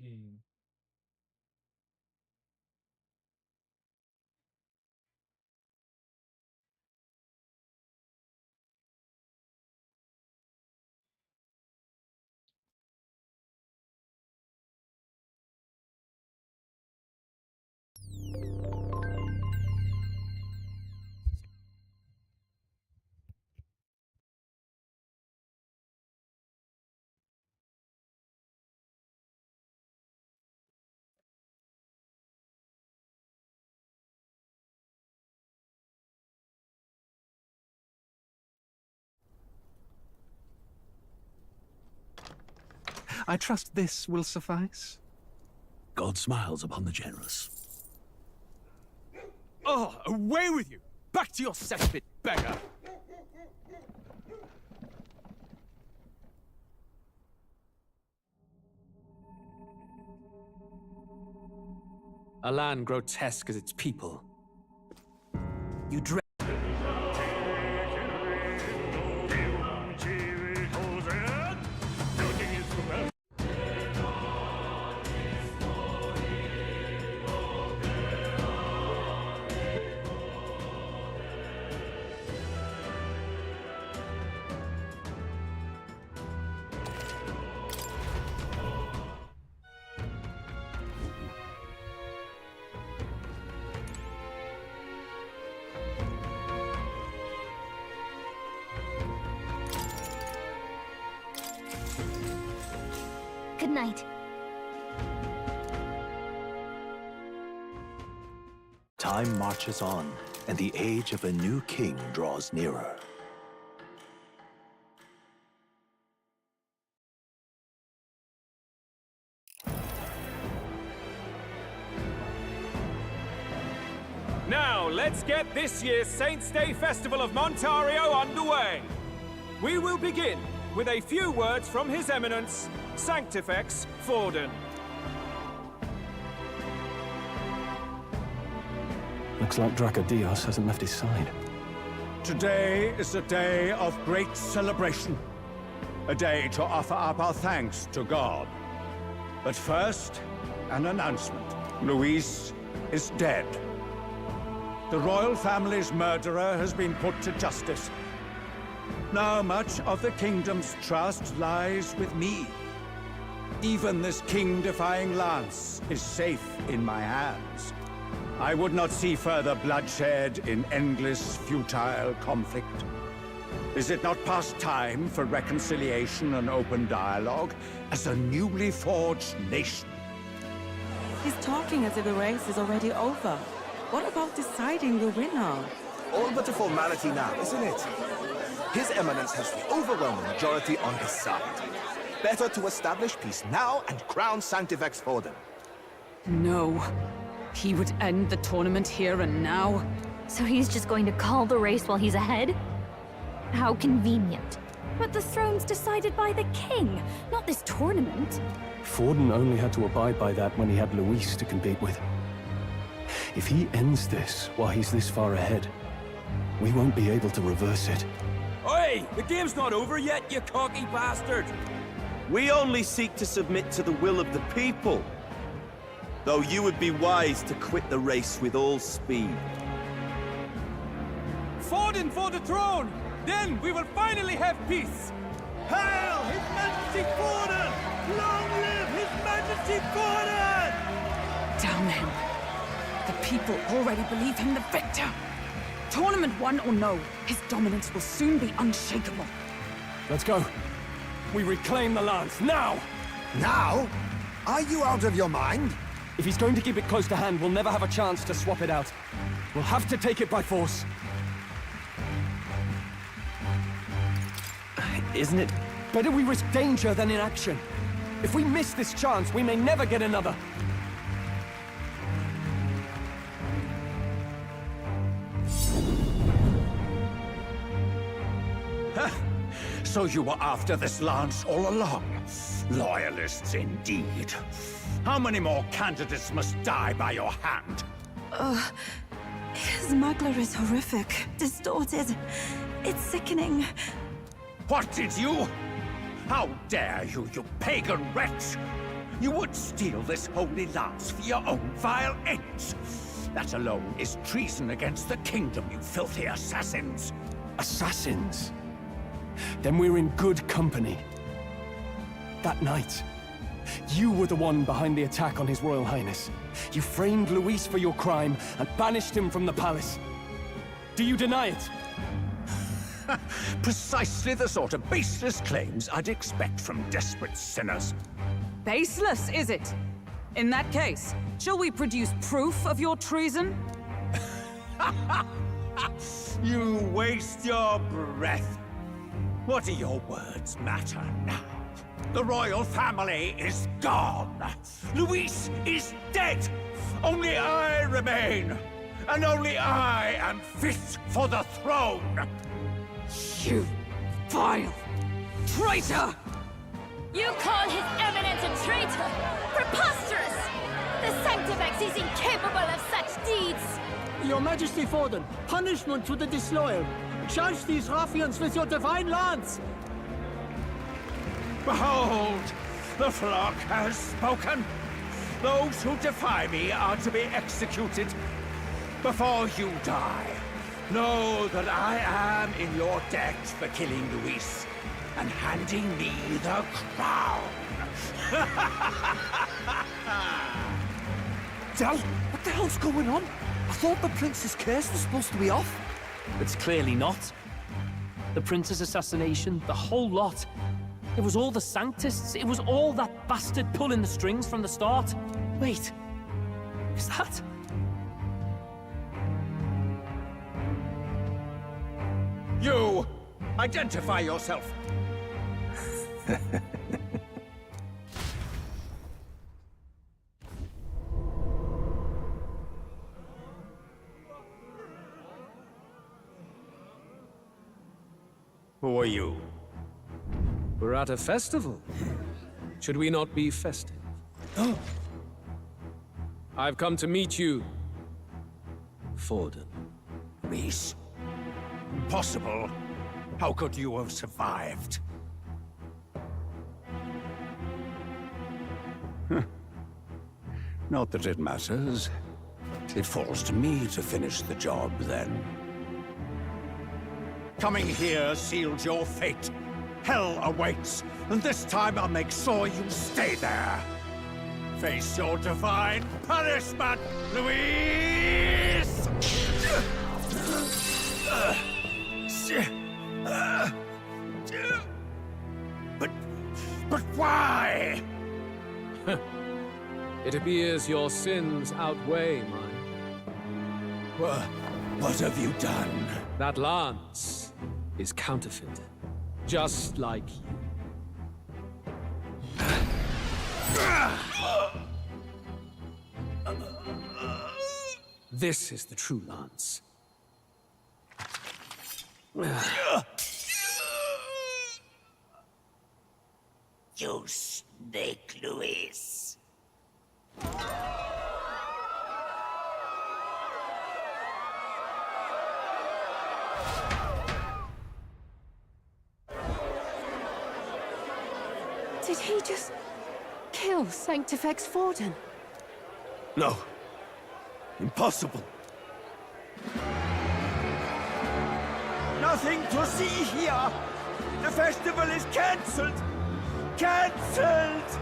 Game. I trust this will suffice. God smiles upon the generous. Oh, away with you! Back to your cesspit, beggar! A land grotesque as its people. You dread. Good night. Time marches on, and the age of a new king draws nearer. Now, let's get this year's Saints' Day Festival of Montario underway. We will begin with a few words from His Eminence, Sanctifex Forden. Looks like Dracodios hasn't left his side. Today is a day of great celebration. A day to offer up our thanks to God. But first, an announcement. Luis is dead. The royal family's murderer has been put to justice. Now much of the kingdom's trust lies with me. Even this king-defying lance is safe in my hands. I would not see further bloodshed in endless, futile conflict. Is it not past time for reconciliation and open dialogue as a newly forged nation? He's talking as if the race is already over. What about deciding the winner? All but a formality now, isn't it? His Eminence has the overwhelming majority on his side. Better to establish peace now and crown Sanctifex Forden. No. He would end the tournament here and now. So he's just going to call the race while he's ahead? How convenient. But the throne's decided by the king, not this tournament. Forden only had to abide by that when he had Luis to compete with. If he ends this while he's this far ahead, we won't be able to reverse it. Oi! The game's not over yet, you cocky bastard! We only seek to submit to the will of the people. Though you would be wise to quit the race with all speed. Forden for the throne! Then we will finally have peace! Hail His Majesty Forden! Long live His Majesty Forden! Damn him. The people already believe him the victor. Tournament won or no, his dominance will soon be unshakable. Let's go. We reclaim the lance, now! Now? Are you out of your mind? If he's going to keep it close to hand, we'll never have a chance to swap it out. We'll have to take it by force. Isn't it? Better we risk danger than inaction. If we miss this chance, we may never get another. So you were after this lance all along? Loyalists indeed. How many more candidates must die by your hand? His smuggler is horrific, distorted. It's sickening. What did you? How dare you, you pagan wretch! You would steal this holy lance for your own vile ends. That alone is treason against the kingdom, you filthy assassins. Assassins? Then we're in good company. That night, you were the one behind the attack on His Royal Highness. You framed Luis for your crime and banished him from the palace. Do you deny it? Precisely the sort of baseless claims I'd expect from desperate sinners. Baseless, is it? In that case, shall we produce proof of your treason? You waste your breath. What do your words matter now? The royal family is gone. Luis is dead. Only I remain. And only I am fit for the throne. You vile traitor! You call His Eminence a traitor? Preposterous! The Sanctifex is incapable of such deeds! Your Majesty Forden, punishment to the disloyal. Charge these ruffians with your divine lance! Behold, the flock has spoken. Those who defy me are to be executed. Before you die, know that I am in your debt for killing Luis and handing me the crown. Del, what the hell's going on? I thought the prince's curse was supposed to be off. It's clearly not. The prince's assassination, the whole lot. It was all the Sanctists. It was all that bastard pulling the strings from the start. Wait, is that... You! Identify yourself! Who are you? We're at a festival. Should we not be festive? Oh. I've come to meet you, Forden. Reese? Impossible. How could you have survived? Not that it matters. It falls to me to finish the job, then. Coming here sealed your fate. Hell awaits, and this time I'll make sure you stay there. Face your divine punishment, Luis! But why? It appears your sins outweigh mine. What have you done? That lance is counterfeit, just like you. This is the true lance. You snake, Luis. Did he just kill Sanctifex Forden? No. Impossible. Nothing to see here. The festival is cancelled. Cancelled!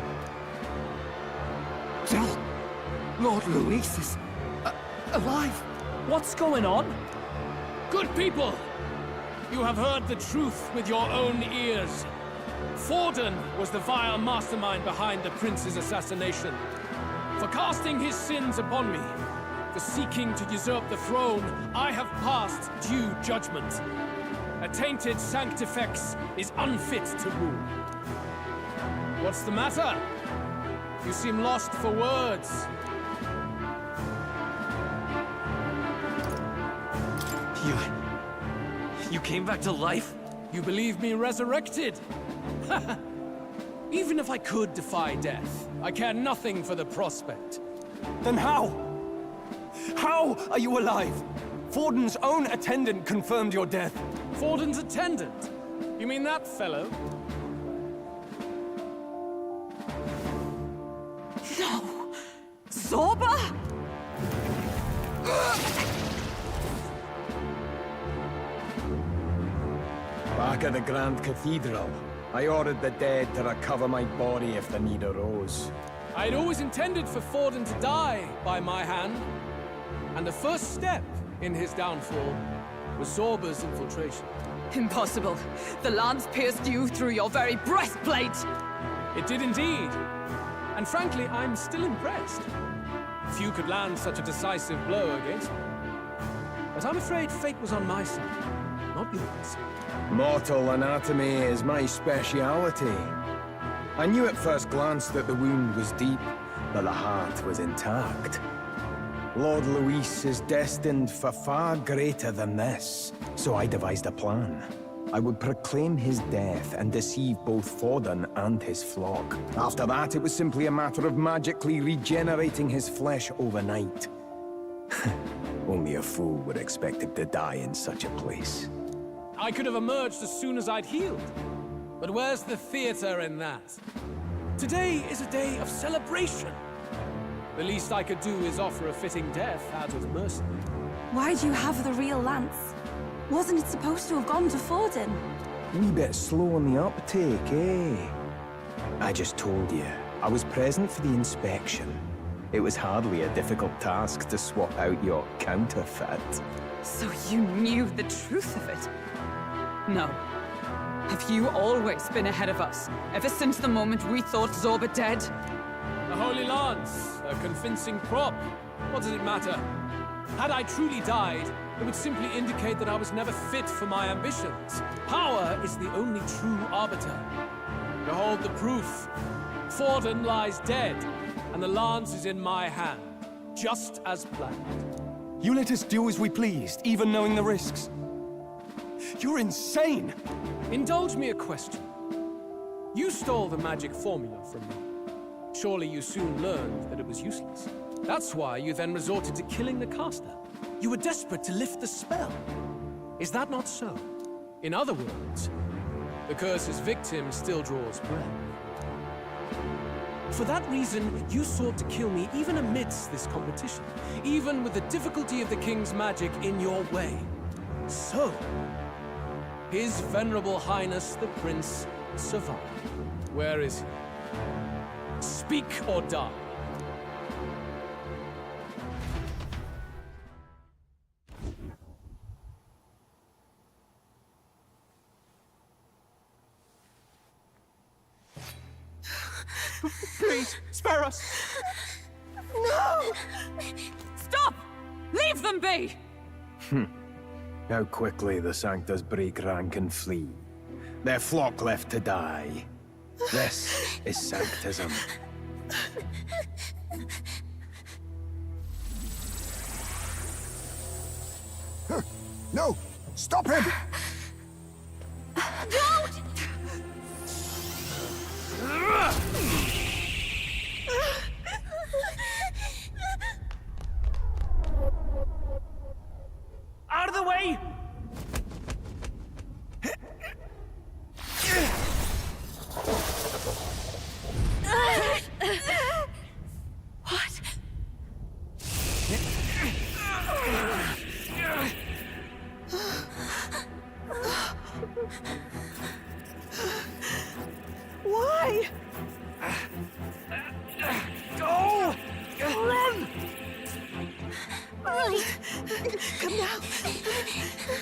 Del, Lord Luis is alive. What's going on? Good people! You have heard the truth with your own ears. Forden was the vile mastermind behind the prince's assassination. For casting his sins upon me, for seeking to usurp the throne, I have passed due judgment. A tainted Sanctifex is unfit to rule. What's the matter? You seem lost for words. You came back to life? You believe me resurrected? Even if I could defy death, I care nothing for the prospect. Then how? How are you alive? Forden's own attendant confirmed your death. Forden's attendant? You mean that fellow? Zorba? Back at the Grand Cathedral, I ordered the dead to recover my body if the need arose. I'd always intended for Forden to die by my hand. And the first step in his downfall was Zorba's infiltration. Impossible. The lance pierced you through your very breastplate! It did indeed. And frankly, I'm still impressed. Few could land such a decisive blow against me. But I'm afraid fate was on my side, not yours. Mortal anatomy is my speciality. I knew at first glance that the wound was deep, but the heart was intact. Lord Luis is destined for far greater than this, so I devised a plan. I would proclaim his death and deceive both Forden and his flock. After that, it was simply a matter of magically regenerating his flesh overnight. Only a fool would expect him to die in such a place. I could have emerged as soon as I'd healed. But where's the theater in that? Today is a day of celebration. The least I could do is offer a fitting death out of mercy. Why do you have the real lance? Wasn't it supposed to have gone to Forden? Wee bit slow on the uptake, eh? I just told you, I was present for the inspection. It was hardly a difficult task to swap out your counterfeit. So you knew the truth of it? No. Have you always been ahead of us, ever since the moment we thought Zorba dead? A holy lance, a convincing prop. What does it matter? Had I truly died, it would simply indicate that I was never fit for my ambitions. Power is the only true arbiter. Behold the proof. Forden lies dead, and the lance is in my hand, just as planned. You let us do as we pleased, even knowing the risks. You're insane! Indulge me a question. You stole the magic formula from me. Surely you soon learned that it was useless. That's why you then resorted to killing the caster. You were desperate to lift the spell. Is that not so? In other words, the curse's victim still draws breath. For that reason, you sought to kill me even amidst this competition, even with the difficulty of the king's magic in your way. So, His Venerable Highness the Prince survived. Where is he? Speak or die. Please, spare us! No! Stop! Leave them be! How quickly the Sanctus break rank and flee. Their flock left to die. This is Sanctism. No! Stop him! Don't! Out of the way! What? Why? Go! Run! Come now.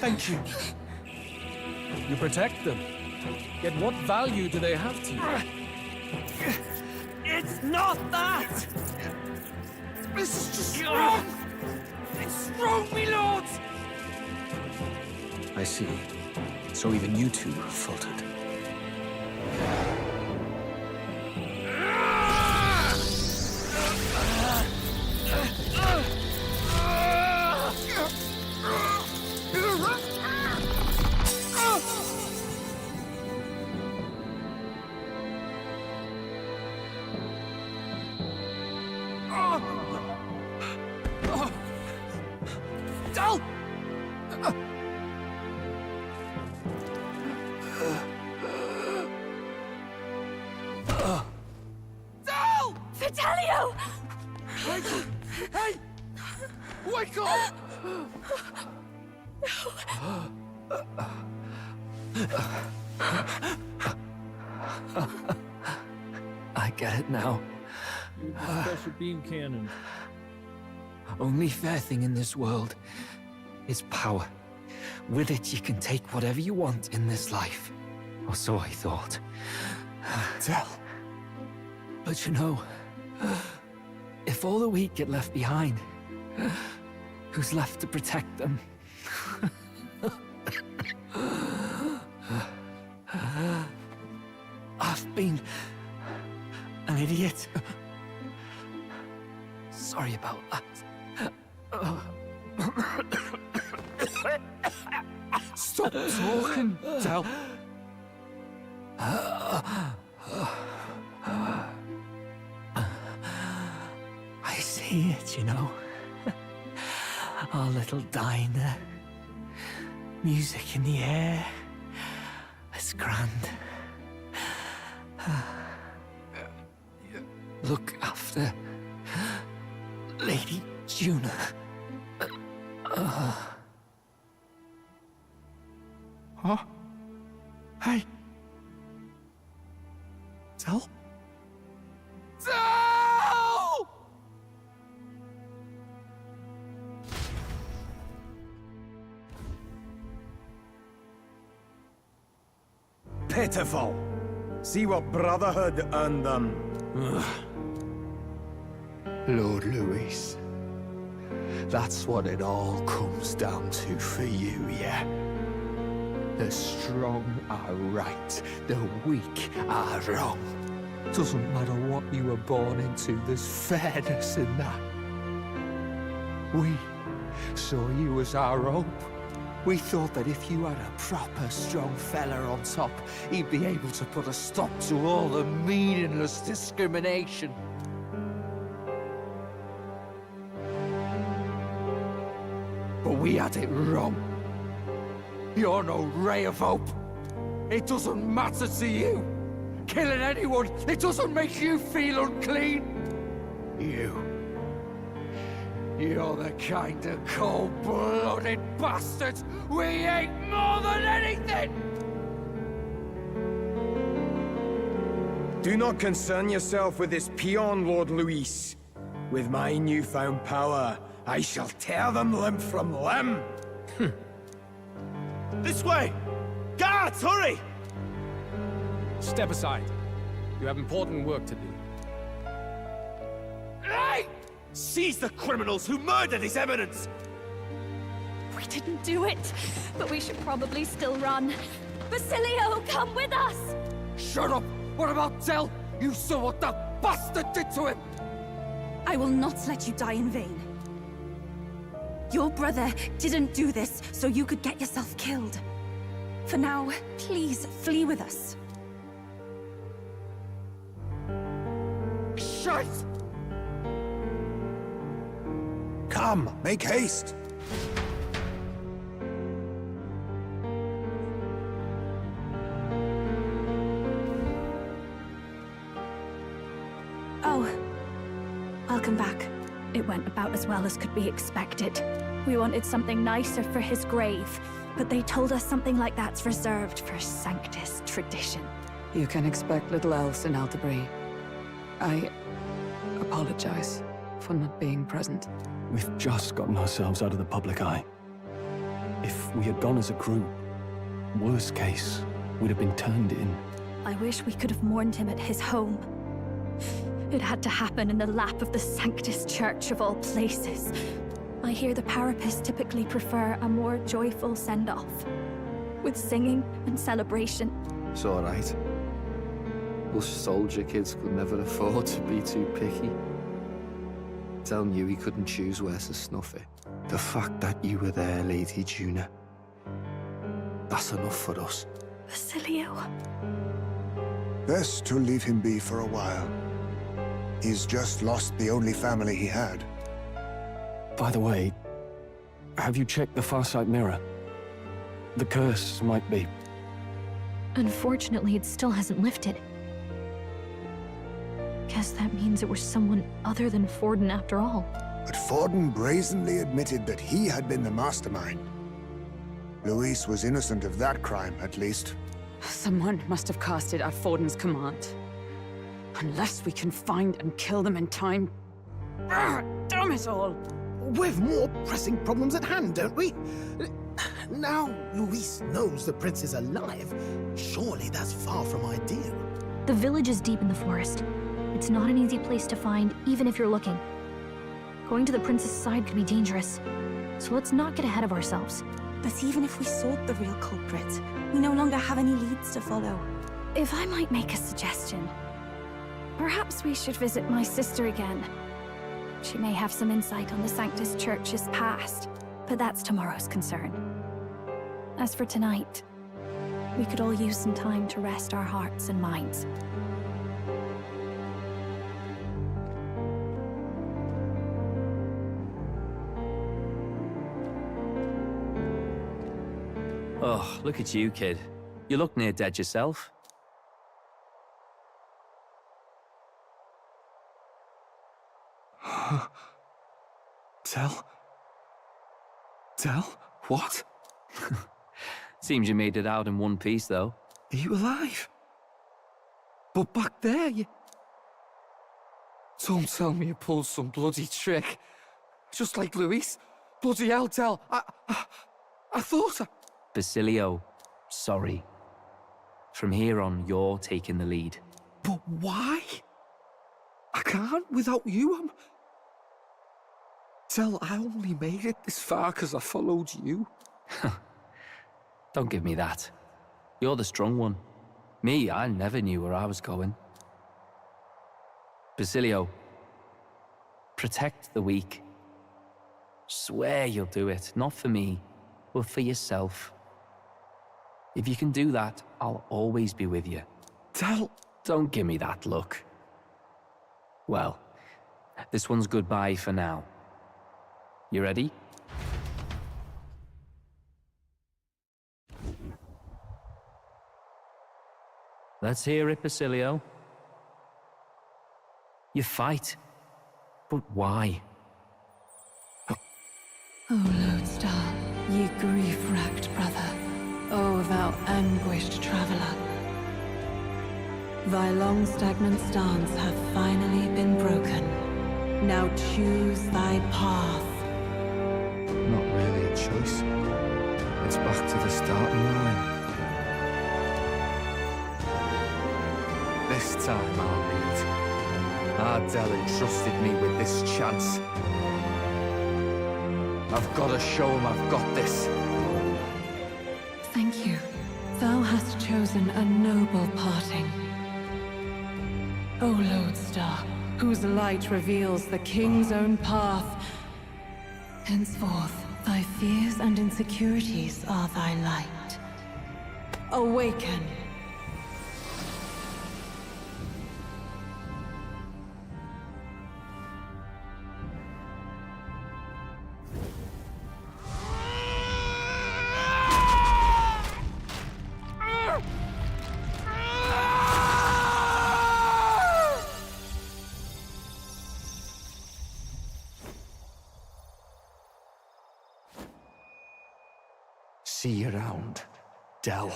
Thank you. You protect them. Yet what value do they have to you? It's not that! This is just wrong! It's wrong, me lords! I see. So even you two faltered. Hey! Wake up! I get it now. Use the special beam cannon. Only fair thing in this world is power. With it, you can take whatever you want in this life. Or so I thought. Tell. But you know, if all the weak get left behind, who's left to protect them? I've been an idiot. Sorry about that. Stop talking, Tell. I see it, you know. Our little diner. Music in the air. It's grand. Look after Lady Juna. Huh? Hey. Tell? Tell! Pitiful. See what Brotherhood earned them. Lord Luis, that's what it all comes down to for you, yeah? The strong are right, the weak are wrong. Doesn't matter what you were born into, there's fairness in that. We saw you as our hope. We thought that if you had a proper strong fella on top, he'd be able to put a stop to all the meaningless discrimination. But we had it wrong. You're no ray of hope. It doesn't matter to you. Killing anyone, it doesn't make you feel unclean. You're the kind of cold-blooded bastards we hate more than anything! Do not concern yourself with this peon, Lord Luis. With my newfound power, I shall tear them limb from limb. This way! Guards, hurry! Step aside. You have important work to do. Hey! Seize the criminals who murdered His Eminence! We didn't do it, but we should probably still run. Basilio, come with us! Shut up! What about Tell? You saw what that bastard did to him! I will not let you die in vain. Your brother didn't do this so you could get yourself killed. For now, please flee with us. Shite! Come, make haste. Oh, welcome back. It went about as well as could be expected. We wanted something nicer for his grave, but they told us something like that's reserved for Sanctus tradition. You can expect little else in Altabri. I apologize for not being present. We've just gotten ourselves out of the public eye. If we had gone as a group, worst case, we'd have been turned in. I wish we could have mourned him at his home. It had to happen in the lap of the Sanctus Church of all places. I hear the Parapists typically prefer a more joyful send-off, with singing and celebration. It's all right. Us soldier kids could never afford to be too picky. Tell knew he couldn't choose where to snuff it. The fact that you were there, Lady Juna, that's enough for us. Basilio. Best to leave him be for a while. He's just lost the only family he had. By the way, have you checked the Farsight mirror? The curse might be... Unfortunately, it still hasn't lifted. Guess that means it was someone other than Forden after all. But Forden brazenly admitted that he had been the mastermind. Luis was innocent of that crime, at least. Someone must have cast it at Forden's command. Unless we can find and kill them in time. Damn it all! We've more pressing problems at hand, don't we? Now Luis knows the prince is alive. Surely that's far from ideal. The village is deep in the forest. It's not an easy place to find, even if you're looking. Going to the prince's side could be dangerous. So let's not get ahead of ourselves. But even if we sought the real culprit, we no longer have any leads to follow. If I might make a suggestion, perhaps we should visit my sister again. She may have some insight on the Sanctus Church's past, but that's tomorrow's concern. As for tonight, we could all use some time to rest our hearts and minds. Oh, look at you, kid. You look near dead yourself. Tell? What? Seems you made it out in one piece, though. Are you alive? But back there, you... Don't tell me you pulled some bloody trick. Just like Luis. Bloody hell, Tell. I thought I... Basilio, sorry. From here on, you're taking the lead. But why? I can't without you. Tell, I only made it this far because I followed you. Don't give me that. You're the strong one. Me, I never knew where I was going. Basilio, protect the weak. Swear you'll do it, not for me, but for yourself. If you can do that, I'll always be with you. Tell... Don't give me that look. Well, this one's goodbye for now. You ready? Let's hear it, Basilio. You fight, but why? O Lodestar, ye grief-racked brother, O thou anguished traveler. Thy long stagnant stance hath finally been broken. Now choose thy path. Not really a choice. It's back to the starting line. This time I'll lead. Ardell entrusted me with this chance. I've got to show him I've got this. Thank you. Thou hast chosen a noble parting. O Lodestar, whose light reveals the king's own path. Henceforth, thy fears and insecurities are thy light. Awaken. See you around, Dell.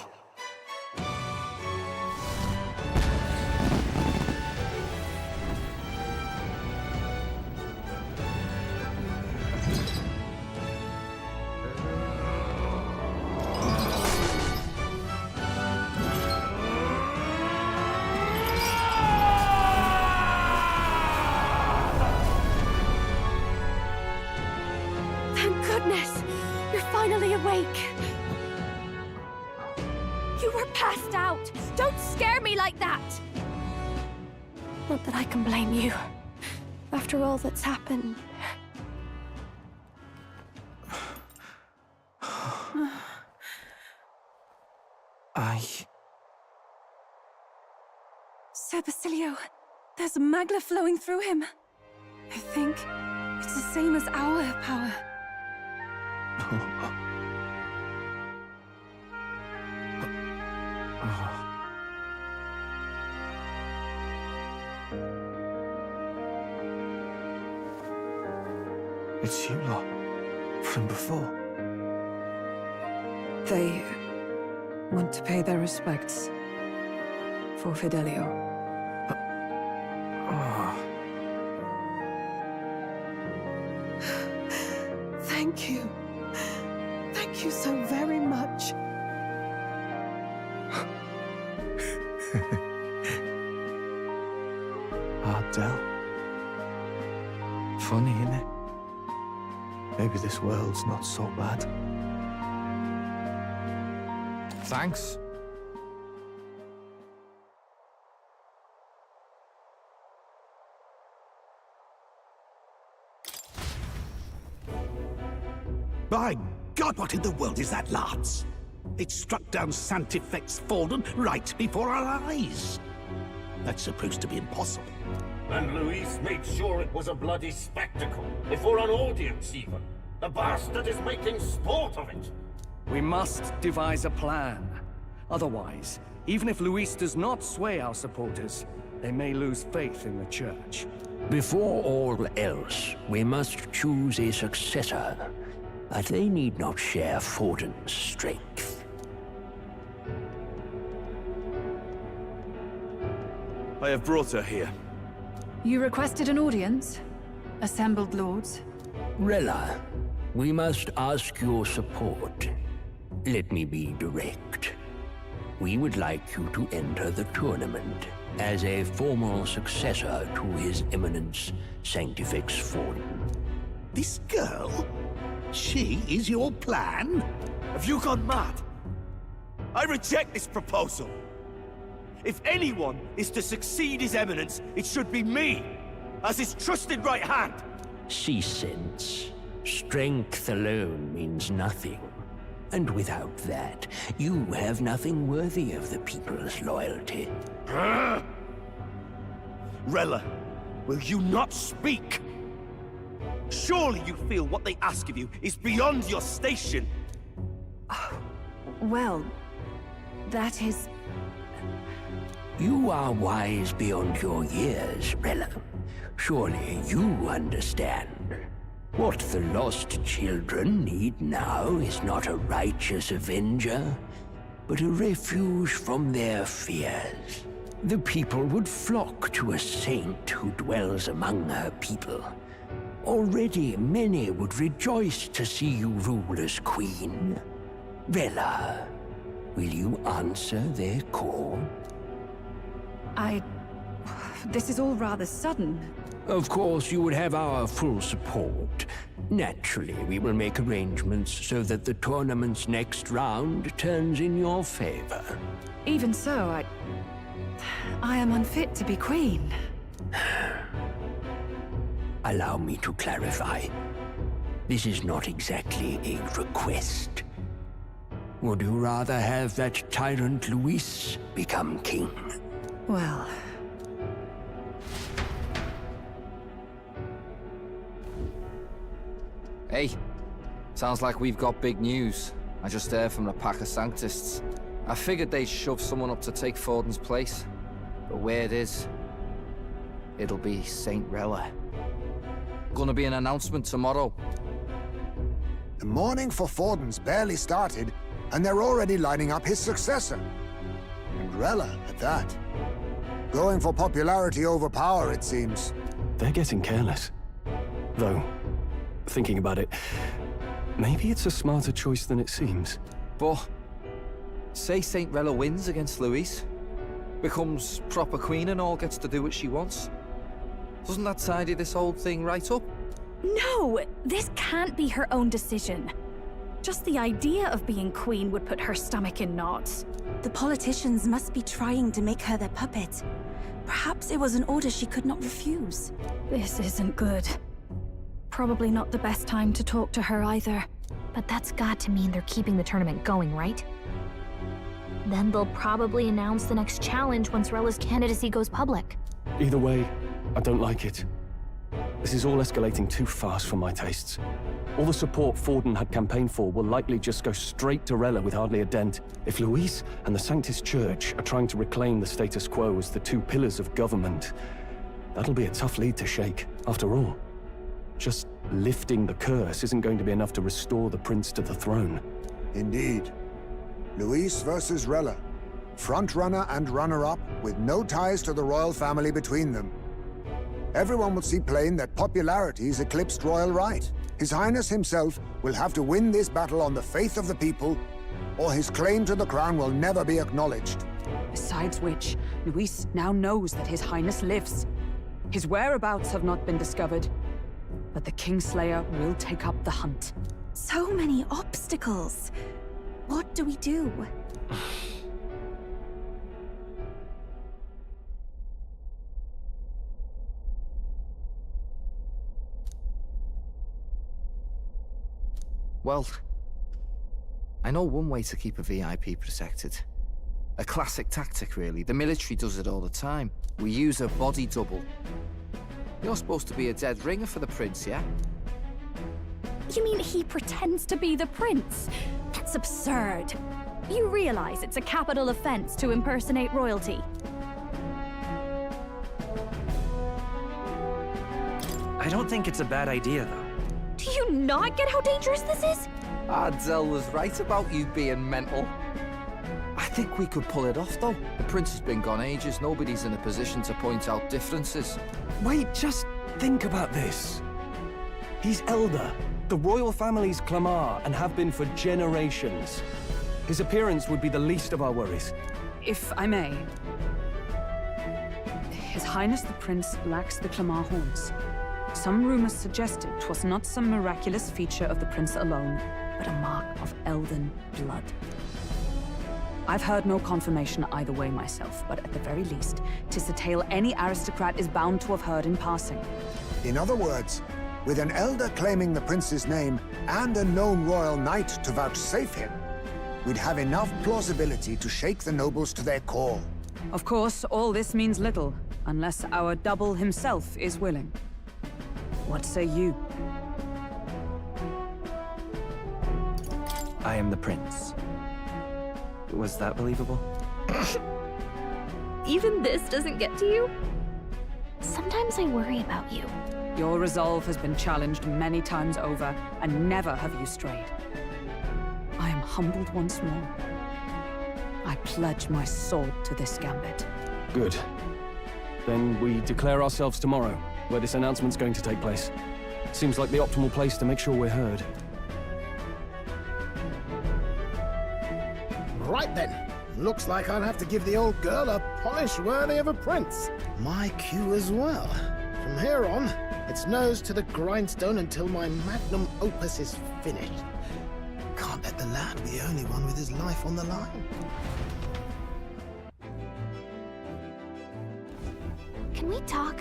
Thank goodness! You're finally awake! You were passed out! Don't scare me like that! Not that I can blame you. After all that's happened. Sir Basilio, there's magla flowing through him. I think it's the same as our power. It's you lot. From before. They want to pay their respects for Fidelio. Thank you. Thank you so very much. Ardell. Funny, innit? Maybe this world's not so bad. Thanks. By God, what in the world is that, lads? It struck down Sanctifex Forden right before our eyes. That's supposed to be impossible. And Luis made sure it was a bloody spectacle, before an audience even. The bastard is making sport of it. We must devise a plan. Otherwise, even if Luis does not sway our supporters, they may lose faith in the Church. Before all else, we must choose a successor. But they need not share Forden's strength. I have brought her here. You requested an audience? Assembled lords? Rella, we must ask your support. Let me be direct. We would like you to enter the tournament as a formal successor to His Eminence Sanctifex Forden. This girl? She is your plan? Have you gone mad? I reject this proposal. If anyone is to succeed His Eminence, it should be me, as his trusted right hand. See sense. Strength alone means nothing. And without that, you have nothing worthy of the people's loyalty. Rella, will you not speak? Surely you feel what they ask of you is beyond your station. Well, that is... You are wise beyond your years, Rella. Surely you understand. What the lost children need now is not a righteous avenger, but a refuge from their fears. The people would flock to a saint who dwells among her people. Already many would rejoice to see you rule as queen. Rella, will you answer their call? This is all rather sudden. Of course, you would have our full support. Naturally, we will make arrangements so that the tournament's next round turns in your favor. Even so, I am unfit to be queen. Allow me to clarify. This is not exactly a request. Would you rather have that tyrant Luis become king? Well... Hey, sounds like we've got big news. I just heard from the pack of Sanctists. I figured they'd shove someone up to take Forden's place. But where it is, it'll be Saint Rella. Gonna be an announcement tomorrow. The mourning for Forden's barely started, and they're already lining up his successor. And Rella at that. Going for popularity over power, it seems. They're getting careless. Though, thinking about it, maybe it's a smarter choice than it seems. But, say Saint Rella wins against Luis, becomes proper queen and all gets to do what she wants. Doesn't that tidy this whole thing right up? No! This can't be her own decision. Just the idea of being queen would put her stomach in knots. The politicians must be trying to make her their puppet. Perhaps it was an order she could not refuse. This isn't good. Probably not the best time to talk to her either. But that's got to mean they're keeping the tournament going, right? Then they'll probably announce the next challenge once Rella's candidacy goes public. Either way, I don't like it. This is all escalating too fast for my tastes. All the support Forden had campaigned for will likely just go straight to Rella with hardly a dent. If Luis and the Sanctis Church are trying to reclaim the status quo as the two pillars of government, that'll be a tough lead to shake, after all. Just lifting the curse isn't going to be enough to restore the prince to the throne. Indeed. Luis versus Rella. Front-runner and runner-up, with no ties to the royal family between them. Everyone will see plain that popularity's eclipsed royal right. His Highness himself will have to win this battle on the faith of the people, or his claim to the crown will never be acknowledged. Besides which, Luis now knows that His Highness lives. His whereabouts have not been discovered, but the Kingslayer will take up the hunt. So many obstacles. What do we do? Well, I know one way to keep a VIP protected. A classic tactic, really. The military does it all the time. We use a body double. You're supposed to be a dead ringer for the prince, yeah? You mean he pretends to be the prince? That's absurd. You realize it's a capital offense to impersonate royalty. I don't think it's a bad idea, though. Do you not get how dangerous this is? Ardell was right about you being mental. I think we could pull it off, though. The prince has been gone ages. Nobody's in a position to point out differences. Wait, just think about this. He's elder. The royal family's Clamar, and have been for generations. His appearance would be the least of our worries. If I may. His Highness the Prince lacks the Clamar horns. Some rumors suggested 'twas not some miraculous feature of the prince alone, but a mark of elven blood. I've heard no confirmation either way myself, but at the very least, 'tis a tale any aristocrat is bound to have heard in passing. In other words, with an elder claiming the prince's name and a known royal knight to vouchsafe him, we'd have enough plausibility to shake the nobles to their core. Of course, all this means little, unless our double himself is willing. What say you? I am the prince. Was that believable? Even this doesn't get to you? Sometimes I worry about you. Your resolve has been challenged many times over, and never have you strayed. I am humbled once more. I pledge my sword to this gambit. Good. Then we declare ourselves tomorrow, where this announcement's going to take place. Seems like the optimal place to make sure we're heard. Right then. Looks like I'll have to give the old girl a polish worthy of a prince. My cue as well. From here on, it's nose to the grindstone until my magnum opus is finished. Can't let the lad be the only one with his life on the line. Can we talk?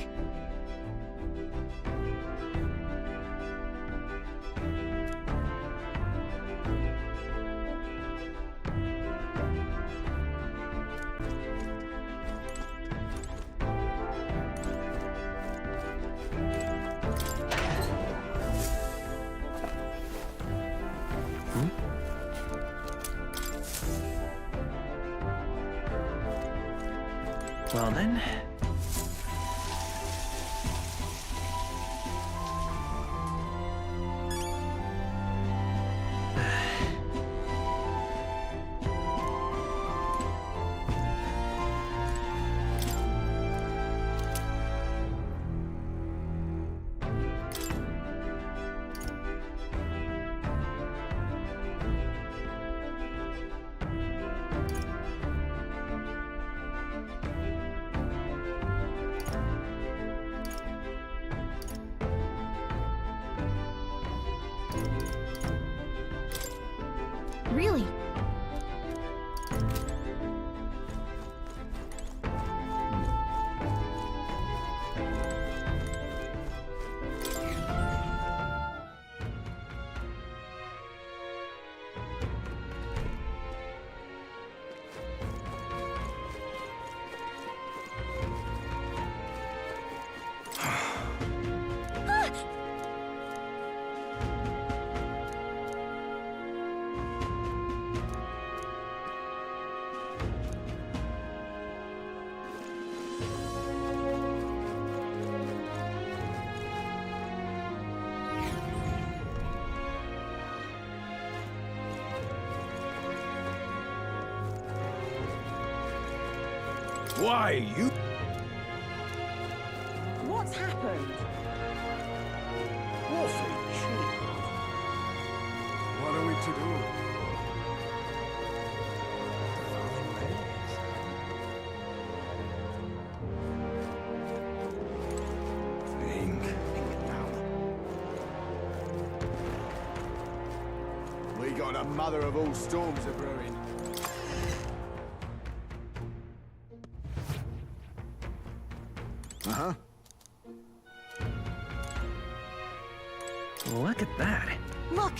Well then. Really? Why, you... What's happened? Awfully cheap. What are we to do? Think now. We got a mother of all storms a brewing. Uh-huh. Look at that. Look!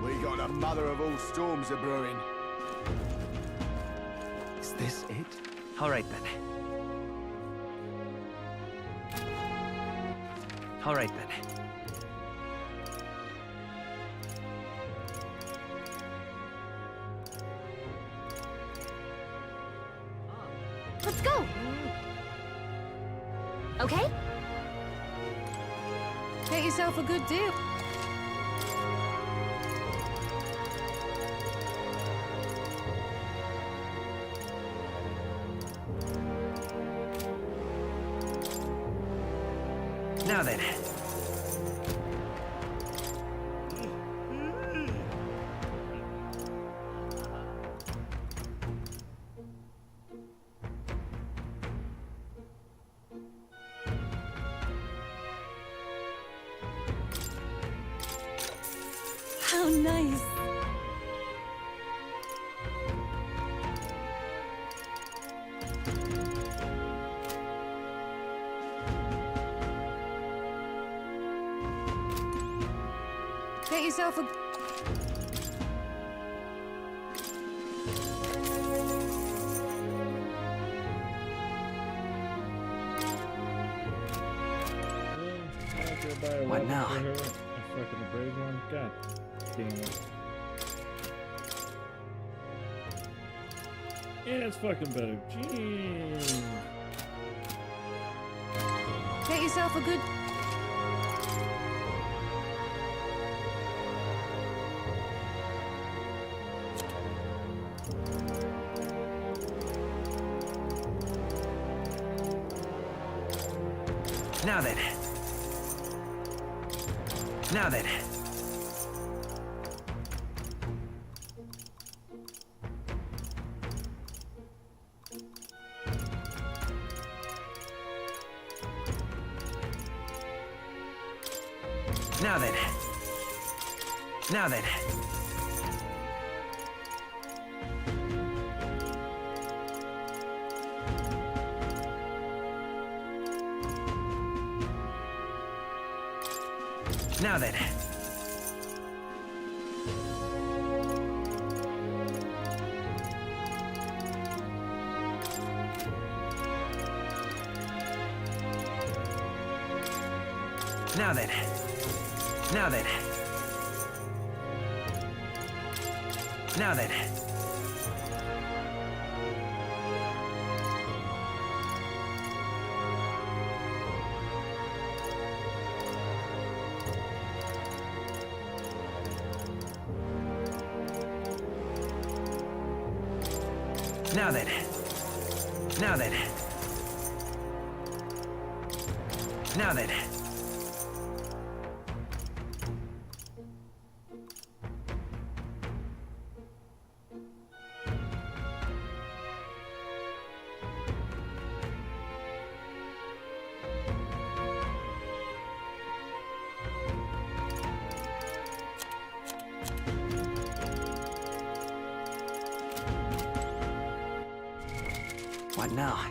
We got a mother of all storms a brewing. Is this it? All right, then. All right, then. Let's go! Okay? Get yourself a good deal. Now then. How nice! Get yourself a... What now? A fucking brave one? God damn it. Yeah, it's fucking better. Jeez. Get yourself a good... Now then. Now then. Now then. Now then. Now then. Now then. Now then. Now then. Now then. Now then. Now then. What now?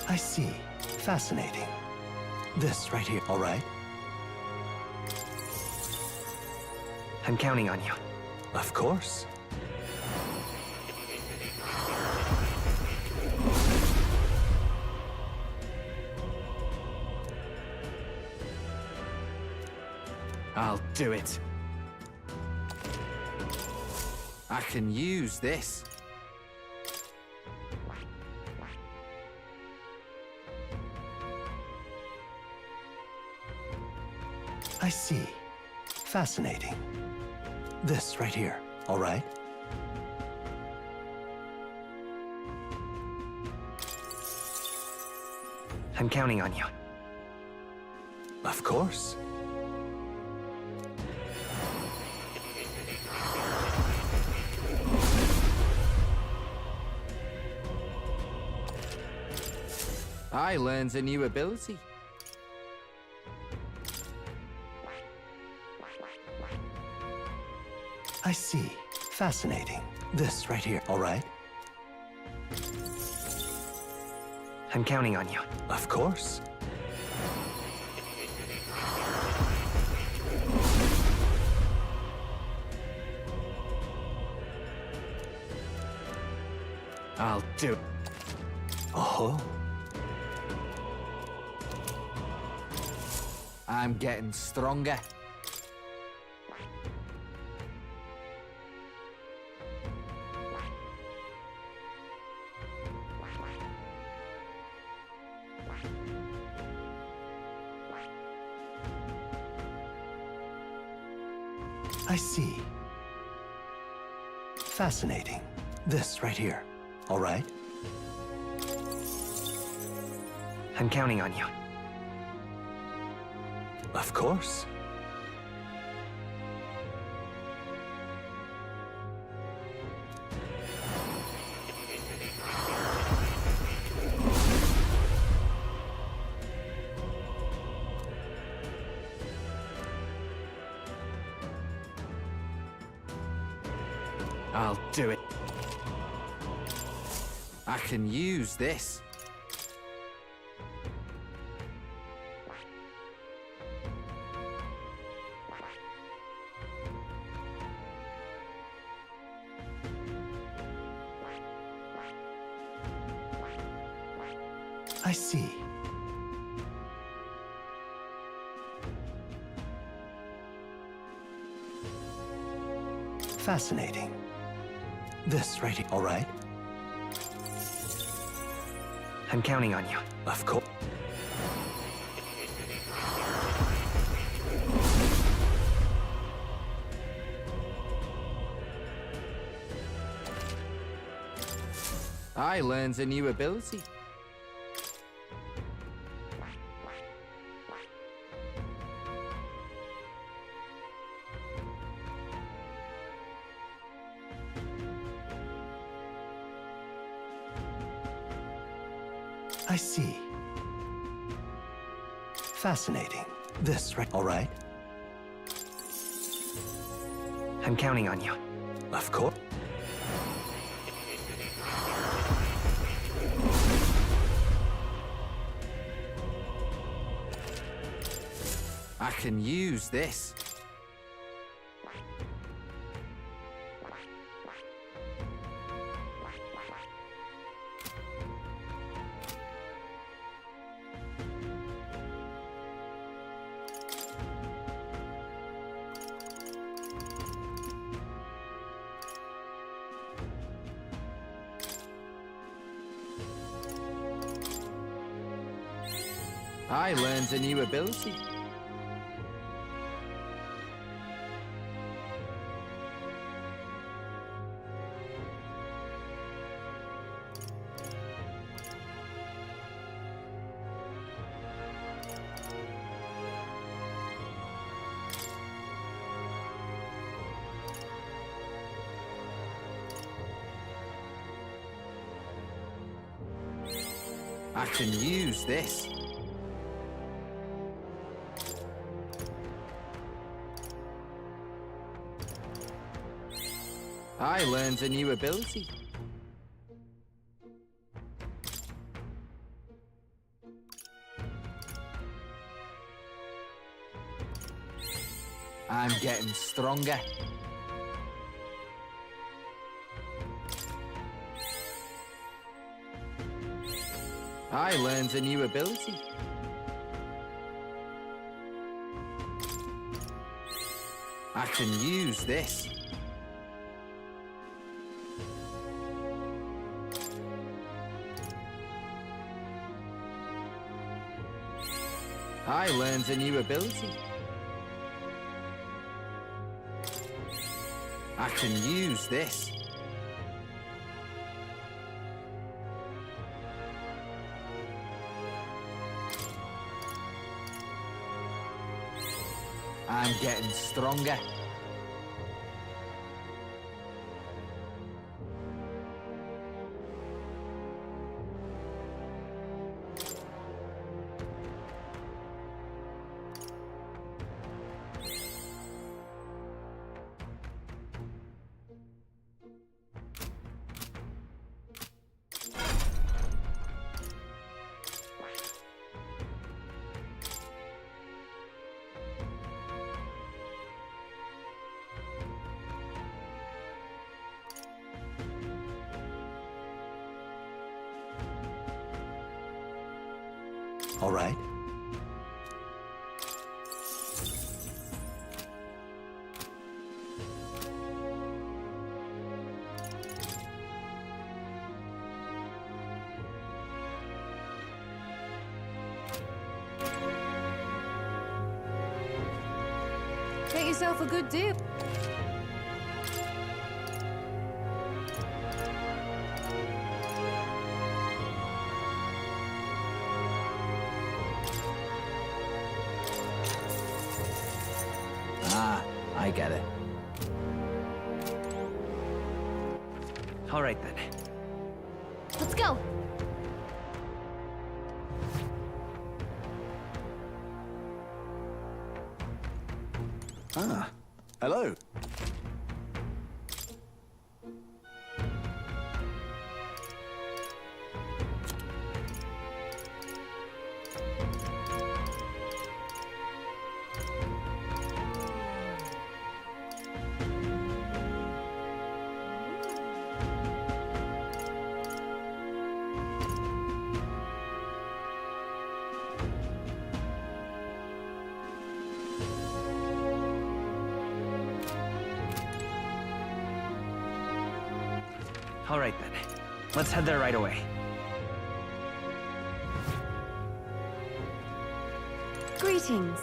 I see. Fascinating. This right here, all right? I'm counting on you. Of course. I'll do it. I can use this. I see. Fascinating. This right here, all right? I'm counting on you. Of course. I learned a new ability. I see. Fascinating. This right here, all right? I'm counting on you. Of course. I'll do it. Oh. I'm getting stronger. I see. Fascinating. This right here, all right? I'm counting on you. Of course. I'll do it. I can use this. I see. Fascinating. This right here, all right? I'm counting on you. Of course. I learned a new ability. I see. Fascinating. This right, all right? I'm counting on you. Of course. I can use this. I learned a new ability. I can use this. I learned a new ability. I'm getting stronger. I learned a new ability. I can use this. I learned a new ability. I can use this. I'm getting stronger. All right. Get yourself a good deal. Ah, I get it. All right then. Let's go. Ah, hello. All right then. Let's head there right away. Greetings.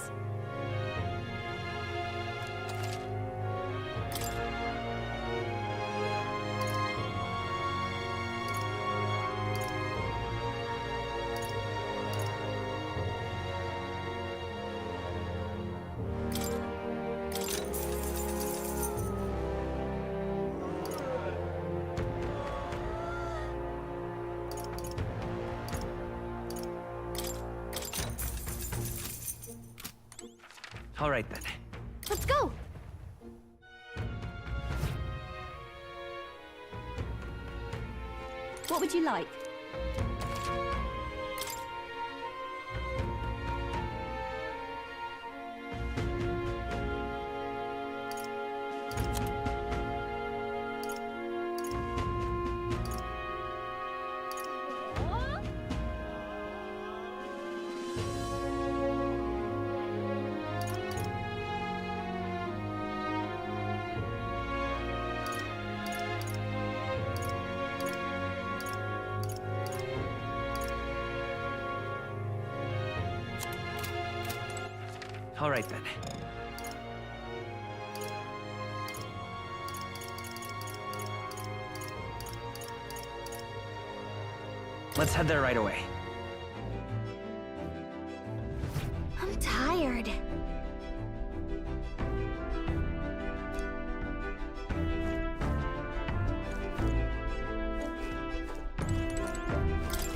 All right then. Let's go. What would you like? All right then. Let's head there right away. I'm tired.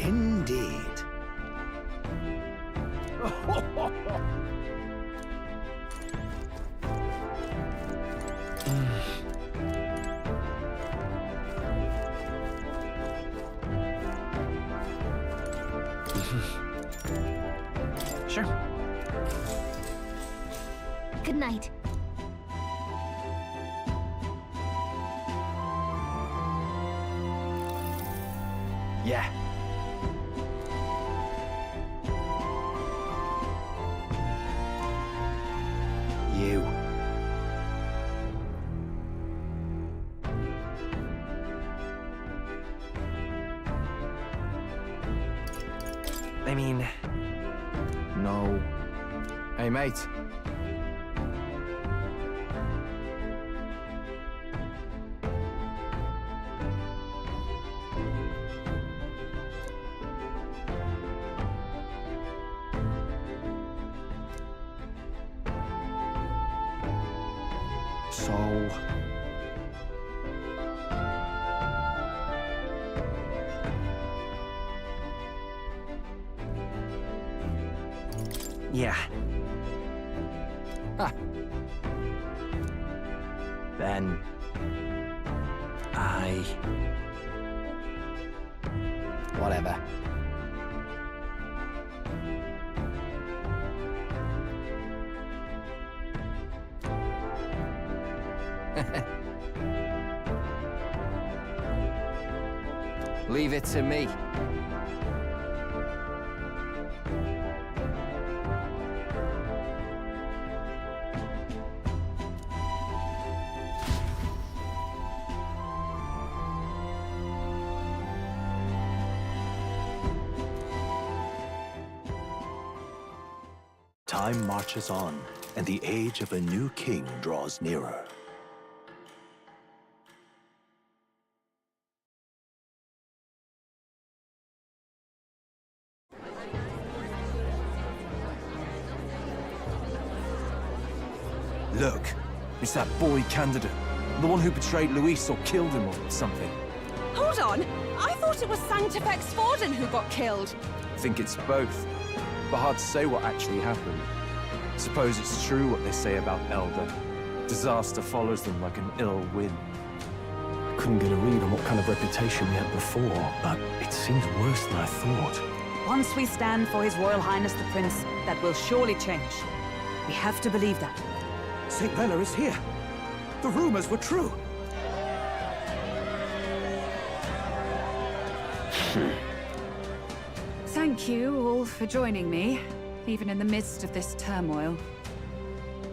Indeed. Sure. Good night. Yeah. You. I mean... No. Hey, mate. So... Yeah. Ha. Then... Whatever. Leave it to me. Time marches on, and the age of a new king draws nearer. Look, it's that boy candidate. The one who betrayed Luis or killed him or something. Hold on! I thought it was Sanctifex Forden who got killed. I think it's both. But hard to say what actually happened. Suppose it's true what they say about Elder. Disaster follows them like an ill wind. I couldn't get a read on what kind of reputation we had before, but it seems worse than I thought. Once we stand for His Royal Highness the Prince, that will surely change. We have to believe that. St. Rella is here. The rumors were true. Thank you all for joining me, even in the midst of this turmoil.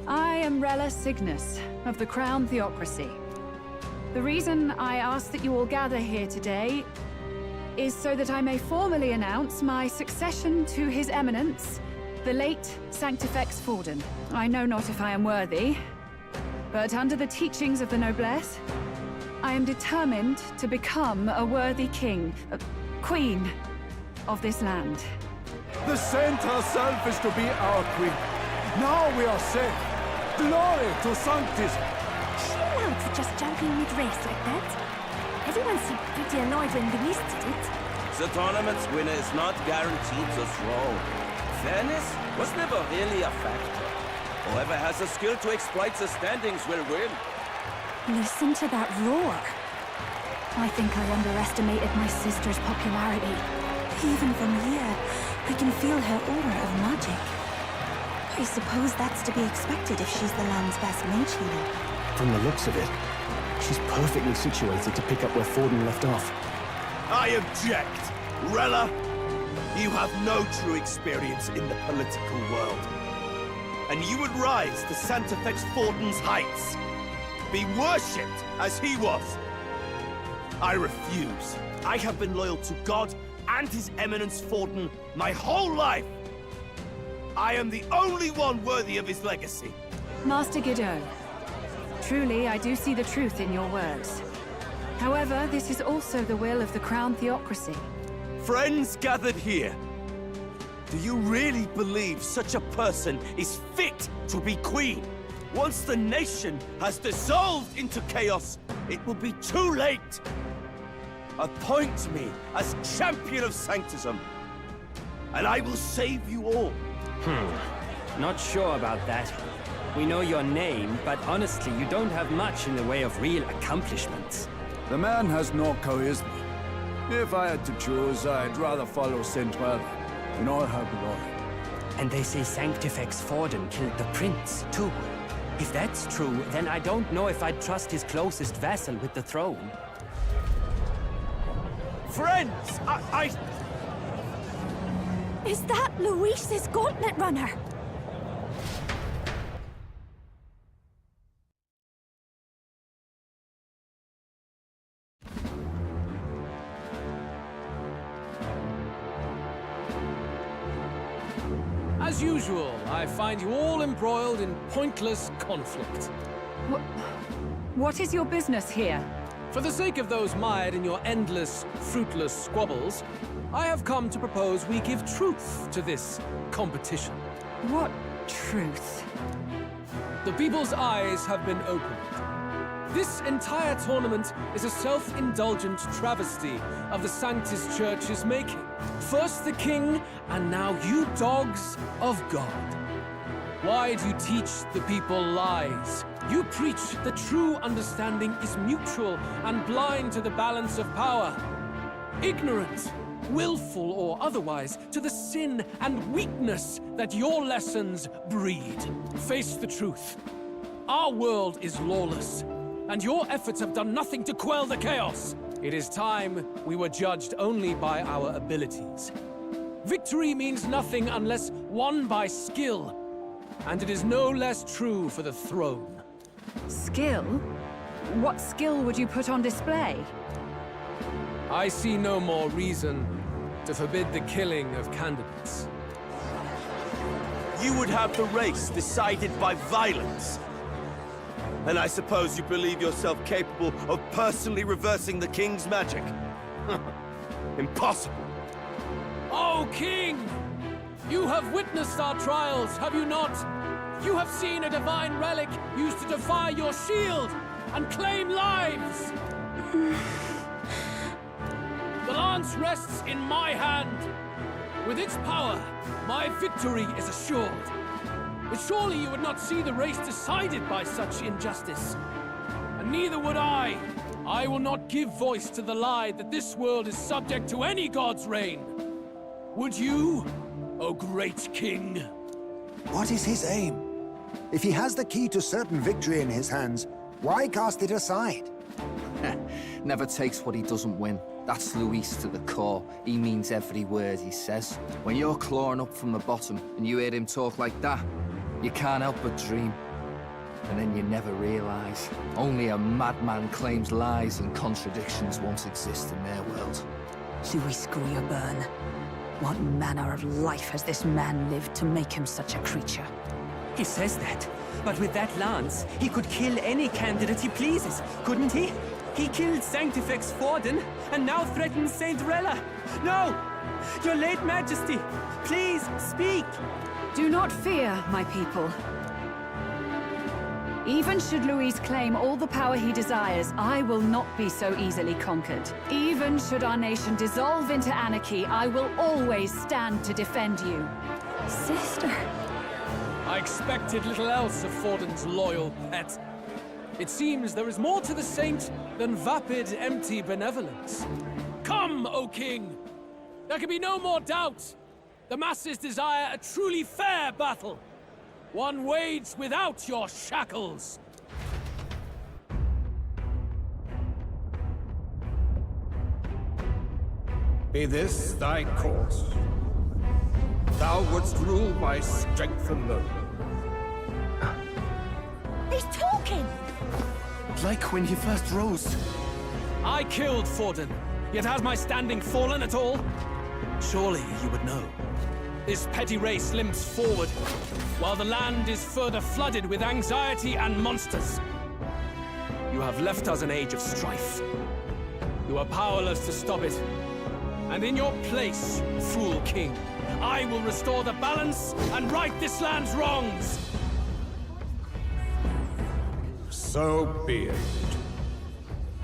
I am Rella Cygnus, of the Crown Theocracy. The reason I ask that you all gather here today is so that I may formally announce my succession to His Eminence, the late Sanctifex Forden. I know not if I am worthy, but under the teachings of the noblesse, I am determined to become a worthy king, queen of this land. The saint herself is to be our queen. Now we are safe. Glory to Sanctis. She allowed for just jumping mid-race like that? Everyone seemed pretty annoyed when Luis did it. The tournament's winner is not guaranteed the throne. Fairness was never really a factor. Whoever has the skill to exploit the standings will win. Listen to that roar. I think I underestimated my sister's popularity. Even from here, I can feel her aura of magic. I suppose that's to be expected if she's the land's best mage healer. From the looks of it, she's perfectly situated to pick up where Forden left off. I object! Rella, you have no true experience in the political world. And you would rise to Sanctifex Forden's heights. Be worshipped as he was. I refuse. I have been loyal to God and His Eminence Forden my whole life. I am the only one worthy of his legacy. Master Guido, truly I do see the truth in your words. However, this is also the will of the Crown Theocracy. Friends gathered here, do you really believe such a person is fit to be queen? Once the nation has dissolved into chaos, it will be too late. Appoint me as champion of sanctism, and I will save you all. Not sure about that. We know your name, but honestly, you don't have much in the way of real accomplishments. The man has no charisma. If I had to choose, I'd rather follow St. Rella in all her glory. And they say Sanctifex Forden killed the prince, too. If that's true, then I don't know if I'd trust his closest vassal with the throne. Friends, Is that Luis's gauntlet runner? As usual, I find you all embroiled in pointless conflict. What is your business here? For the sake of those mired in your endless, fruitless squabbles, I have come to propose we give truth to this competition. What truth? The people's eyes have been opened. This entire tournament is a self-indulgent travesty of the Sanctus Church's making. First the king, and now you dogs of God. Why do you teach the people lies? You preach that true understanding is mutual and blind to the balance of power. Ignorant, willful or otherwise, to the sin and weakness that your lessons breed. Face the truth. Our world is lawless, and your efforts have done nothing to quell the chaos. It is time we were judged only by our abilities. Victory means nothing unless won by skill, and it is no less true for the throne. Skill? What skill would you put on display? I see no more reason to forbid the killing of candidates. you would have the race decided by violence. And I suppose you believe yourself capable of personally reversing the king's magic? Impossible. Oh, King! You have witnessed our trials, have you not? You have seen a divine relic used to defy your shield and claim lives! The lance rests in my hand. With its power, my victory is assured. But surely you would not see the race decided by such injustice. And neither would I. I will not give voice to the lie that this world is subject to any god's reign. Would you, O great king? What is his aim? If he has the key to certain victory in his hands, why cast it aside? Never takes what he doesn't win. That's Luis to the core. He means every word he says. When you're clawing up from the bottom and you hear him talk like that, you can't help but dream. And then you never realize. Only a madman claims lies and contradictions won't exist in their world. Luis Guyaburn. What manner of life has this man lived to make him such a creature? He says that, but with that lance, he could kill any candidate he pleases, couldn't he? He killed Sanctifex Forden, and now threatens Saint Rella. No! Your late Majesty, please, speak! Do not fear, my people. Even should Luis claim all the power he desires, I will not be so easily conquered. Even should our nation dissolve into anarchy, I will always stand to defend you. Sister. I expected little else of Forden's loyal pet. It seems there is more to the saint than vapid, empty benevolence. Come, O king! There can be no more doubt. The masses desire a truly fair battle. One waged without your shackles. Be this thy course. Thou wouldst rule by strength alone. He's talking! Like when he first rose. I killed Forden, yet has my standing fallen at all? Surely you would know. This petty race limps forward, while the land is further flooded with anxiety and monsters. You have left us an age of strife. You are powerless to stop it. And in your place, fool king, I will restore the balance and right this land's wrongs! So be it.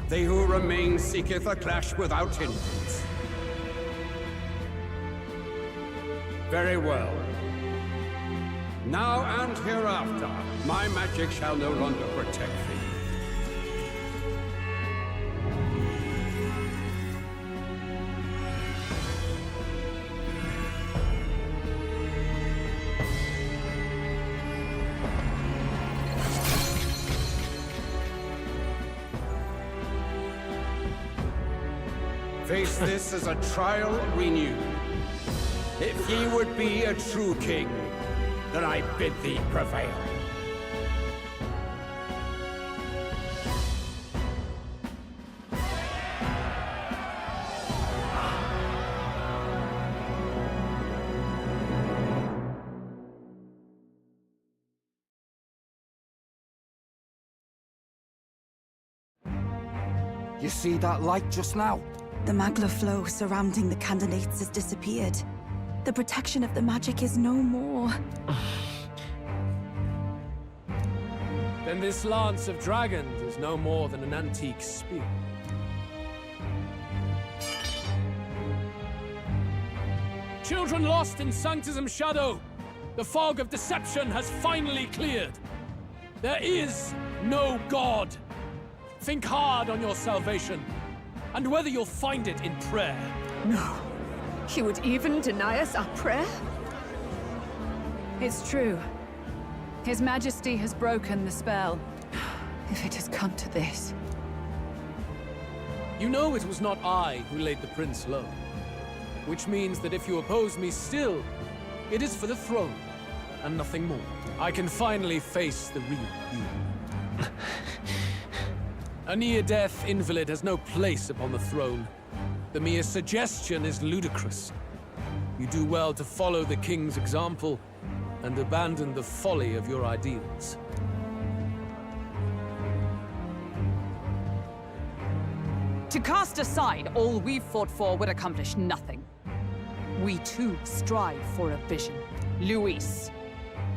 They who remain seeketh a clash without hindrance. Very well. Now and hereafter, my magic shall no longer protect thee. Face this as a trial renewed. If ye would be a true king, then I bid thee prevail. You see that light just now? The magla flow surrounding the candidates has disappeared. The protection of the magic is no more. Then this lance of dragons is no more than an antique spear. Children lost in Sanctism's shadow! The fog of deception has finally cleared! There is no God! Think hard on your salvation, and whether you'll find it in prayer. No. He would even deny us our prayer? It's true. His Majesty has broken the spell. If it has come to this. You know it was not I who laid the prince low. Which means that if you oppose me still, it is for the throne, and nothing more. I can finally face the real you. A near-death invalid has no place upon the throne. The mere suggestion is ludicrous. You do well to follow the king's example and abandon the folly of your ideals. To cast aside all we've fought for would accomplish nothing. We too strive for a vision. Luis,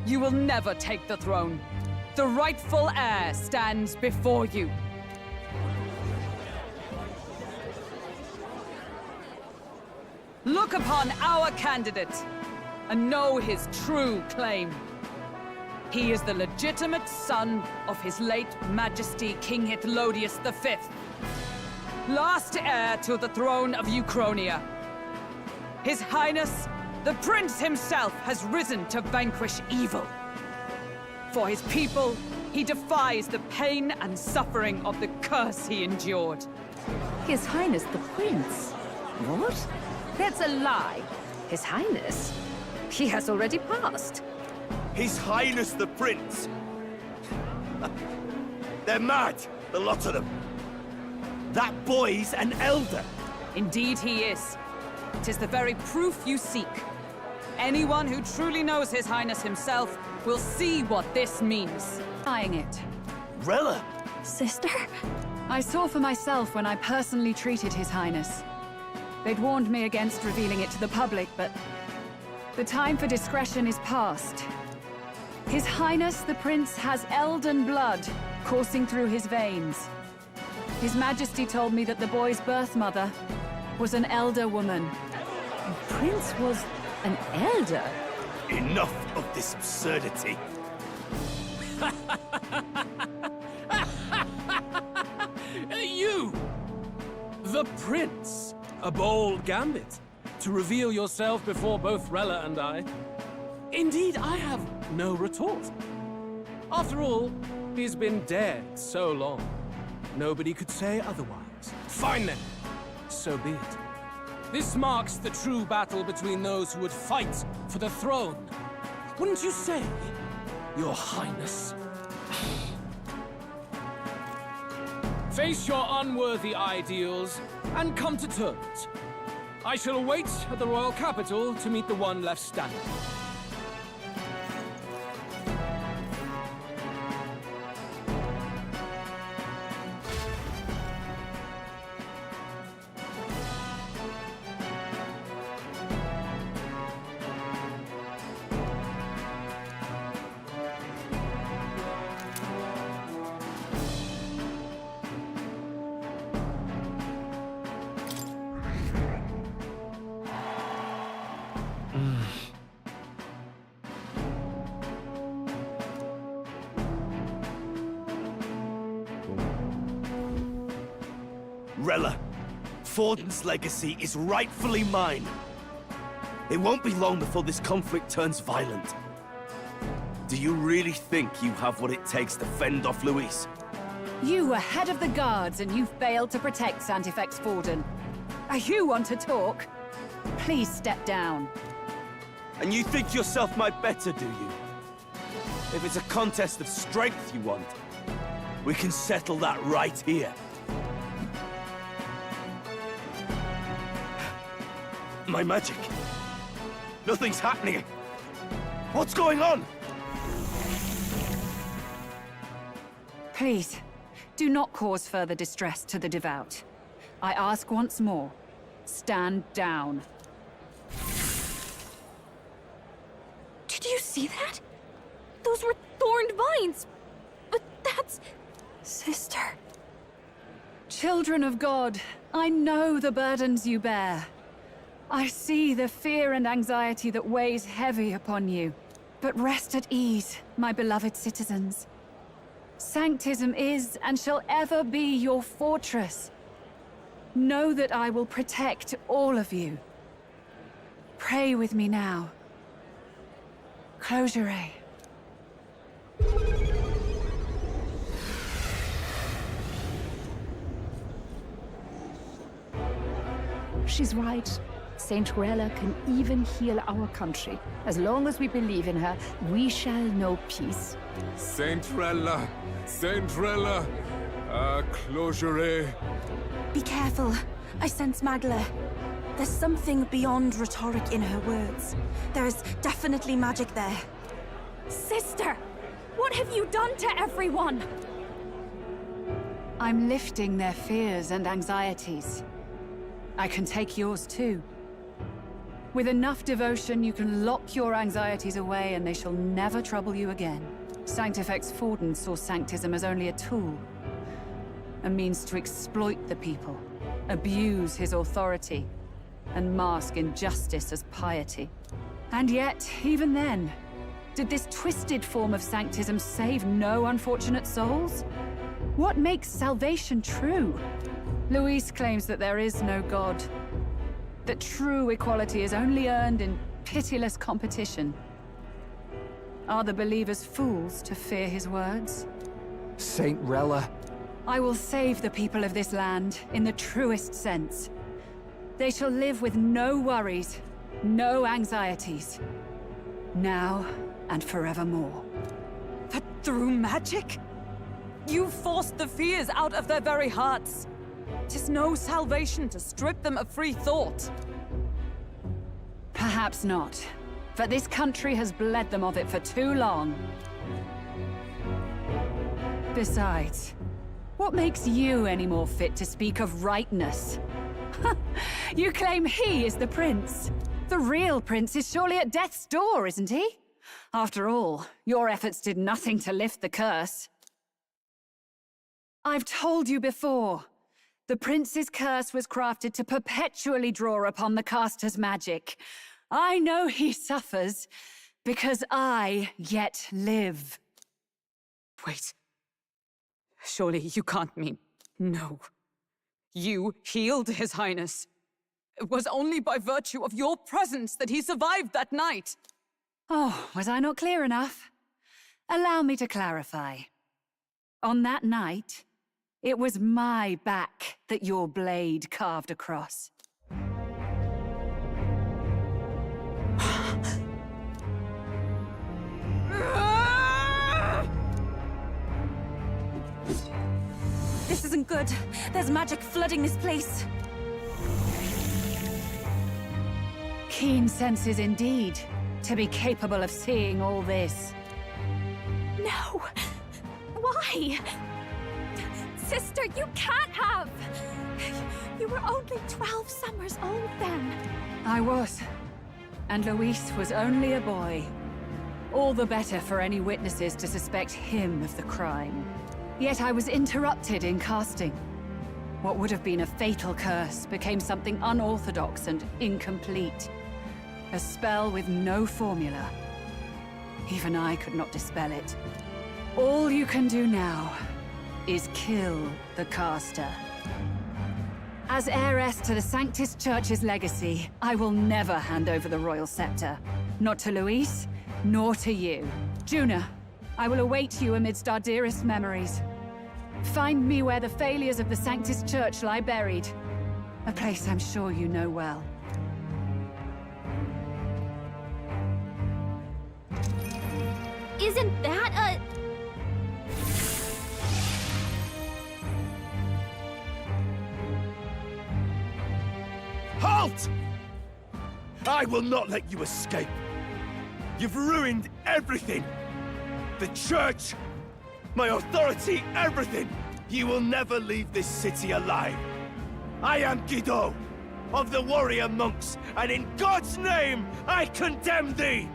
you will never take the throne. The rightful heir stands before you. Look upon our candidate and know his true claim. He is the legitimate son of his late Majesty King Hythlodius V, last heir to the throne of Uchronia. His Highness, the Prince himself, has risen to vanquish evil. For his people, he defies the pain and suffering of the curse he endured. His Highness the Prince? What? That's a lie. His Highness? He has already passed. His Highness the Prince! They're mad, the lot of them. That boy's an elder. Indeed he is. 'Tis the very proof you seek. Anyone who truly knows His Highness himself will see what this means. Eyeing it. Rella! Sister? I saw for myself when I personally treated His Highness. They'd warned me against revealing it to the public, but the time for discretion is past. His Highness the Prince has elden blood coursing through his veins. His Majesty told me that the boy's birth mother was an elder woman. The Prince was an elder? Enough of this absurdity. You! The Prince! A bold gambit, to reveal yourself before both Rella and I. Indeed, I have no retort. After all, he's been dead so long. Nobody could say otherwise. Fine then, so be it. This marks the true battle between those who would fight for the throne. Wouldn't you say, Your Highness? Face your unworthy ideals and come to terms. I shall await at the royal capital to meet the one left standing. Rella, Forden's legacy is rightfully mine. It won't be long before this conflict turns violent. Do you really think you have what it takes to fend off Luis? You were head of the guards and you failed to protect Santifex Forden. You want to talk? Please step down. And you think yourself my better, do you? If it's a contest of strength you want, we can settle that right here. My magic. Nothing's happening. What's going on? Please, do not cause further distress to the devout. I ask once more, stand down. Did you see that? Those were thorned vines. But that's... Sister. Children of God, I know the burdens you bear. I see the fear and anxiety that weighs heavy upon you. But rest at ease, my beloved citizens. Sanctism is and shall ever be your fortress. Know that I will protect all of you. Pray with me now. Close your eyes. She's right. Saint Rella can even heal our country. As long as we believe in her, we shall know peace. Saint Rella! Saint Rella! Closure. Be careful. I sense Magla. There's something beyond rhetoric in her words. There's definitely magic there. Sister! What have you done to everyone? I'm lifting their fears and anxieties. I can take yours too. With enough devotion, you can lock your anxieties away and they shall never trouble you again. Sanctifex Forden saw Sanctism as only a tool. A means to exploit the people, abuse his authority, and mask injustice as piety. And yet, even then, did this twisted form of Sanctism save no unfortunate souls? What makes salvation true? Luis claims that there is no God. That true equality is only earned in pitiless competition. Are the believers fools to fear his words? Saint Rella. I will save the people of this land in the truest sense. They shall live with no worries, no anxieties. Now and forevermore. But through magic? You forced the fears out of their very hearts. 'Tis no salvation to strip them of free thought. Perhaps not. But this country has bled them of it for too long. Besides, what makes you any more fit to speak of rightness? You claim he is the prince. The real prince is surely at death's door, isn't he? After all, your efforts did nothing to lift the curse. I've told you before. The prince's curse was crafted to perpetually draw upon the caster's magic. I know he suffers, because I yet live. Wait. Surely you can't mean... No. You healed His Highness. It was only by virtue of your presence that he survived that night. Oh, was I not clear enough? Allow me to clarify. On that night, it was my back that your blade carved across. This isn't good. There's magic flooding this place. Keen senses indeed, to be capable of seeing all this. No! Why? Sister, you can't have! You were only 12 summers old then. I was. And Luis was only a boy. All the better for any witnesses to suspect him of the crime. Yet I was interrupted in casting. What would have been a fatal curse became something unorthodox and incomplete. A spell with no formula. Even I could not dispel it. All you can do now is kill the caster. As heiress to the Sanctis Church's legacy, I will never hand over the royal scepter. Not to Luis, nor to you. Juna, I will await you amidst our dearest memories. Find me where the failures of the Sanctis Church lie buried, A place I'm sure you know well. Isn't that a... Halt! I will not let you escape. You've ruined everything. The church, my authority, everything. You will never leave this city alive. I am Guido, of the warrior monks, and in God's name, I condemn thee!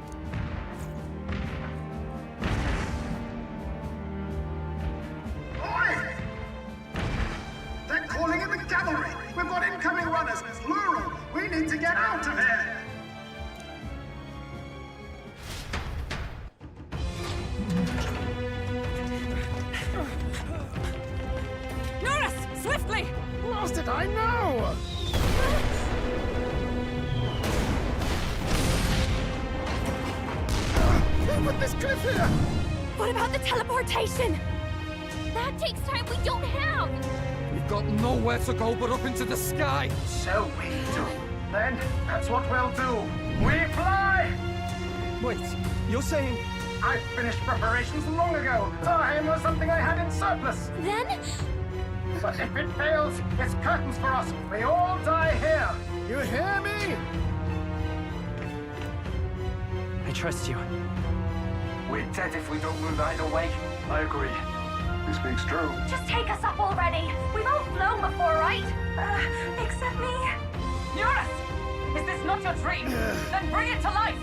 Oi! They're calling in the cavalry! We've got incoming runners, plural! We need to get out of here! Norris! Swiftly! Lost it, I know! Who put this cliff here? What about the teleportation? That takes time we don't have! We've got nowhere to go but up into the sky. So we do. Then, that's what we'll do. We fly! Wait, you're saying... I finished preparations long ago. Time was something I had in surplus. Then? But if it fails, it's curtains for us. We all die here. You hear me? I trust you. We're dead if we don't move either way. I agree. This speaks true. Just take us up already. We've all flown before, right? Except me. Norris! Is this not your dream? Then bring it to life!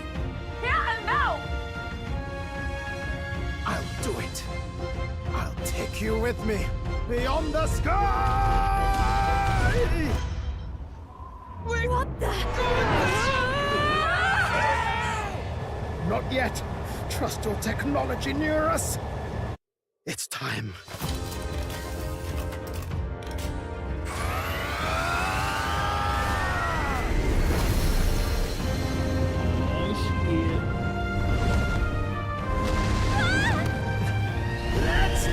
Here and now! I'll do it. I'll take you with me. Beyond the sky! What the... Not yet. Trust your technology near us. It's time. Let's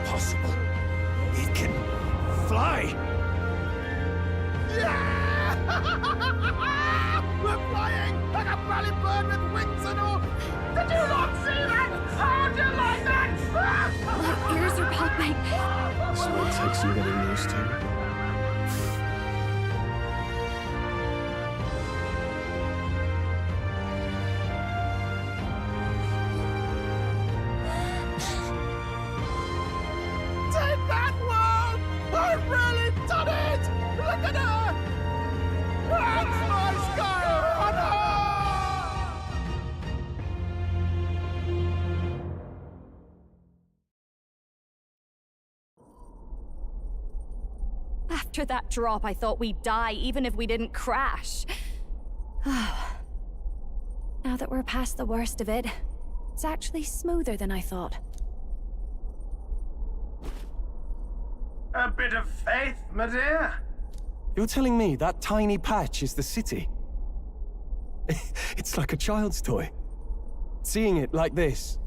Possible. It can fly. Yeah! We're flying like a bally bird with wings and all. Did you not see that? How'd you like that? My ears are popping. So it takes some getting used to. Take that, world! I've really done it! Look at her! That's my sky runner! After that drop, I thought we'd die even if we didn't crash. Now that we're past the worst of it, it's actually smoother than I thought. A bit of faith, my dear. You're telling me that tiny patch is the city? It's like a child's toy. Seeing it like this,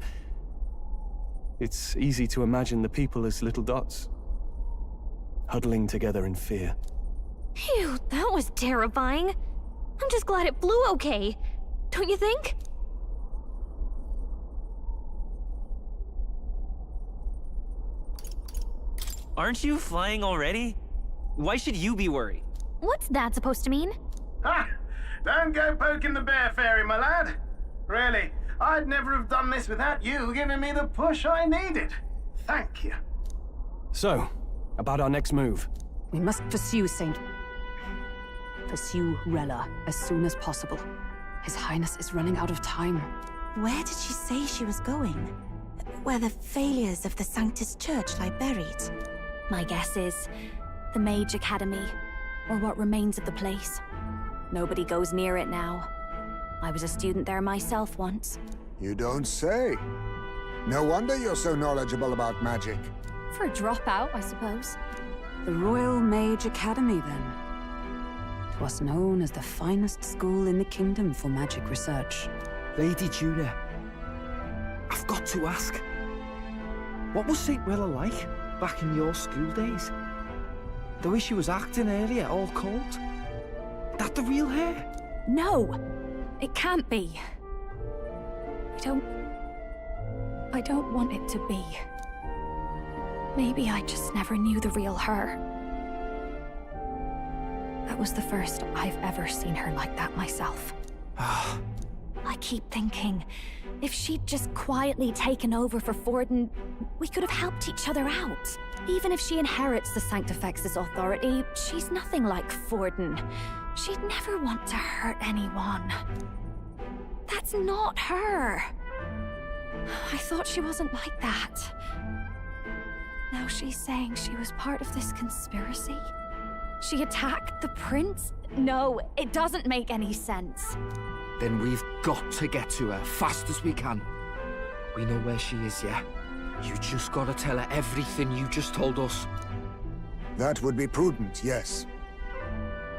it's easy to imagine the people as little dots, huddling together in fear. Phew, that was terrifying. I'm just glad it flew okay. Don't you think? Aren't you flying already? Why should you be worried? What's that supposed to mean? Ha! Don't go poking the bear fairy, my lad. Really, I'd never have done this without you giving me the push I needed. Thank you. So, about our next move. We must pursue Rella as soon as possible. His Highness is running out of time. Where did she say she was going? Where the failures of the Sanctus Church lie buried? My guess is the Mage Academy, or what remains of the place. Nobody goes near it now. I was a student there myself once. You don't say. No wonder you're so knowledgeable about magic. For a dropout, I suppose. The Royal Mage Academy, then. 'Twas known as the finest school in the kingdom for magic research. Lady Judah, I've got to ask. What was St. Rilla like back in your school days? The way she was acting earlier, all cold? That the real her? No! It can't be. I don't want it to be. Maybe I just never knew the real her. That was the first I've ever seen her like that myself. I keep thinking, if she'd just quietly taken over for Forden, we could have helped each other out. Even if she inherits the Sanctifex's authority, she's nothing like Forden. She'd never want to hurt anyone. That's not her. I thought she wasn't like that. Now she's saying she was part of this conspiracy? She attacked the prince? No, it doesn't make any sense. Then we've got to get to her, fast as we can. We know where she is, yeah? You just gotta tell her everything you just told us. That would be prudent, yes.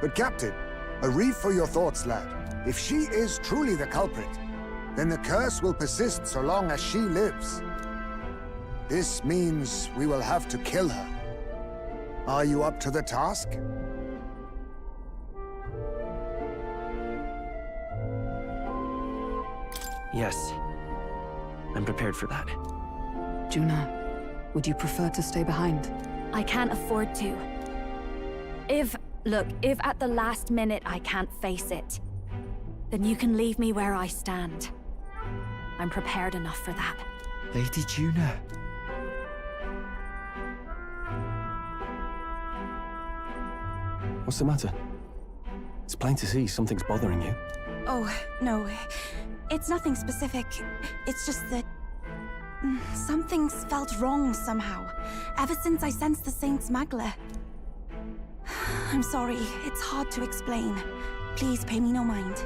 But Captain, a reef for your thoughts, lad. If she is truly the culprit, then the curse will persist so long as she lives. This means we will have to kill her. Are you up to the task? Yes. I'm prepared for that. Juna, would you prefer to stay behind? I can't afford to. If at the last minute I can't face it, then you can leave me where I stand. I'm prepared enough for that. Lady Juna. What's the matter? It's plain to see something's bothering you. Oh, no. It's nothing specific. It's just that... something's felt wrong somehow, ever since I sensed the Saint's Magla. I'm sorry, it's hard to explain. Please pay me no mind.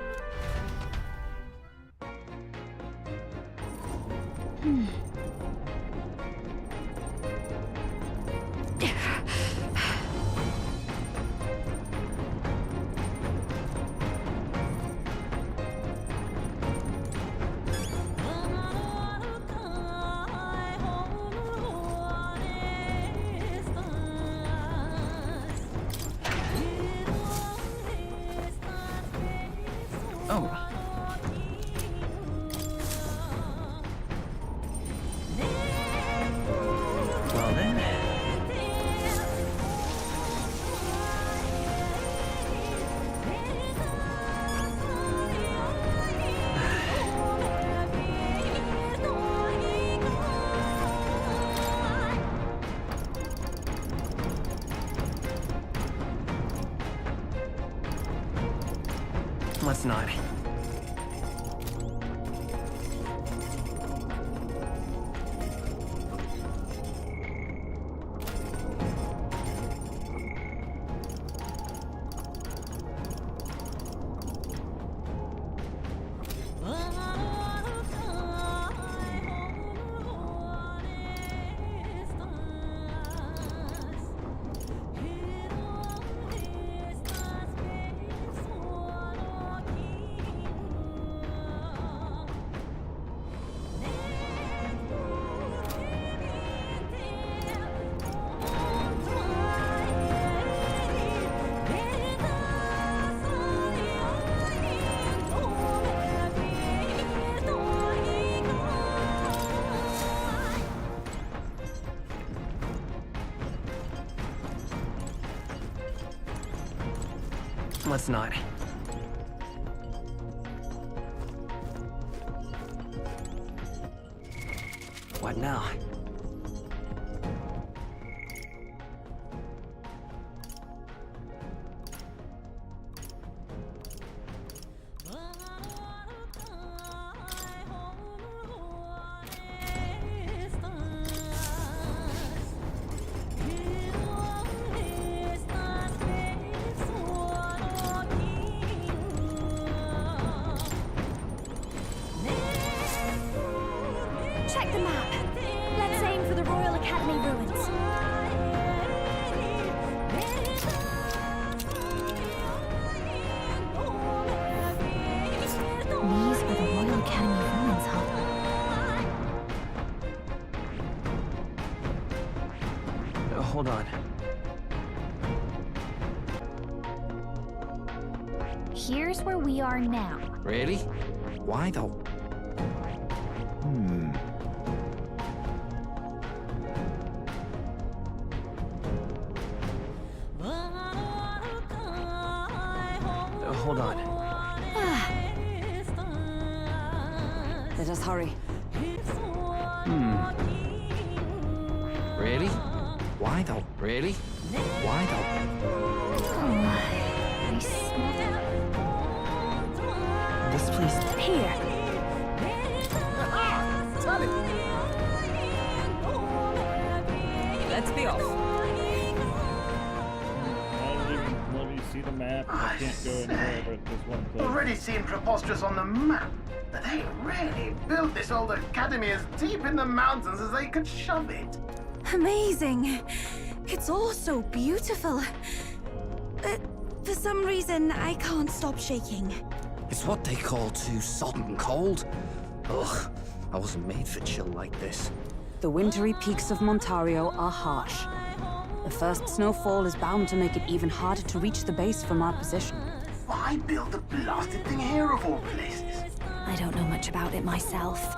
Well then. Let's not. Let's not. What now? Check the map. Let's aim for the Royal Academy ruins. These are the Royal Academy ruins, huh? Hold on. Here's where we are now. Really? Why though? Hold on. Let us hurry. Really? Why though? Really? Why though? I smell This place. here. Let's be off. Let me see the map. I can't go anywhere but this one place. Already seen preposterous on the map. But they really built this old academy as deep in the mountains as they could shove it. Amazing. It's all so beautiful. But for some reason, I can't stop shaking. It's what they call too sodden cold. Ugh, I wasn't made for chill like this. The wintry peaks of Montario are harsh. The first snowfall is bound to make it even harder to reach the base from our position. Why build the blasted thing here of all places? I don't know much about it myself,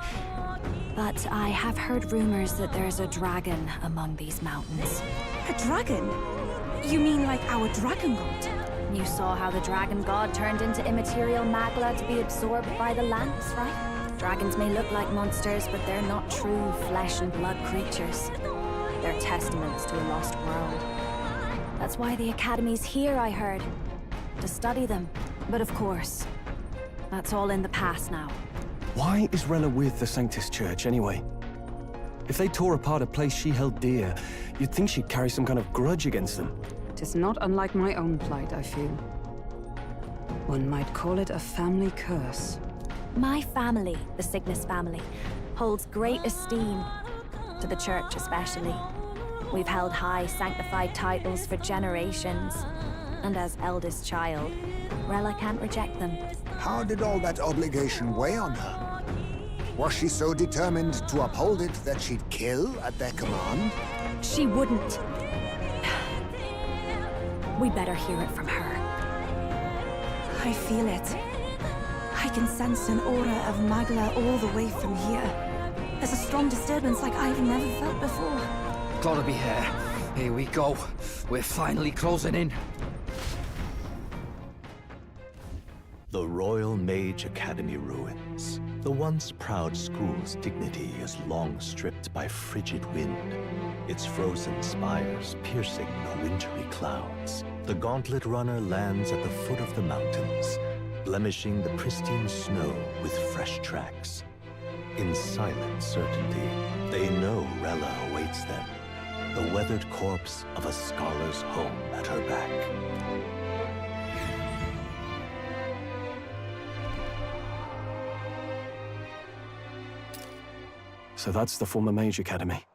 but I have heard rumors that there's a dragon among these mountains. A dragon? You mean like our dragon god? You saw how the dragon god turned into immaterial magla to be absorbed by the lance, right? Dragons may look like monsters, but they're not true flesh and blood creatures. They're testaments to a lost world. That's why the Academy's here, I heard. To study them. But of course, that's all in the past now. Why is Rella with the Sanctus Church, anyway? If they tore apart a place she held dear, you'd think she'd carry some kind of grudge against them. It is not unlike my own plight, I feel. One might call it a family curse. My family, the Cygnus family, holds great esteem, to the Church especially. We've held high sanctified titles for generations, and as eldest child, Rella can't reject them. How did all that obligation weigh on her? Was she so determined to uphold it that she'd kill at their command? She wouldn't. We'd better hear it from her. I feel it. I can sense an aura of Magla all the way from here. There's a strong disturbance like I've never felt before. Gotta be here. Here we go. We're finally closing in. The Royal Mage Academy ruins. The once proud school's dignity is long stripped by frigid wind, its frozen spires piercing the wintry clouds. The Gauntlet Runner lands at the foot of the mountains, blemishing the pristine snow with fresh tracks. In silent certainty, they know Rella awaits them, the weathered corpse of a scholar's home at her back. So that's the former Mage Academy.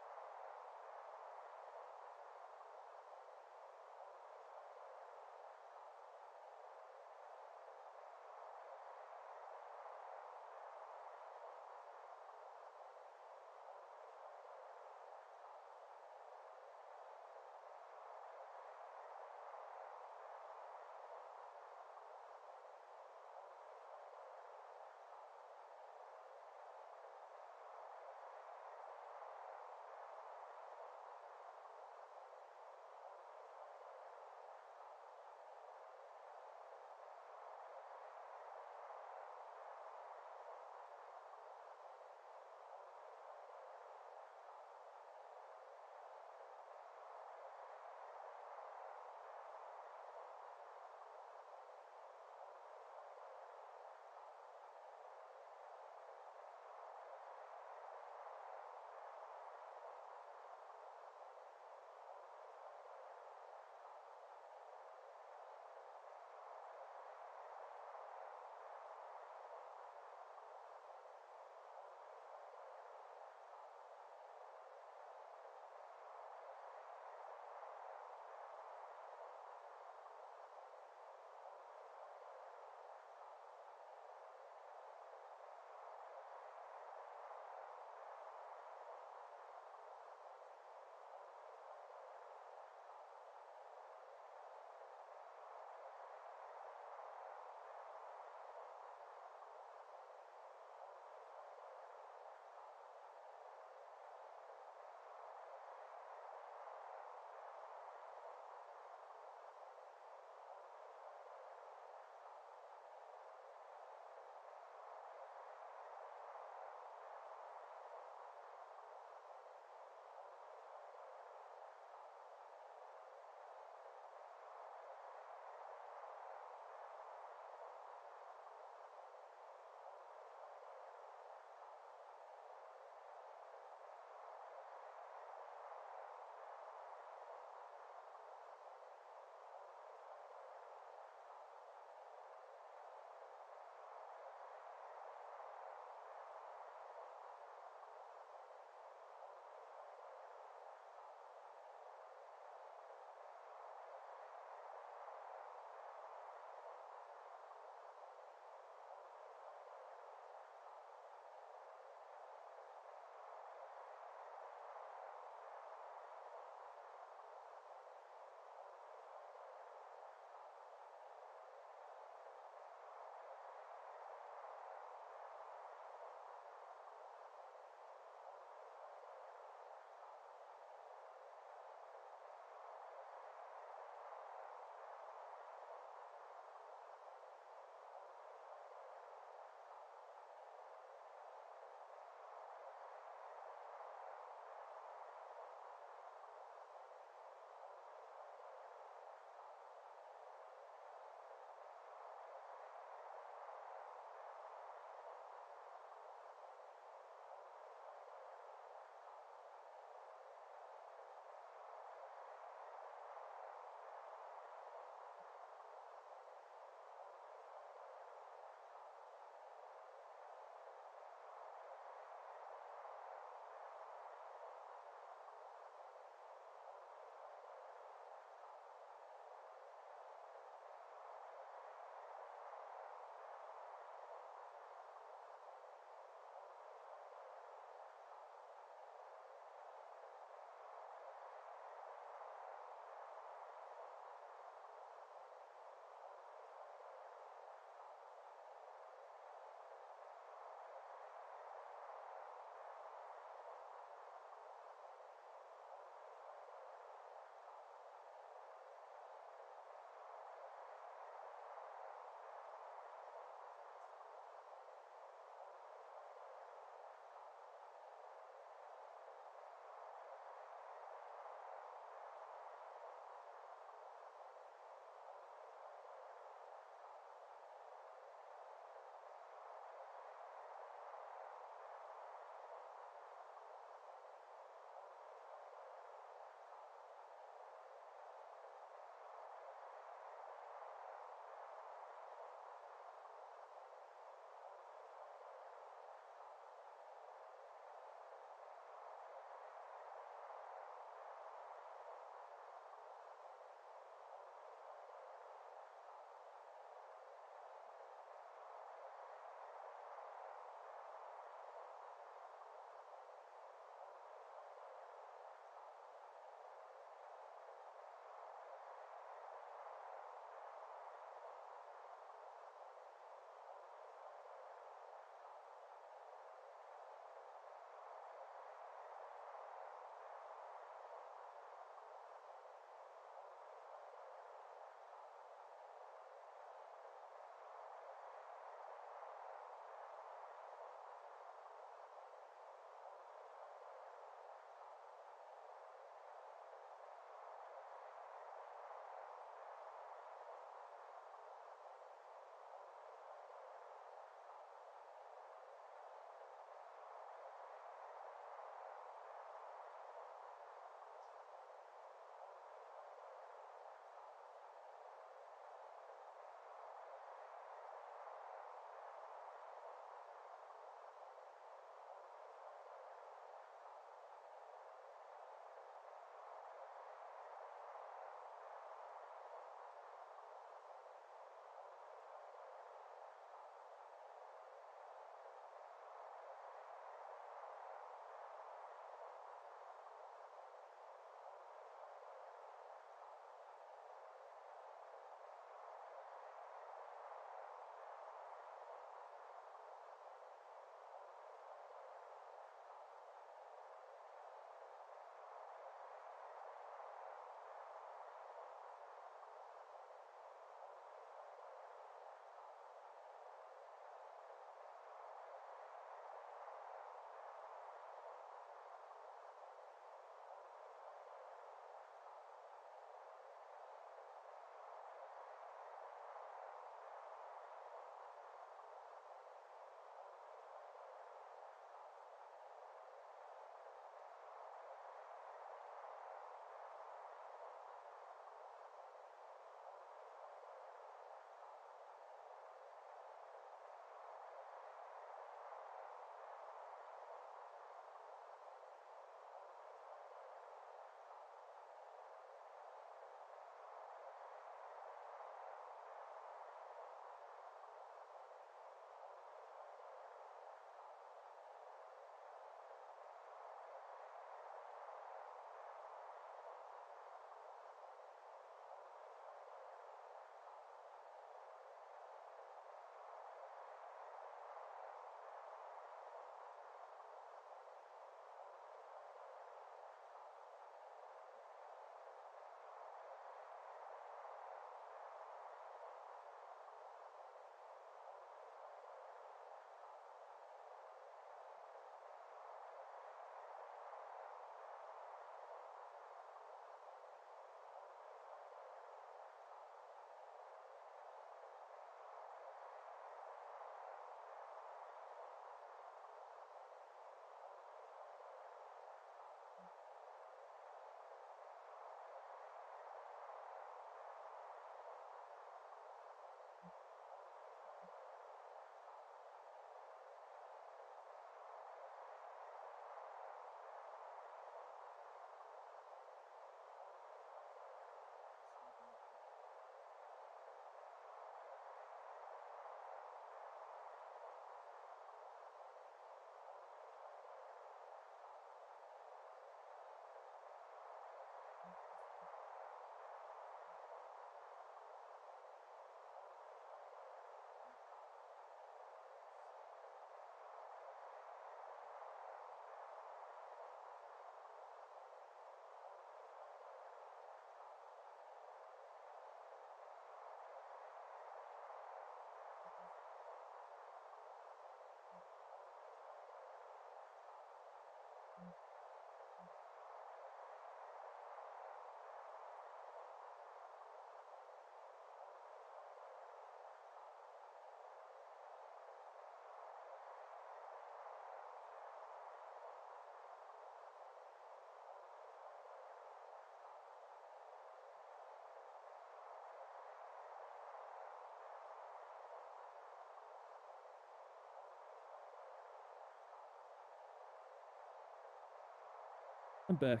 I'm back.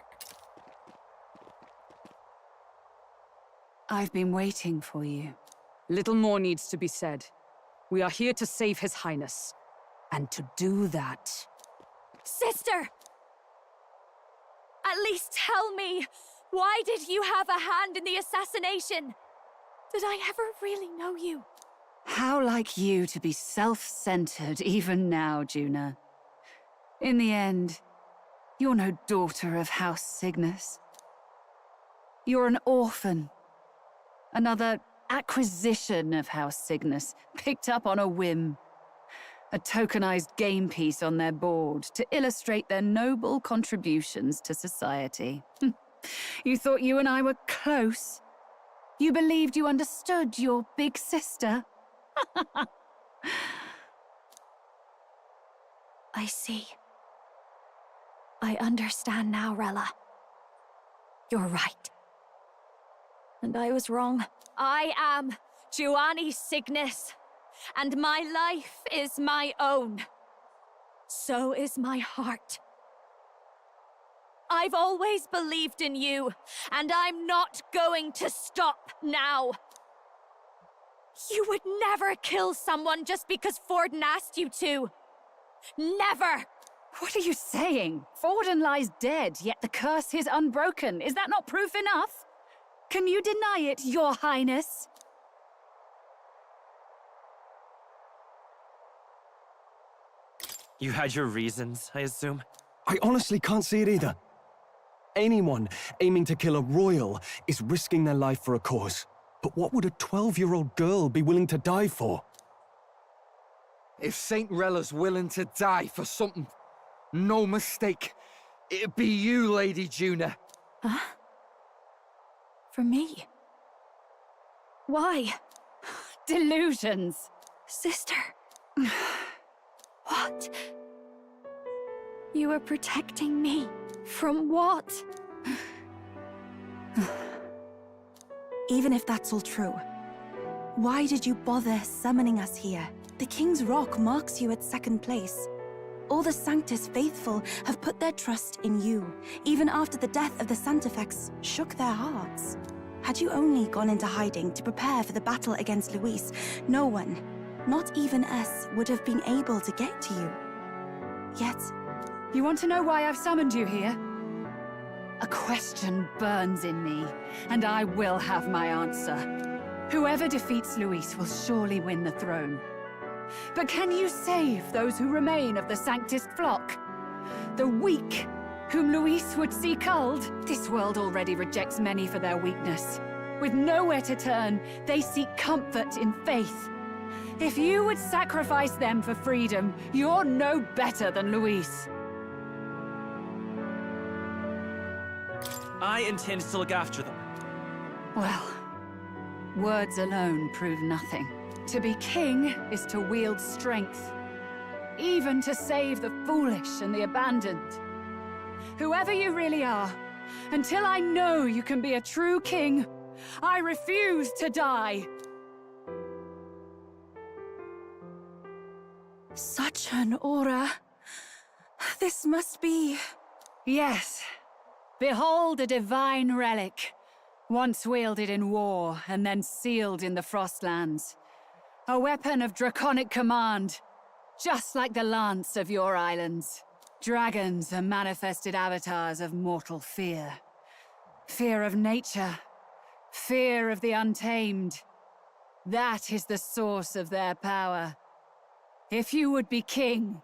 I've been waiting for you. Little more needs to be said. We are here to save His Highness. And to do that... Sister! At least tell me, why did you have a hand in the assassination? Did I ever really know you? How like you to be self-centered even now, Juna. In the end, you're no daughter of House Cygnus. You're an orphan. Another acquisition of House Cygnus, picked up on a whim. A tokenized game piece on their board to illustrate their noble contributions to society. You thought you and I were close? You believed you understood your big sister? I see. I understand now, Rella. You're right. And I was wrong. I am Giovanni Cygnus, and my life is my own. So is my heart. I've always believed in you, and I'm not going to stop now. You would never kill someone just because Forden asked you to. Never! What are you saying? Forden lies dead, yet the curse is unbroken. Is that not proof enough? Can you deny it, Your Highness? You had your reasons, I assume? I honestly can't see it either. Anyone aiming to kill a royal is risking their life for a cause. But what would a 12-year-old girl be willing to die for? If Saint Rella's willing to die for something, no mistake, it'd be you, Lady Juna. Huh? For me? Why? Delusions. Sister. What? You were protecting me. From what? Even if that's all true, why did you bother summoning us here? The King's Rock marks you at second place. All the Sanctus faithful have put their trust in you, even after the death of the Santafex shook their hearts. Had you only gone into hiding to prepare for the battle against Luis, no one, not even us, would have been able to get to you. Yet... You want to know why I've summoned you here? A question burns in me, and I will have my answer. Whoever defeats Luis will surely win the throne. But can you save those who remain of the Sanctist flock? The weak, whom Luis would see culled? This world already rejects many for their weakness. With nowhere to turn, they seek comfort in faith. If you would sacrifice them for freedom, you're no better than Luis. I intend to look after them. Well, words alone prove nothing. To be king is to wield strength, even to save the foolish and the abandoned. Whoever you really are, until I know you can be a true king, I refuse to die. Such an aura. This must be... Yes. Behold a divine relic, once wielded in war and then sealed in the Frostlands. A weapon of draconic command, just like the lance of your islands. Dragons are manifested avatars of mortal fear. Fear of nature, fear of the untamed. That is the source of their power. If you would be king,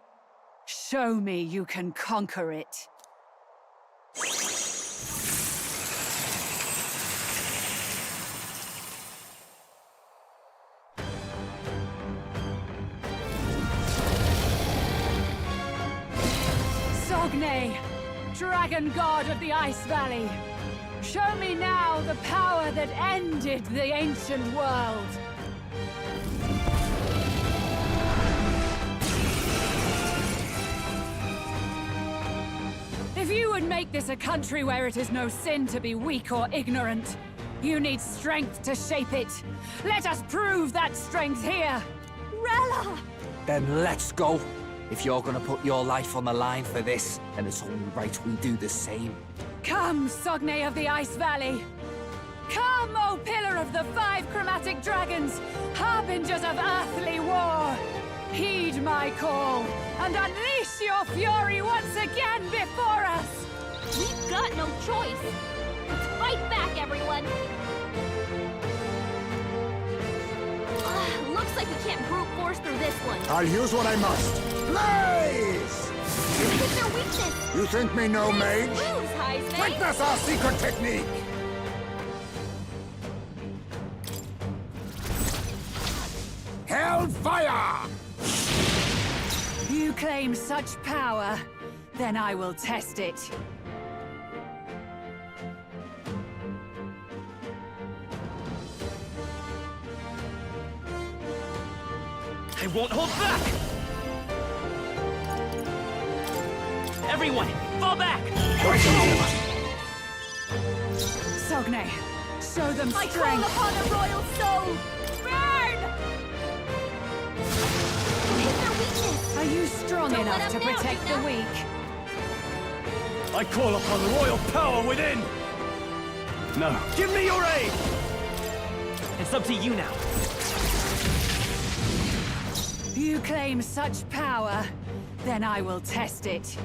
show me you can conquer it. Sogne, dragon god of the Ice Valley. Show me now the power that ended the ancient world. If you would make this a country where it is no sin to be weak or ignorant, you need strength to shape it. Let us prove that strength here. Rella! Then let's go. If you're gonna put your life on the line for this, then it's only right we do the same. Come, Sogne of the Ice Valley. Come, O Pillar of the 5 Chromatic Dragons, harbingers of earthly war. Heed my call, and unleash your fury once again before us! We've got no choice! Let's fight back, everyone! Looks like we can't brute force through this one. I'll use what I must. Blaze! Hit their weakness! You think me no mage? Bruise, Heisman! Witness our secret technique! Hellfire! You claim such power, then I will test it. I won't hold back! Everyone, fall back! Sogne, show them I strength. call upon the royal soul! Burn! Hit their weakness! Are you strong Don't enough let to them down, protect the Gina. weak? I call upon the royal power within! No. Give me your aid! It's up to you now. You claim such power, then I will test it.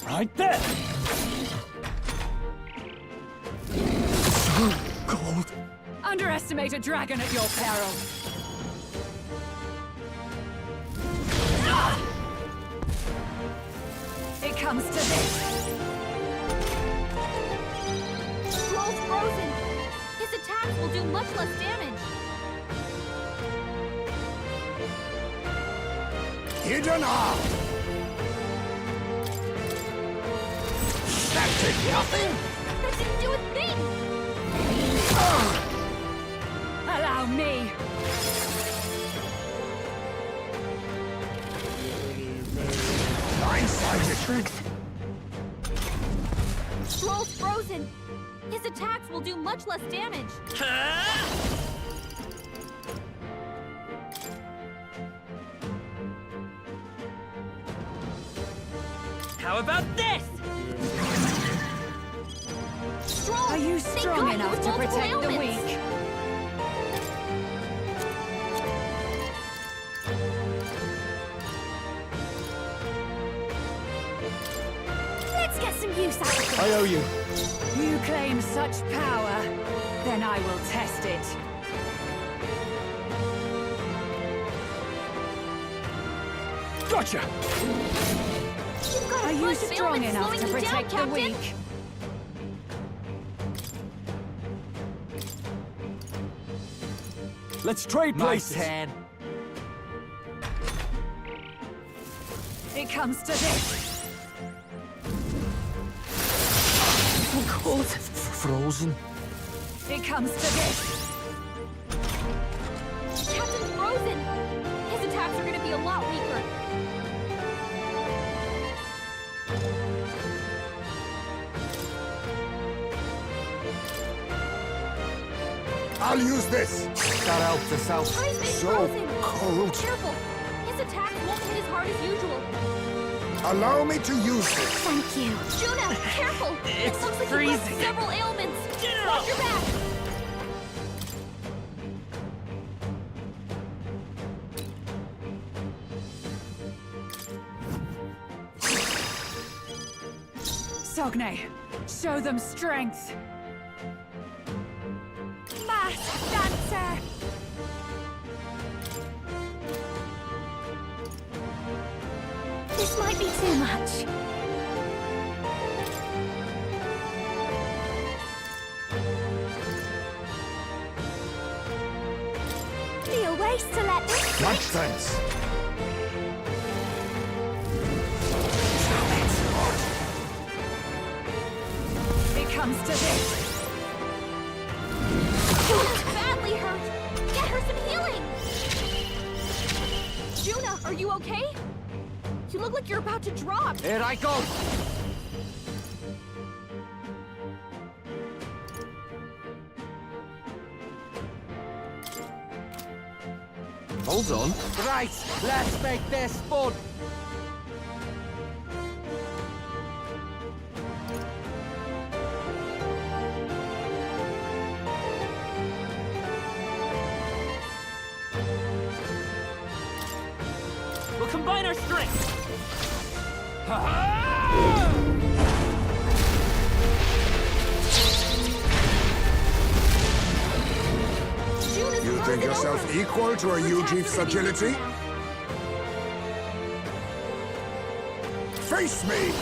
Right there! So cold. Underestimate a dragon at your peril. It comes to this. Troll's frozen! His attacks will do much less damage. Hidden arm! That did nothing! That didn't do a thing! Allow me. Blindsided! Strength. Troll's frozen! His attacks will do much less damage. How about this? Are you strong enough to protect the weak? Let's get some use out of this. I owe you. You claim such power, then I will test it. Gotcha! You've got a Are you bunch of strong ailments enough slowing to you protect down, the Captain. weak? Let's trade My places. turn. It comes to this. So cold. Frozen. It comes to this. Captain's frozen! His attacks are gonna be a lot weaker. I'll use this! That helped us out. Heisman's So frozen! cold. Careful! His attacks won't hit as hard as usual. Allow me to use this! Thank you. Juna, careful! It's it looks like freezing. you've got several ailments. Get it Watch up. your back! Sogne, show them strength. Masked dancer! This might be too much. Be a waste to let this Much thanks. comes to this. Juna's badly hurt. Get her some healing. Juna, are you okay? You look like you're about to drop. Here I go! Hold on. Right, let's make this fun. We'll combine our strength. You think yourself equal to a Ujeef's agility? Face me!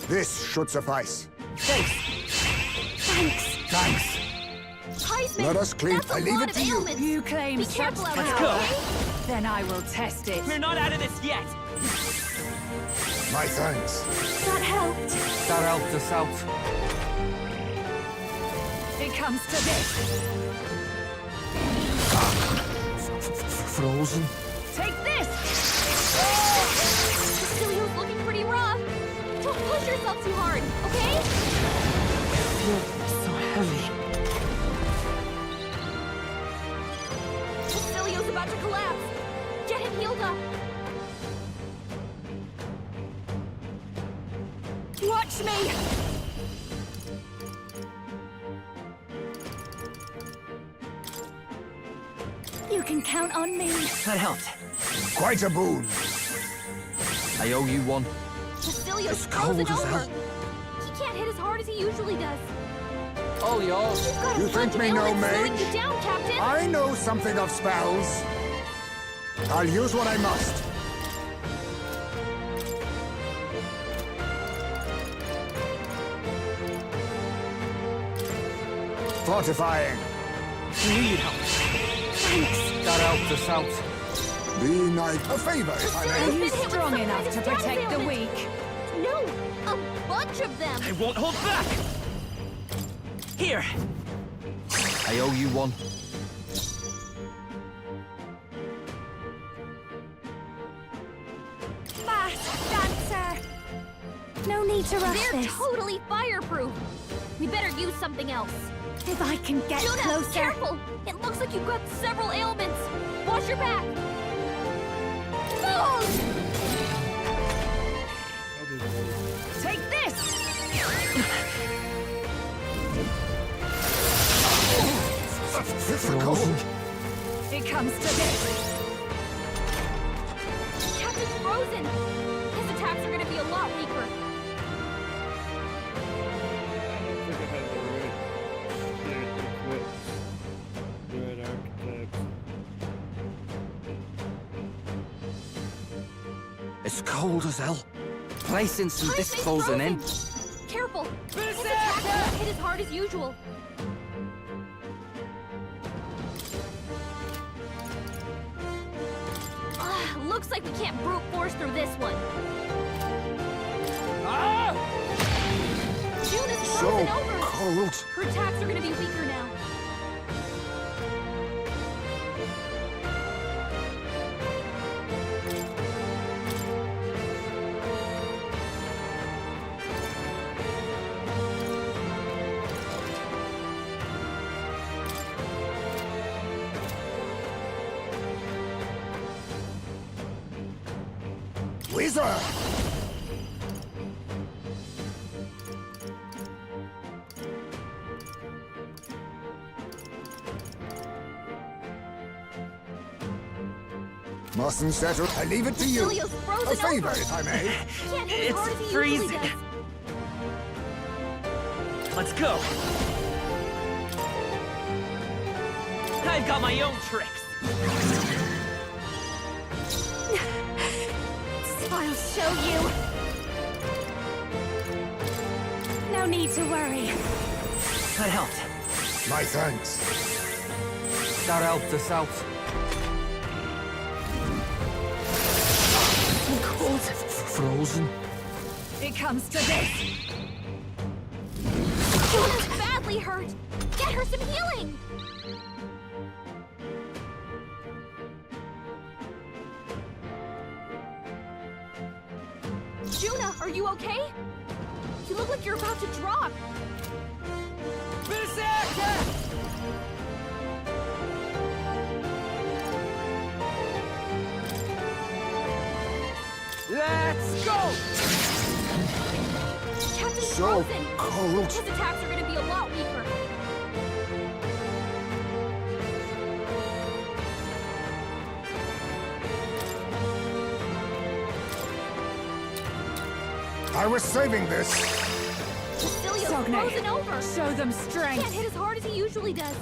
This should suffice. Thanks. Thanks. Heisman, Let us clean. that's a I leave lot it of to you. ailments. You claim Be such careful out power. there, okay? Then I will test it. We're not out of this yet. My thanks. That helped. That helped us out. It comes to this. Frozen. Take this! Cecilia's looking pretty rough. Don't push yourself too hard, okay? So heavy. Cecilia's about to collapse. Get him healed up. Watch me! You can count on me. That helped. Quite a boon. I owe you one. Cecilia's It's cold frozen as over. hell. He can't hit as hard as he usually does. All yours. You've got a You bunch think of me no ailments slowing mage? you down, Captain. I know something of spells. I'll use what I must. Fortifying. Need help. Thanks. That helped us out. Be nice. A favor, if I Are may. you been hit with strong some enough kind to of status protect the ailment. weak? No, a bunch of them. I won't hold back. Here. I owe you one. Fast, dancer. No need to rush They're totally fireproof. We better use something else. If I can get closer. Careful! It looks like you've got several ailments. Watch your back. Move! Take this! Difficult. It comes to this. Captain's frozen. His attacks are going to be a lot weaker. I don't think I have the right equipped. Good architect. It's cold as hell. Placing some this Heisman's frozen in. Careful. His attacks won't hit as hard as usual. Looks like we can't brute force through this one. June is So frozen over. cold. Her attacks are gonna be weaker now. Wizard! Mustn't settle. I leave it to you. Cecilia's frozen A favor, over. if I may. Can't hit as hard as he usually does. Let's go. I've got my own tricks. I'll show you. No need to worry. That helped. My thanks. That helped us out. frozen. It comes to this. Juna's badly hurt. Get her some healing. Juna, are you okay? You look like you're about to drop. Berserker! Let's go! Captain's So frozen. cold. His attacks are gonna be a lot weaker. I was saving this. Bastilio's Sogne, frozen over. show them strength. Can't hit as hard as he usually does.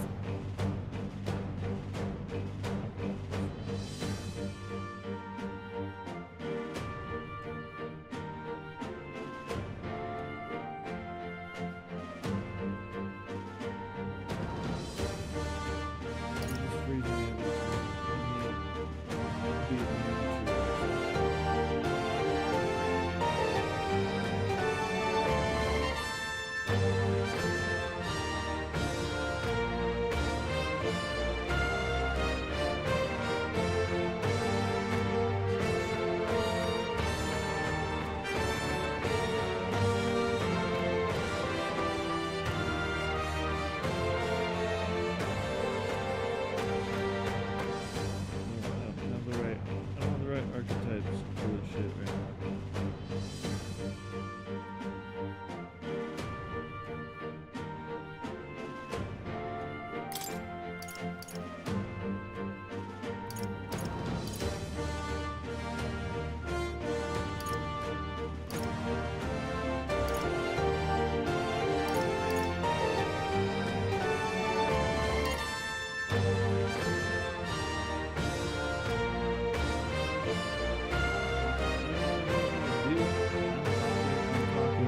Archetypes full of shit right now.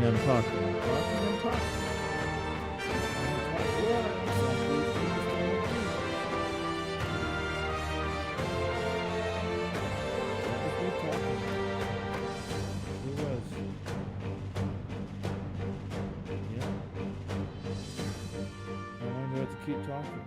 I'm talking. Keep talking.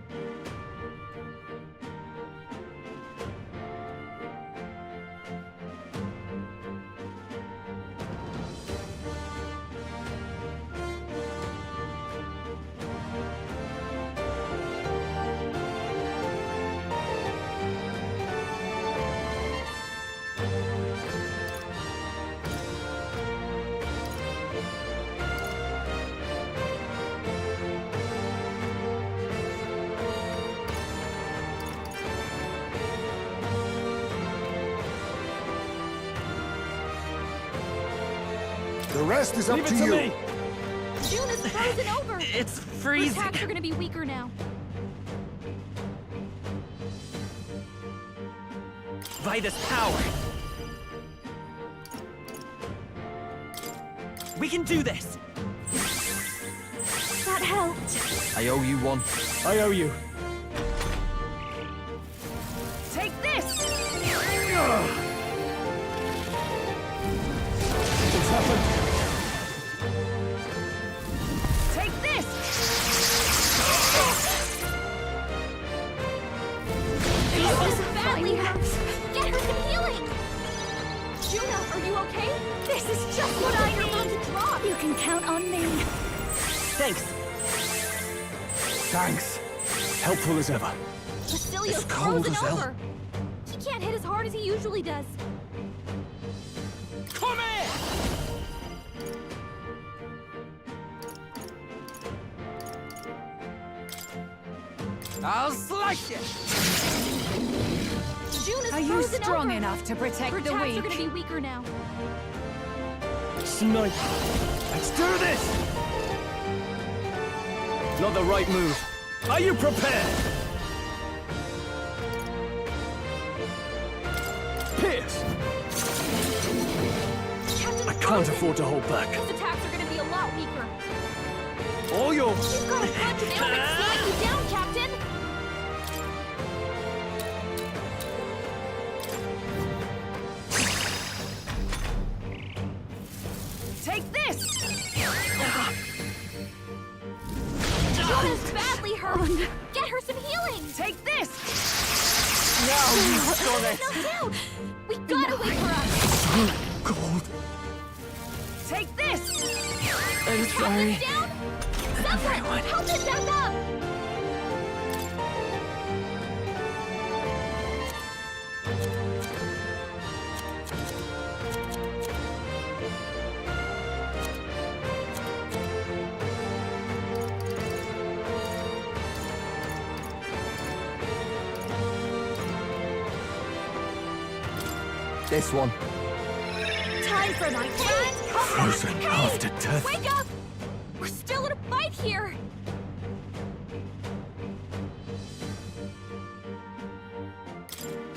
The rest is up Leave to it to you. me. Juna's frozen over. It's Her freezing. attacks are gonna be weaker now. Vitus power. We can do this. That helped. I owe you one. I owe you. Take this! What's happened? Take this! Juna's badly hurt. Get her some healing. Juna, are you okay? This is just what I need. About to drop. You can count on me. Thanks. Thanks. Helpful as ever. Bastilio's It's cold frozen as hell. over. He can't hit as hard as he usually does. Come here! I'll slice you! Juna's Are you frozen strong over. enough to protect Her the attacks weak? are gonna be weaker now. Sniper. Let's do this! Not the right move. Are you prepared? Pierce! I can't afford to hold back. His attacks are gonna be a lot weaker. All yours. You've got a punch and ailment slowing you down, Captain. down! We gotta wait for us! Cold. Take this! I'm sorry. Down! Someone, help it back up! This one. Time for my plan! Frozen after death. Wake up! We're still in a fight here!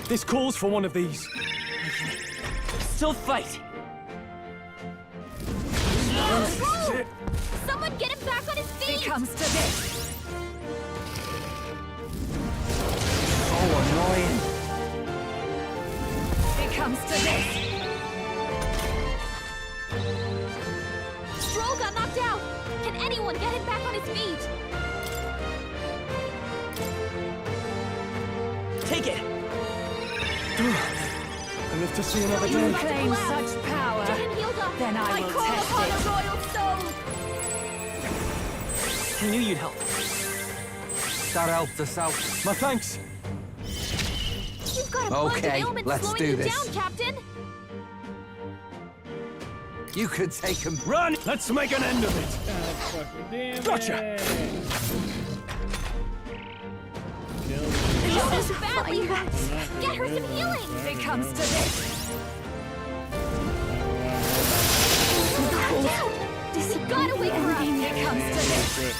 This calls for one of these. Still fight. No! Someone get him back on his feet! It comes to this! So annoying. It comes to this! Stroll got knocked out! Can anyone get him back on his feet? Take it. I live to see another You day. claim such power, Get him healed up! then I will call test upon it. the royal soul! I knew you'd help. That helped us out. My thanks. You've got a bunch of Okay, ailments let's slowing do you this. down, Captain! You could take him. Run! Let's make an end of it. God fucking damn Gotcha. it. Jonas badly hurt! Get her some healing! It comes to this! This gotta wake her up! It comes to this!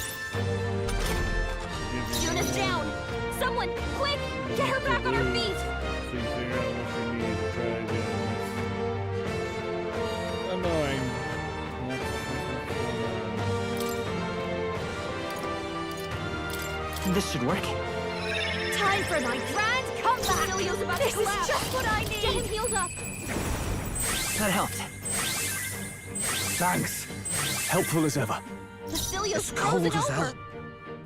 Jonas down! Someone, quick! Get her back on her feet! So you figure out what you need to try again. It's annoying. This should work. Time for my grand comeback! Basilio's about to collapse! This is just what I need! Get him healed up! That helped. Thanks. Helpful as ever. Basilio's It's cold frozen as hell. over!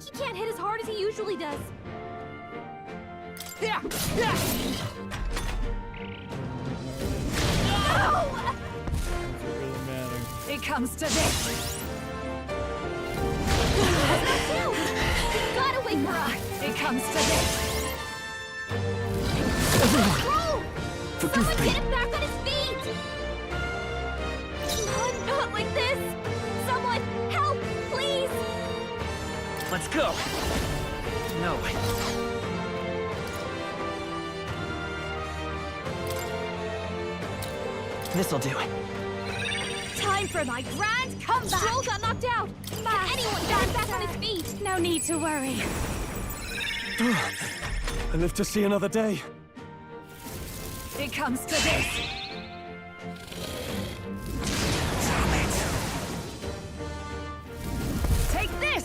He can't hit as hard as he usually does. Yeah! No! really matter. It comes to this! You gotta wake her up! It comes to this! Roll! Forgive Someone me. get him back on his feet! Oh, not like this! Someone, help, please! Let's go. No. This'll do it. Time for my grand comeback! Stroll got knocked out! Can anyone get him back on his feet? No need to worry. I live to see another day. It comes to this! Take this!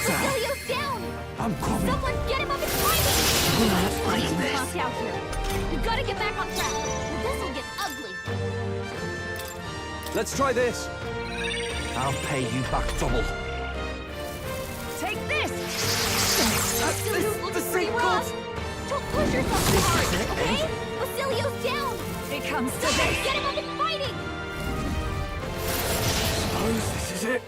Basilio's down! I'm coming. Someone get him up and fighting! He's knocked out here. We gotta get back on track. This'll get ugly. Let's try this. I'll pay you back double. Take this! Basilio's looking pretty rough. Don't push yourself too hard, okay? Basilio's down! It comes to Someone this! get him up and fighting! Suppose this is it.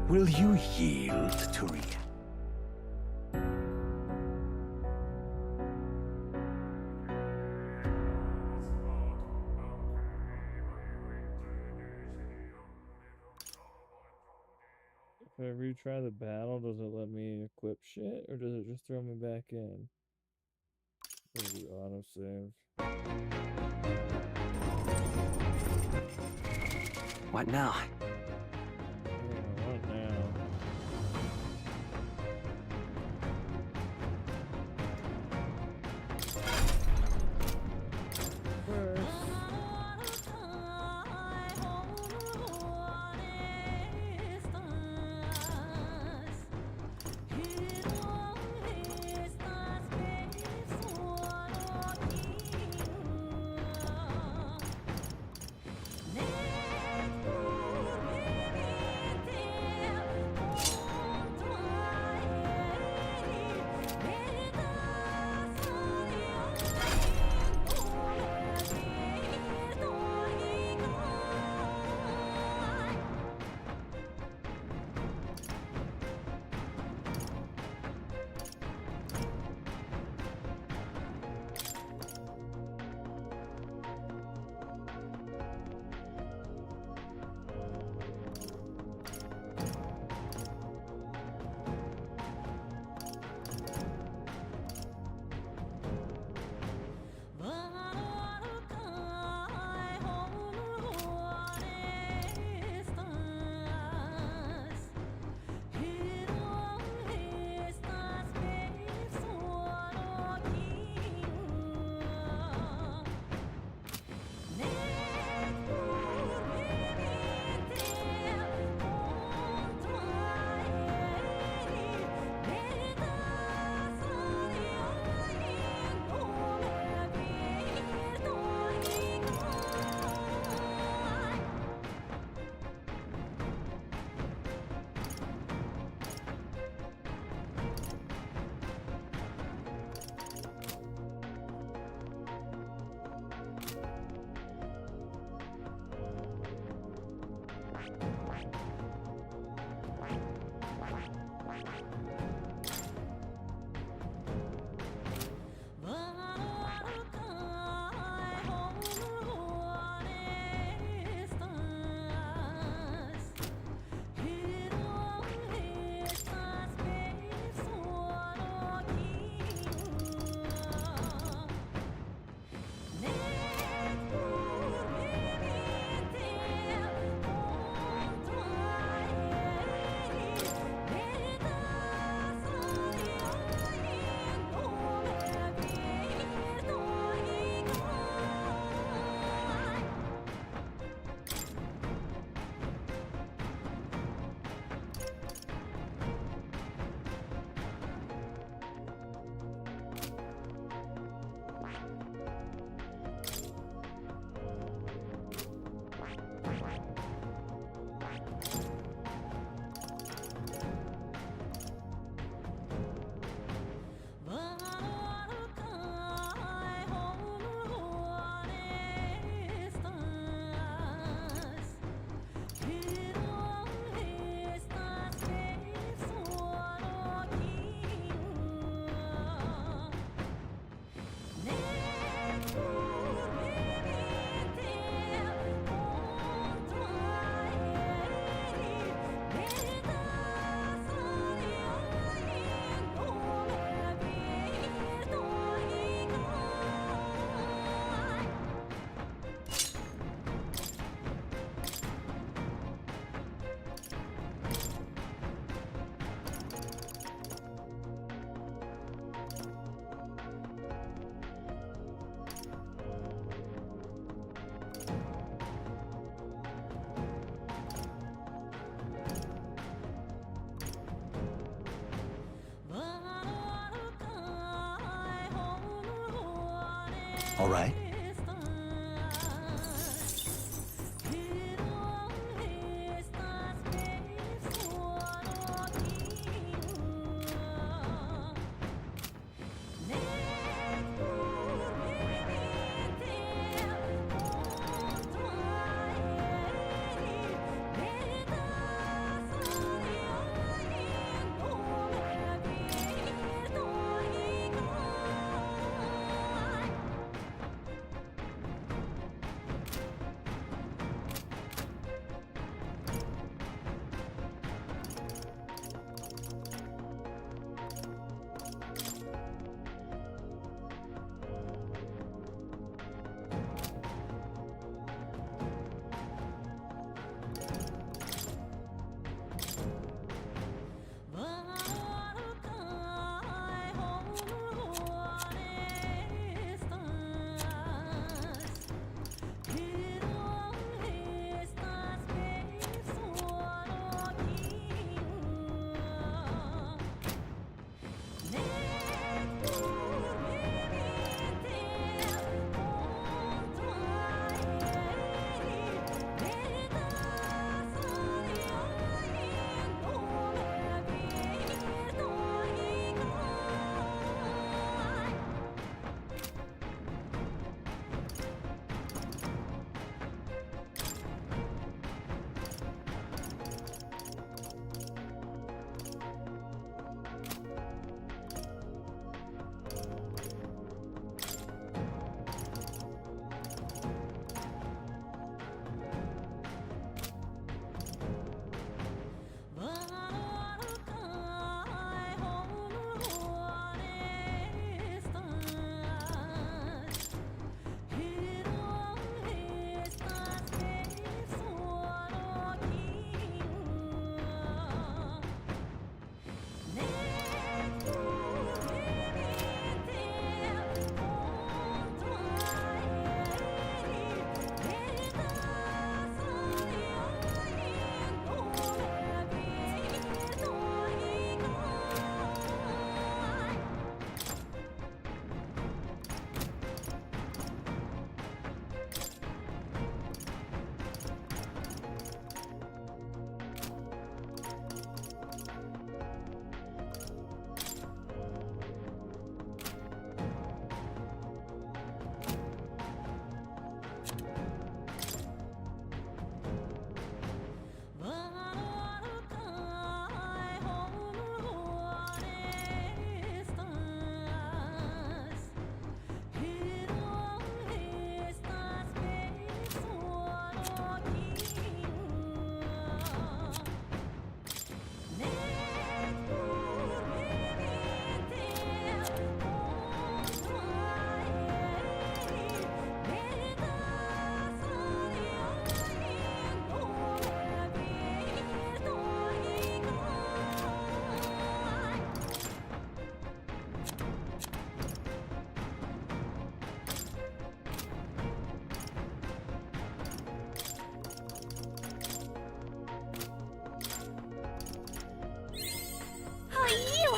Will you yield to Ria? If I retry the battle, does it let me equip shit, or does it just throw me back in? Maybe autosave. What now? What now? All right.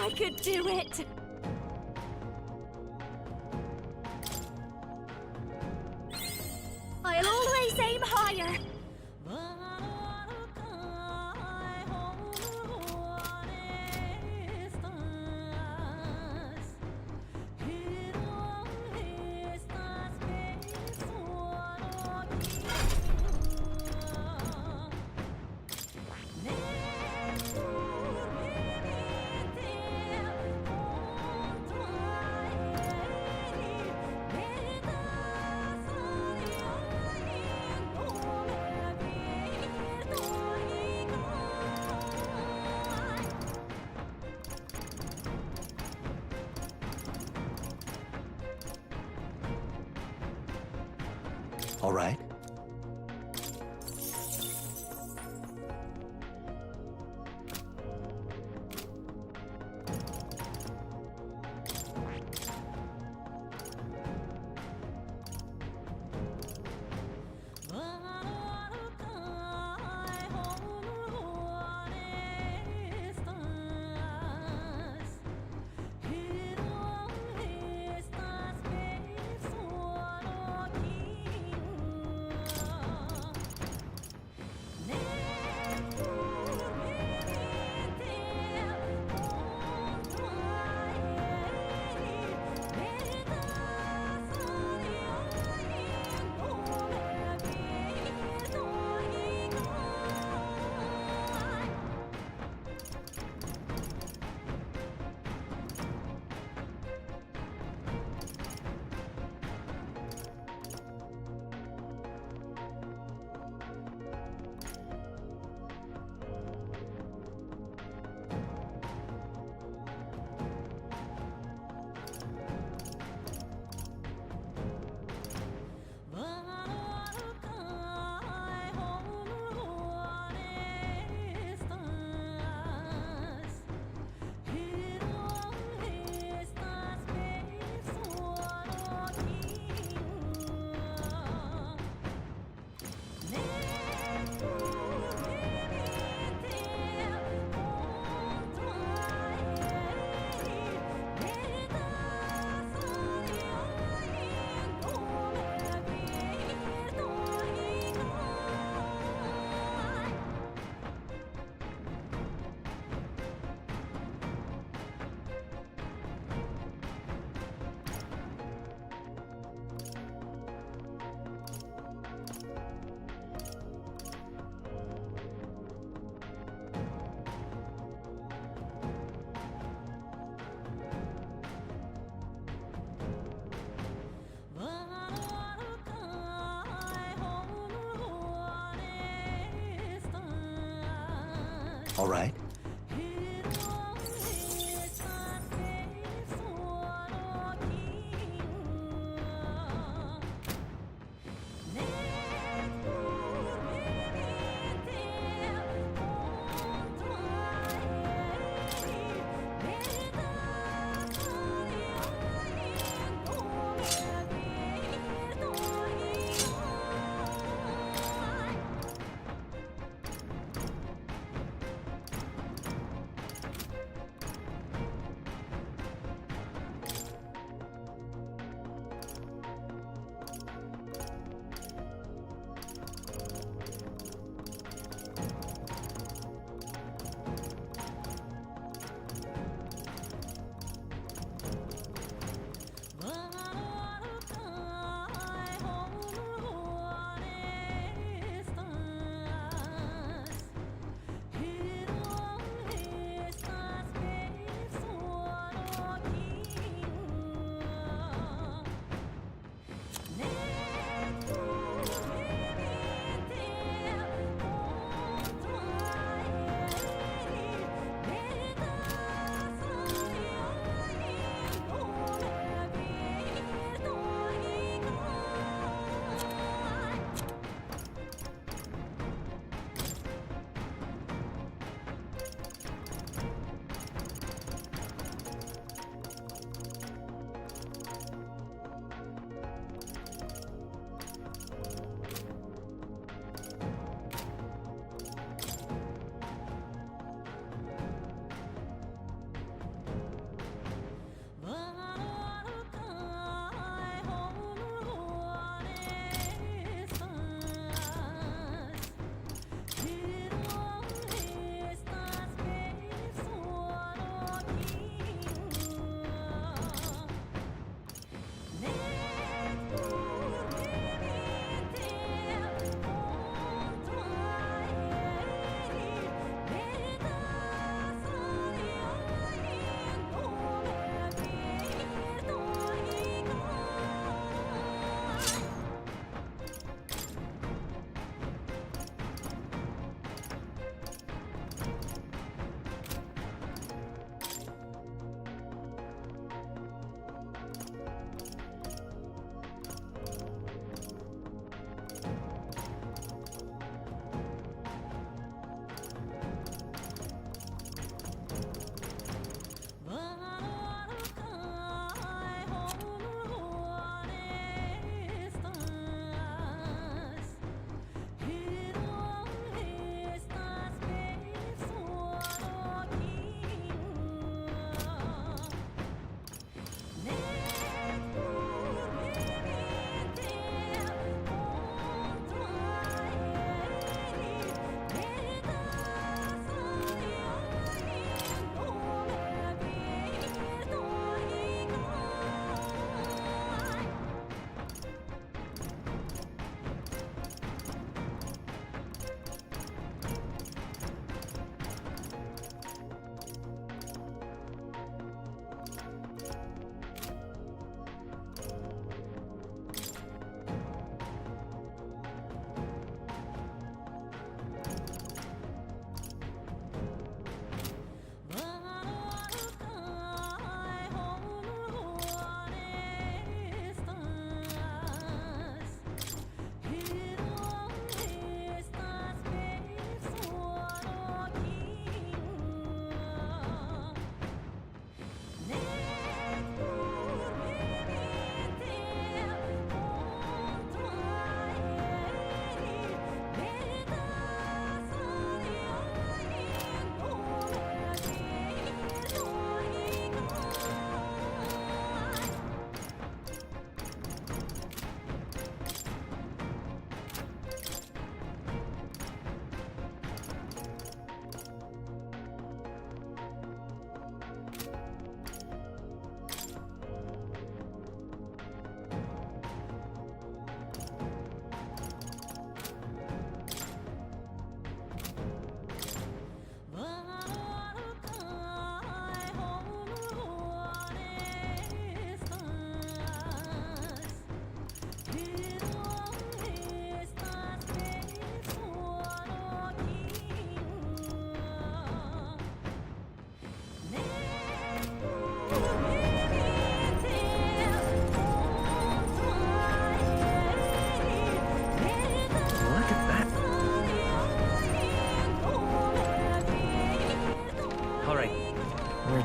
I could do it! I'll always aim higher! All right. all right?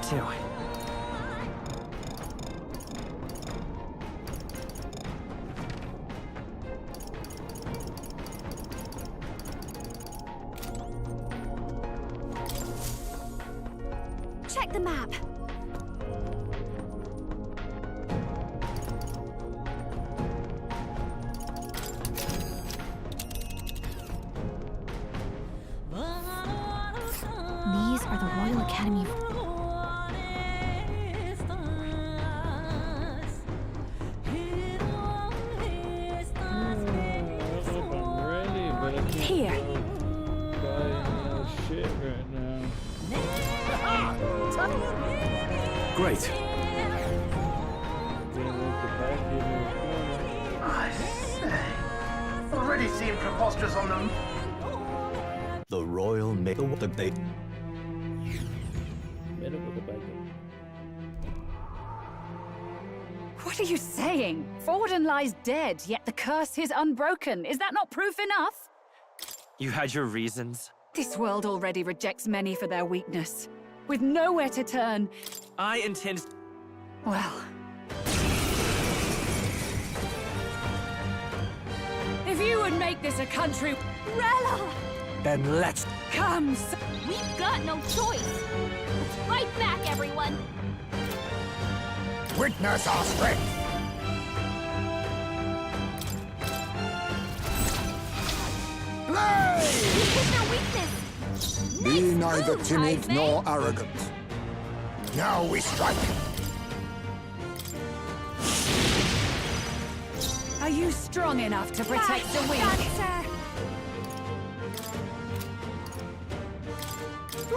too. Check the map. These are the Royal Academy. Here. Buying shit right now. Great. I say. Already seem preposterous on them. The royal they What are you saying? Forden lies dead, yet the curse is unbroken. Is that not proof enough? You had your reasons. This world already rejects many for their weakness. With nowhere to turn. I intend... Well... If you would make this a country... Rella! Then let's... Come, We've got no choice. Let's fight back, everyone. Witness our strength! Play! We hit their weakness. Be neither timid nor arrogant. Now we strike. Are you strong enough to protect the weak?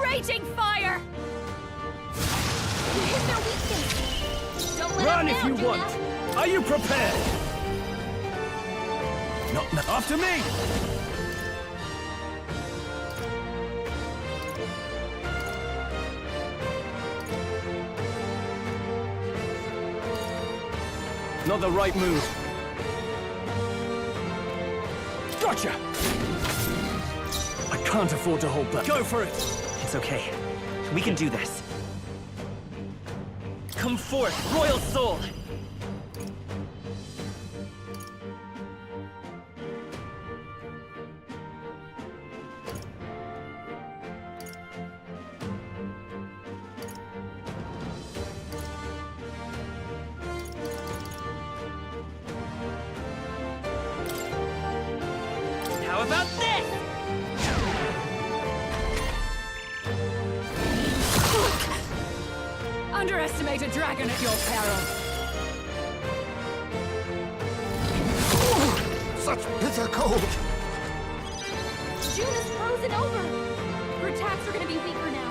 Raging fire! We hit their weakness. Don't let Run them if down, you Dina. want. Are you prepared? Not after me. Not the right move. Gotcha! I can't afford to hold back. Go for it! It's okay. We can do this. Come forth, Royal Soul! How about this? Underestimate a dragon at your peril. Such bitter cold! June is frozen over. Her attacks are gonna be weaker now.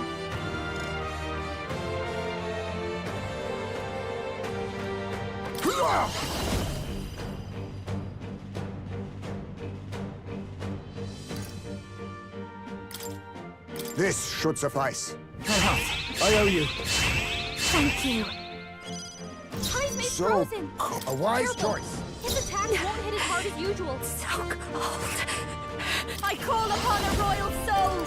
This should suffice. I owe you. Thank you. Ty's made So, frozen. a wise Careful. choice. His attacks won't hit as hard as usual. So cold. I call upon a royal soul.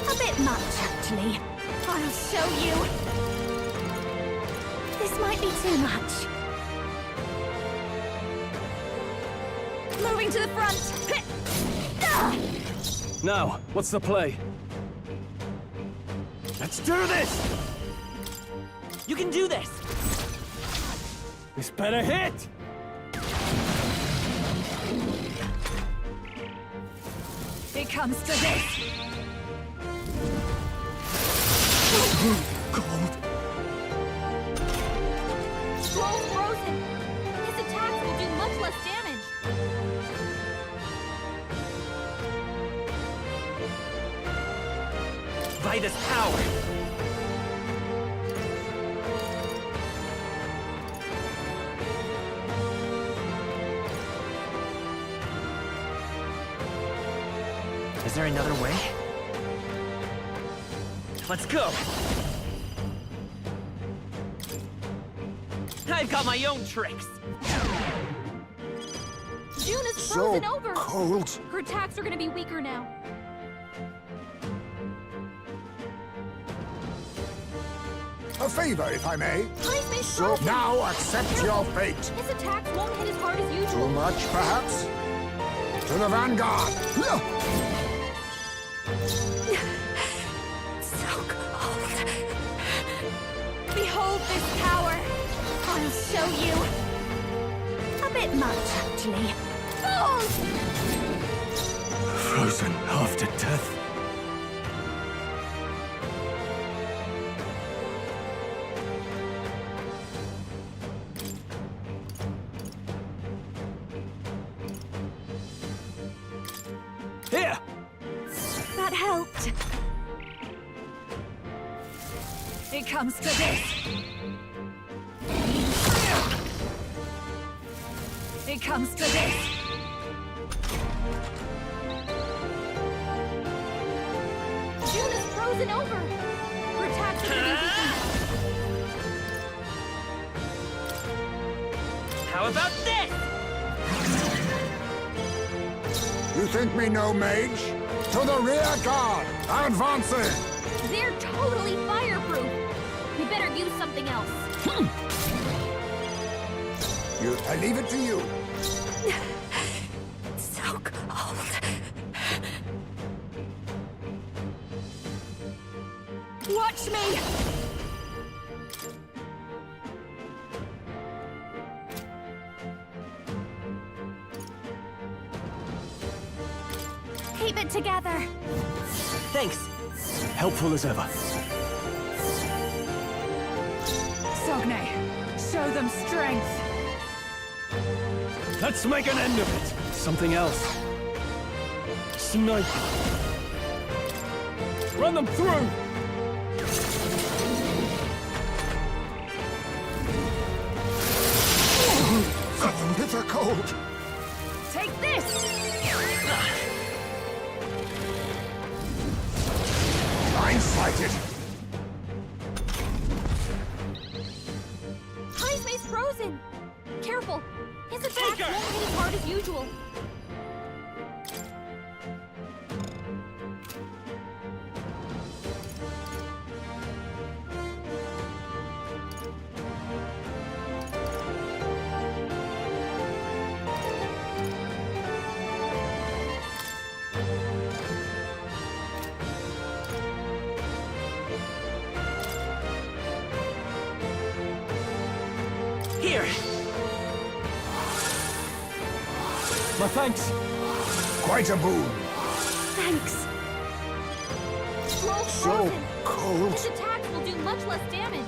A bit much, actually. I'll show you. This might be too much. Moving to the front. Now, what's the play? Let's do this! You can do this! This better hit! It comes to this. Scroll's frozen. His attacks will do much less damage. By this power! Is there another way? Let's go! I've got my own tricks. June is So frozen over. cold. Her attacks are gonna be weaker now. A favor, if I may. Ice Mace So frozen. now accept your fate. His attacks won't hit as hard as usual. Too much, perhaps? To the vanguard! So cold. Behold this power. I'll show you. A bit much, actually. Fools! Frozen after death. Here! That helped. It comes to this. It comes to this. June is frozen over. Her attacks are gonna be How about this? You think me no mage? To the rear guard! Advancing! They're totally fireproof. We better use something else. I leave it to you. So cold. Watch me! Keep it together. Thanks. Helpful as ever. Sogne, show them strength. Let's make an end of it. Something else. Sniper. Run them through! Bitter cold. Take this! Blindsided. Ice Mace frozen. Careful. His attacks won't hit as hard as usual. Here. My thanks. Quite a boon. Thanks. Scroll's So frozen. cold. His attacks will do much less damage.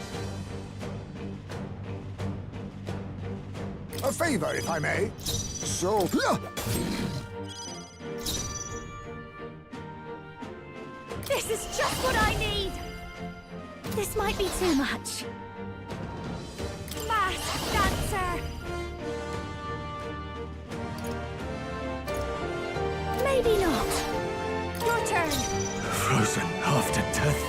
A favor, if I may. So... This is just what I need. This might be too much. Masked Dancer. Maybe not. Your turn. Frozen after death.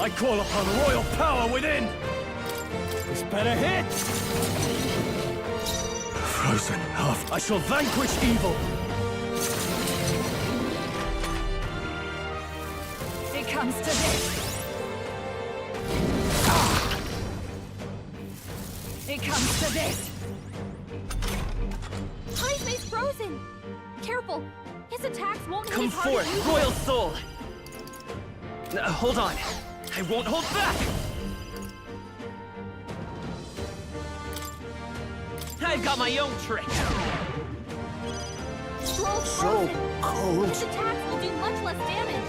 I call upon royal power within! This better hit! Frozen after... I shall vanquish evil! It comes to this. It comes to this. Ice Mace frozen. Careful. His attacks won't hit Come as hard as forth, usual. Royal Soul! Hold on. I won't hold back! I've got my own trick. Scroll's So frozen. cold. His attacks will do much less damage.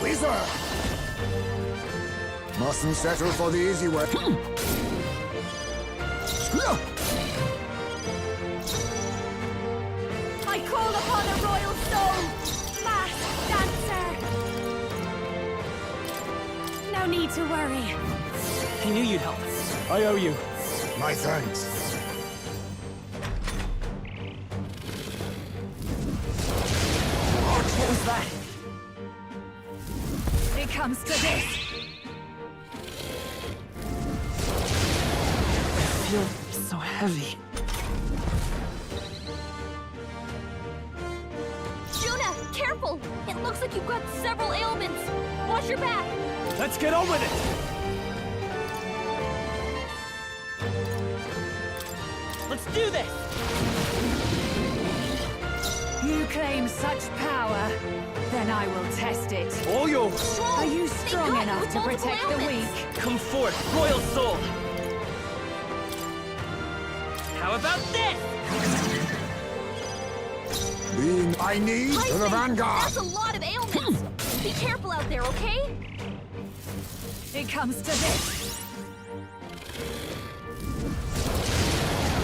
Wizard! Mustn't settle for the easy way. I call upon a royal soul. Masked Dancer. No need to worry. I knew you'd help. I owe you. My thanks. What was that? It comes comes to this. I feel so heavy. Juna, careful! It looks like you've got several ailments. Watch your back. Let's get on with it! Let's do this! You claim such power, then I will test it. All yours! Are you strong enough to protect the weak? Come forth, Royal Soul! How about this? Being I need to the vanguard! That's a lot of ailments! Be careful out there, okay? It comes to this.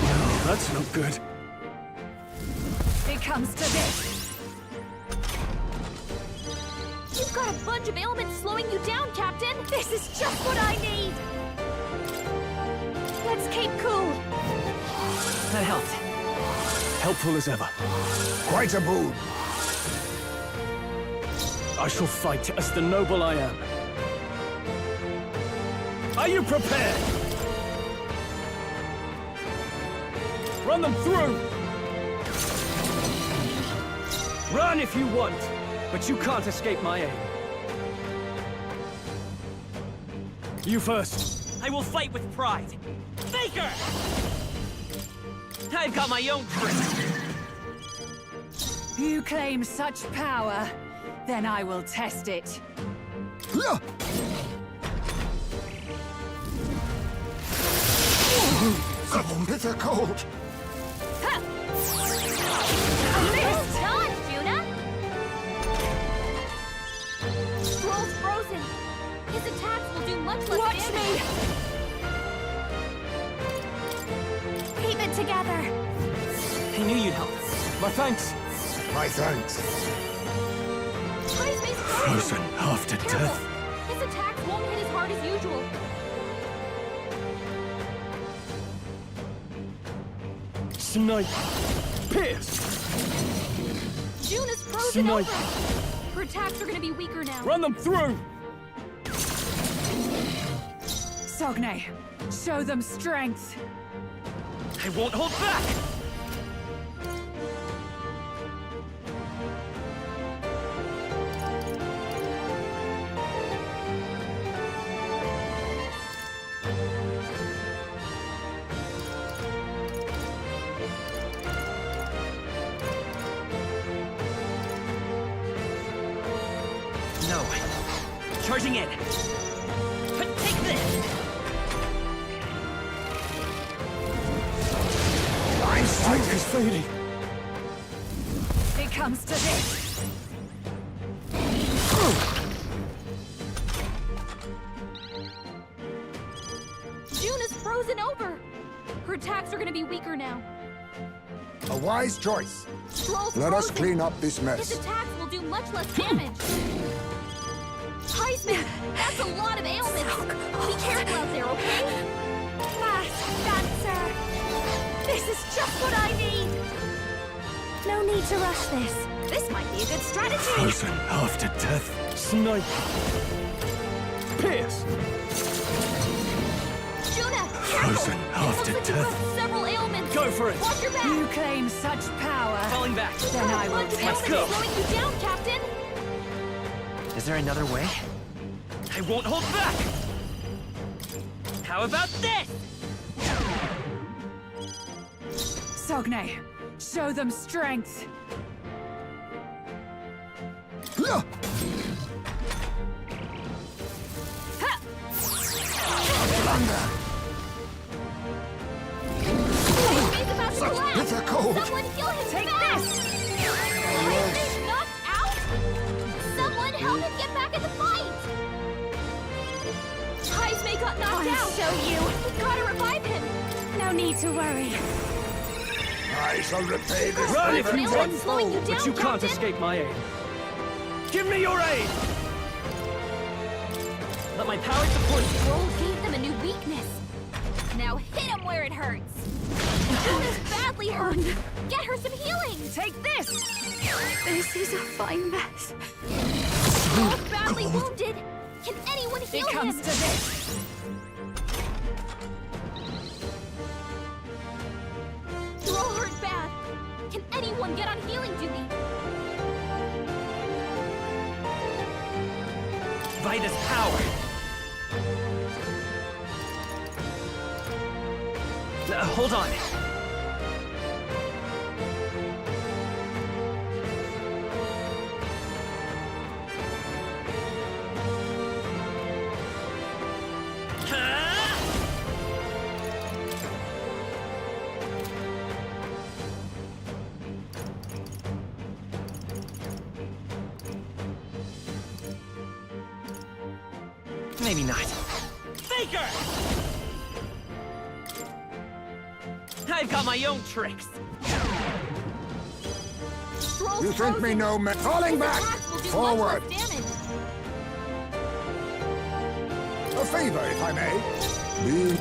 Oh, that's not good. It comes to this. You've got a bunch of ailments slowing you down, Captain! This is just what I need! Let's keep cool. That helped. Helpful as ever. Quite a boon. I shall fight as the noble I am. Are you prepared? Run them through! Run if you want, but you can't escape my aim. You first. I will fight with pride. Faker! I've got my own crew. You claim such power, then I will test it. Bitter cold. Dodge, Juna! Stroll's frozen. His attacks will do much less Watch damage. Keep it together. I knew you'd help. My thanks. My thanks. Heisman's Frozen after Careful. death. His attacks won't hit as hard as usual. Snipe. Pierce. Juna's frozen Snipe. over. Her attacks are gonna be weaker now. Run them through! Sogne, show them strength. I won't hold back! No. Charging in. Take this! My strength is fading. It comes to this. Juna's frozen over. Her attacks are gonna be weaker now. A wise choice. Stroll's Let us frozen. clean up this His mess. attacks will do much less damage. Heisman, that's a lot of ailments. Be careful out there, okay? Last dancer. This is just what I need. No need to rush this. This might be a good strategy. Frozen after death. Snipe. Pierce. Juna, careful. Frozen after It looks like you've death. got several ailments. Go for it. Watch your back. You claim such power. Falling back. Then I will Bunch of test ailments it. slowing you down, Captain. Is there another way? I won't hold back! How about this? Sogne, show them strength. He's about to collapse. Bitter cold. Someone heal him Take fast. this. He's knocked out. Someone help him get back in the fight. Heisman got knocked I'll out. show you. We gotta revive him. No need to worry. I shall repay this Run if favor you Ailments want, slowing you but down, you can't Captain. escape my aim. Give me your aid! Let my power support you. Roll gave them a new weakness. Now hit him where it hurts. Juna's badly hurt. Get her some healing. Take this. This is a fine mess. Stroll's badly wounded. Can anyone heal It comes him? to this. You're all hurt bad. Can anyone get on healing duty? Vida's power. Hold on. Maybe not. Faker! I've got my own tricks. You think me no man? Falling back! Forward! A favor, if I may. Be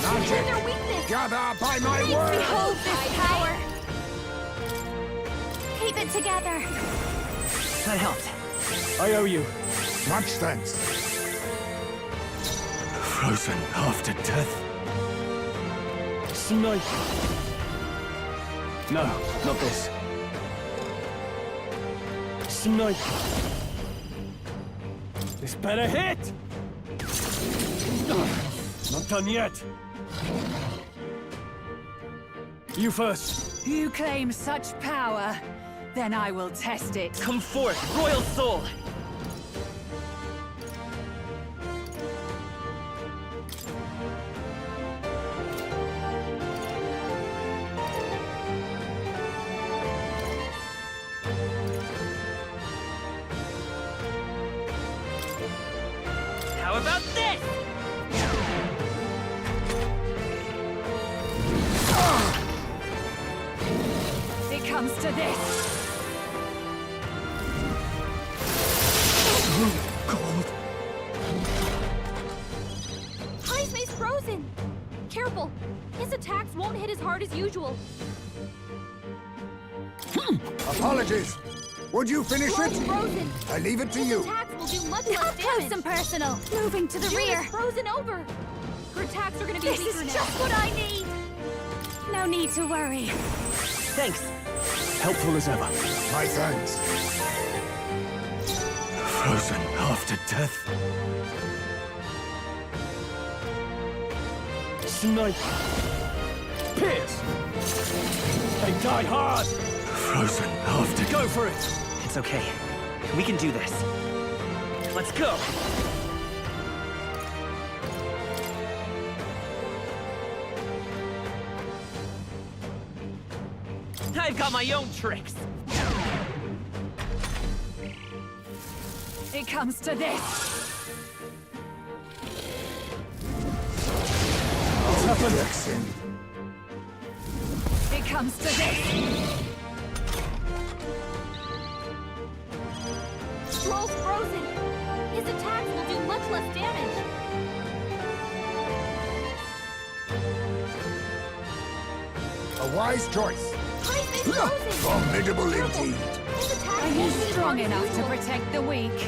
magic. Gather by my word. Behold this power. Keep it together. That helped. I owe you. Much thanks. Frozen after death. Snipe. No, not this. Snipe. This better hit! Not done yet. You first. You claim such power, then I will test it. Come forth, Royal Soul! How about this? It comes to this. Heisme's frozen. Careful. His attacks won't hit as hard as usual. Apologies. Would you finish Rogue's it? frozen. I leave it to His you. attacks will do much less Up damage. close and personal. Moving to the June rear. is frozen over. Her attacks are gonna be This weaker is now. just what I need. No need to worry. Thanks. Helpful as ever. My thanks. Frozen after death. Snipe. Pierce. They die hard. Frozen after. Go for it. It's okay. We can do this. Let's go! I've got my own tricks. It comes to this. What's happened? It comes to this. Troll's frozen. His attacks will do much less damage. A wise choice. Heisme's frozen. Formidable indeed. His attacks Are you won't be strong hard as enough to usual. protect the weak?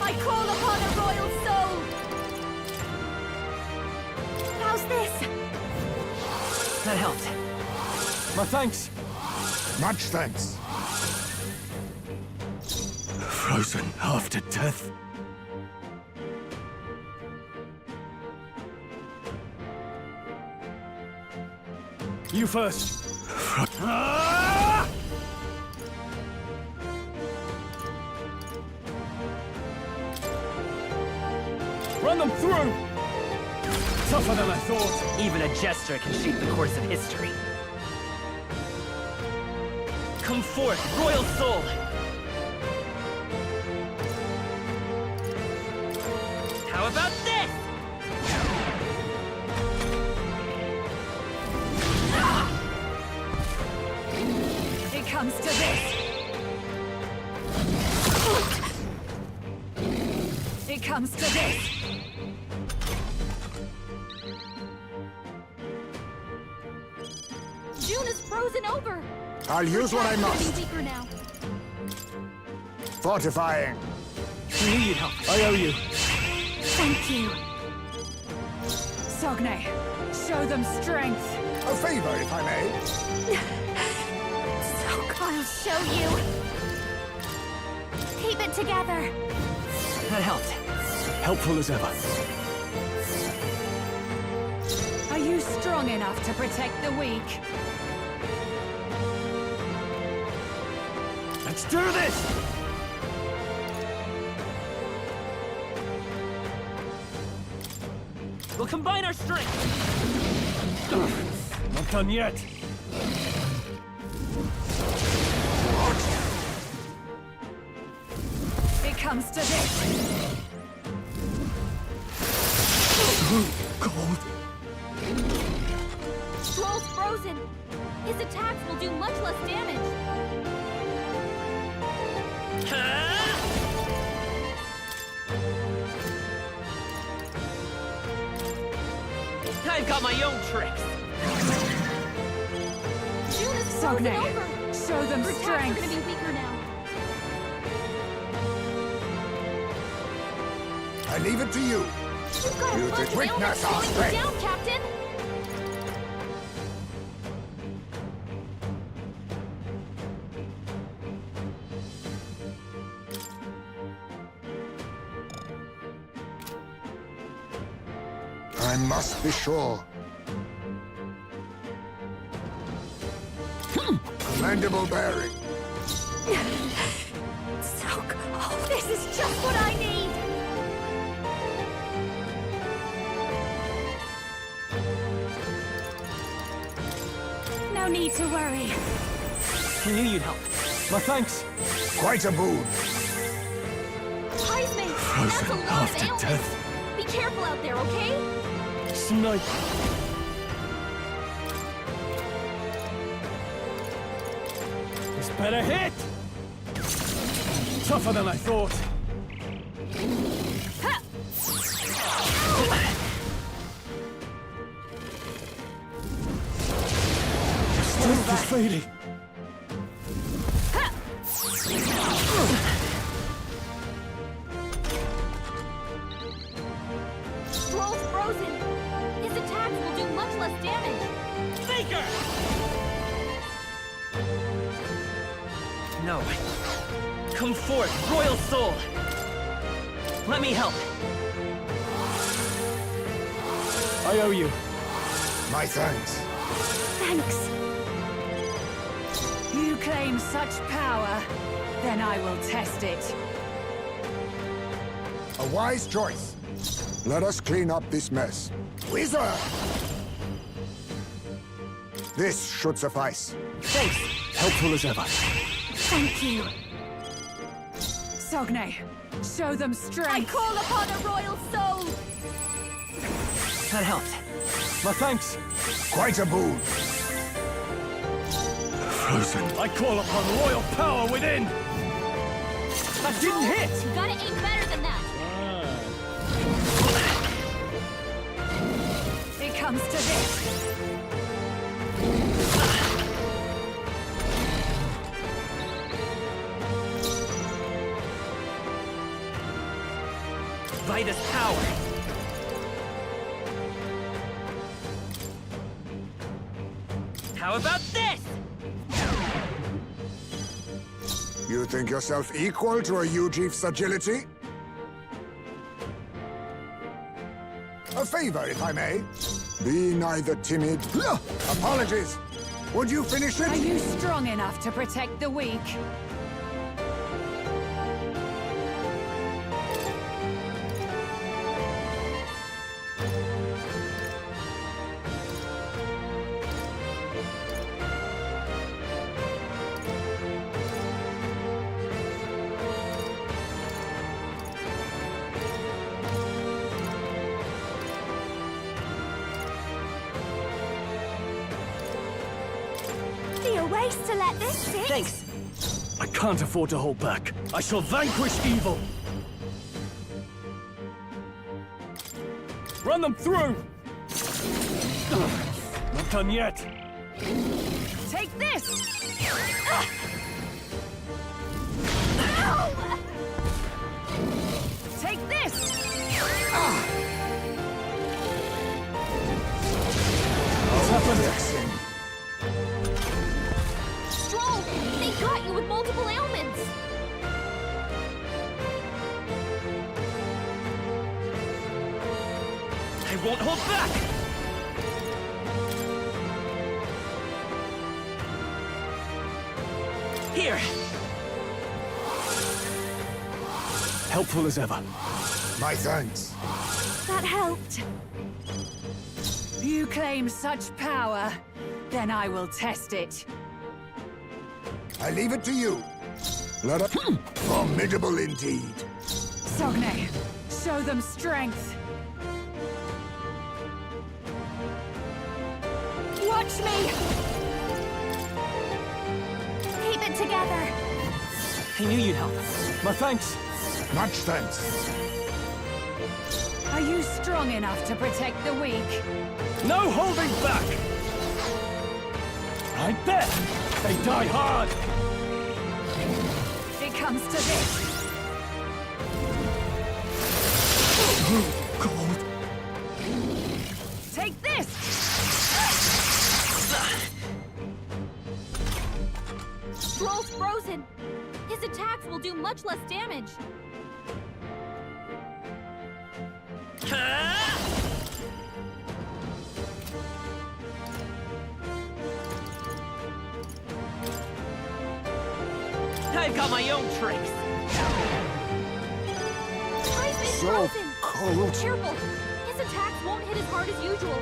I call upon a royal soul. How's this? That helped. My thanks. Much thanks. Frozen after death. You first. Ah! Run them through! Tougher than I thought. Even a jester can shape the course of history. Come forth, Royal Soul! How about this? It comes to this. It comes to this. June is frozen over. I'll use what I Her attacks are must. getting weaker now. fortifying. I knew you'd help. I owe you. Thank you. Sogne, show them strength. A favor, if I may. I'll show you. Keep it together. That helped. Helpful as ever. Are you strong enough to protect the weak? Let's do this! We'll combine our strength. Not done yet. It comes to this. Cold. Stroll's frozen. His attacks will do much less damage. I've got my own tricks. June is frozen Sogne, over. show them Her attacks are strength. gonna be weaker now. I leave it to you. You've got a You bunch did of witness ailments our slowing you strength. down, Captain. I must be sure. Commendable bearing. So cold. This is just what I need. No need to worry. I knew you'd help. My thanks. Quite a boon. Heisman, that's a Frozen lot of after ailments. death. Be careful out there, okay? Snipe. This better hit! Tougher than I thought. Strength is fading. Stroll's frozen. His attacks will do much less damage. Faker! No. Come forth, Royal Soul! Let me help. I owe you. My thanks. Thanks. You claim such power, then I will test it. A wise choice. Let us clean up this mess. Wizard! This should suffice. Thanks. Helpful as ever. Thank you. Sogne, show them I strength. call upon a royal soul. That helped. My thanks. Quite a boon. Frozen. I call upon royal power within. That didn't hit. You gotta aim better than that. It comes to this. Vitus power. How about this? You think yourself equal to a Ujief's agility? A favor, if I may. Be neither timid. Apologies. Would you finish it? Are you strong enough to protect the weak? Be a waste to let this sit. Thanks. I can't afford to hold back. I shall vanquish evil. Run them through! Not done yet. Take this! Take this! Stroll! They got you with multiple ailments! I won't hold back! Here! Helpful as ever. My thanks. That helped. You claim such power, then I will test it. I leave it to you. Let up. Formidable indeed. Sogne, show them strength. Watch me! Keep it together! I knew you'd help. My thanks. Much thanks. Are you strong enough to protect the weak? No holding back! I bet they die hard! It comes to this. Cold. Take this! Stroll's frozen! His attacks will do much less damage. I've got my own tricks. Tyson is So frozen! cold. Careful! His attacks won't hit as hard as usual.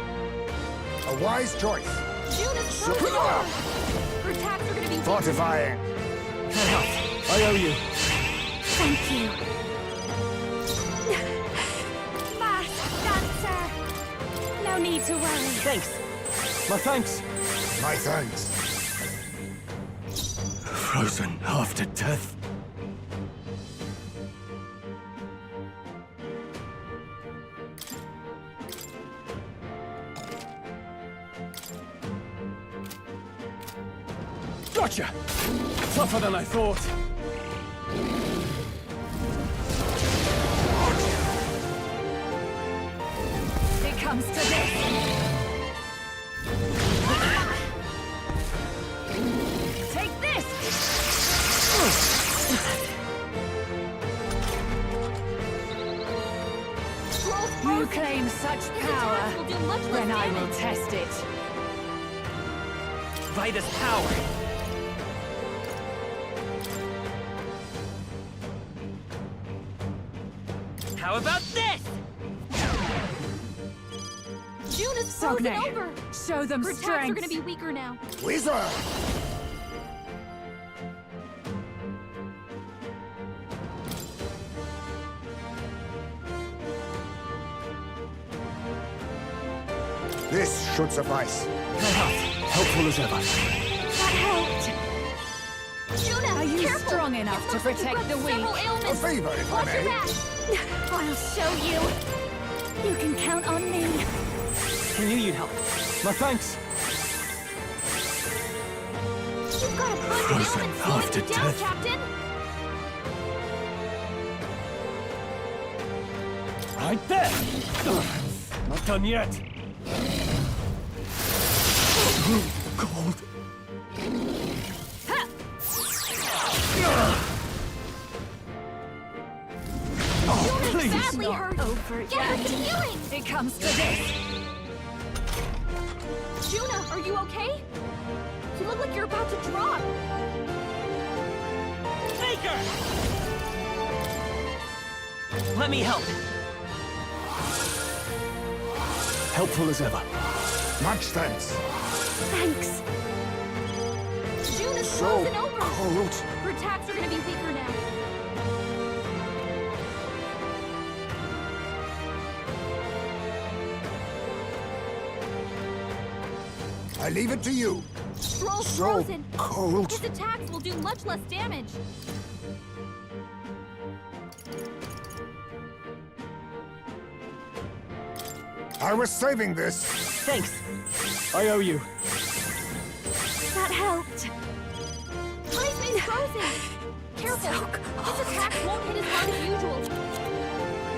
A wise choice. June is frozen over! Her attacks are gonna be weak. Fortifying. I owe you. Thank you. Mask Dancer! No need to worry. Thanks. My thanks. My thanks. Frozen after death. Gotcha! Tougher than I thought. It comes to this. Take this! You claim such power, will do much less then I will damage. test it. Vida's power. How about this? June is frozen Sogne, over! show them Her attacks strength. are gonna be weaker now. Wizard! This should suffice. Helpful as ever. That helped! Juna, Are you careful! strong enough It to looks like protect you've the got several weak? ailments. A favor, if I Watch your may. back! I'll show you! You can count on me! I knew you'd help. My thanks. You've got a bunch of Frozen ailments slowing after you down, death. Captain! Right there. Not done yet. Cold. Oh, please. Badly hurt! Over Get her some healing! It comes to this. Juna, are you okay? You look like you're about to drop! Faker! Let me help. Helpful as ever. Much thanks. Thanks! June is So frozen over! cold. Her attacks are gonna be weaker now. I leave it to you. Stroll's So frozen! cold. His attacks will do much less damage. I was saving this. Thanks. I owe you. That helped. Tyson is frozen! Careful! His attacks won't hit as hard as usual.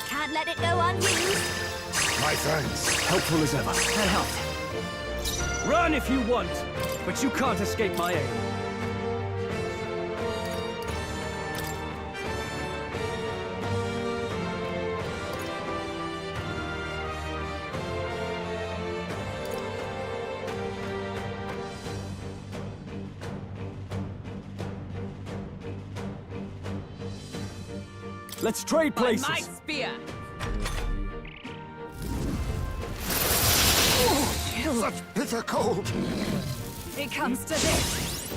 Can't let it go unused. My thanks. Helpful as ever. That helped. Run if you want, but you can't escape my aim. Let's trade places. My spear. Such bitter cold. It comes to this.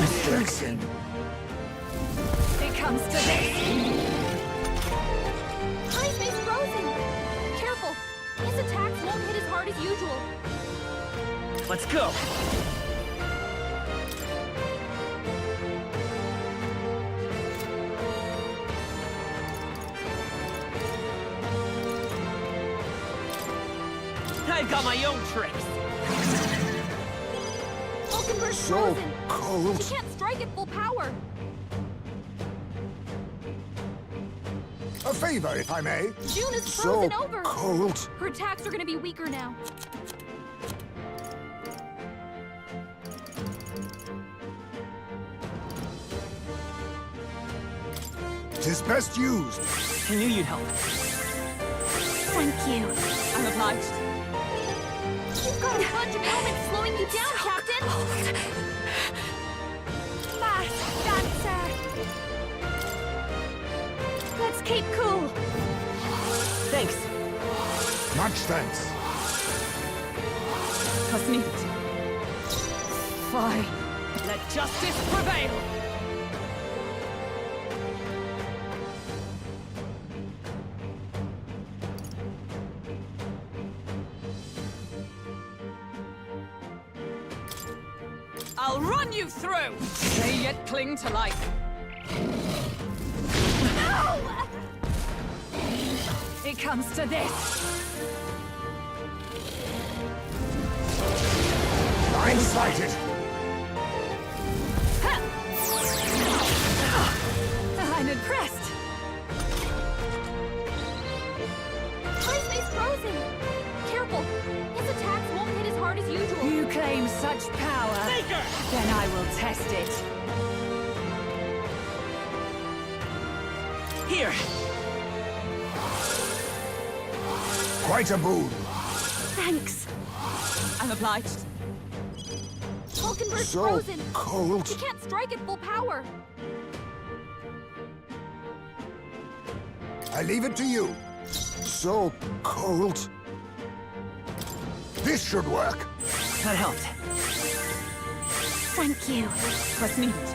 Restriction. It comes to this. High space frozen. Careful. His attacks won't hit as hard as usual. Let's go. I've got my own tricks. Falkenberg's So frozen. cold. She can't strike at full power. A favor, if I may. June is So frozen over. cold. Her attacks are gonna be weaker now. Tis best used. I knew you'd help. Thank you. I'm obliged. You've got a bunch of ailments slowing you down, Captain. Masked dancer. Let's keep cool. Thanks. Much thanks. Was needed. Fine. Let justice prevail. I'll run you through! They yet cling to life. No! It comes to this. Blindsided. I'm impressed. High space frozen. Careful. His attacks won't hit as hard as usual. You claim such power. Then I will test it. Here. Quite a boon. Thanks. I'm obliged. Falkenberg's So frozen. cold. She can't strike at full power. I leave it to you. So cold. This should work. That helped. Thank you. Was needed.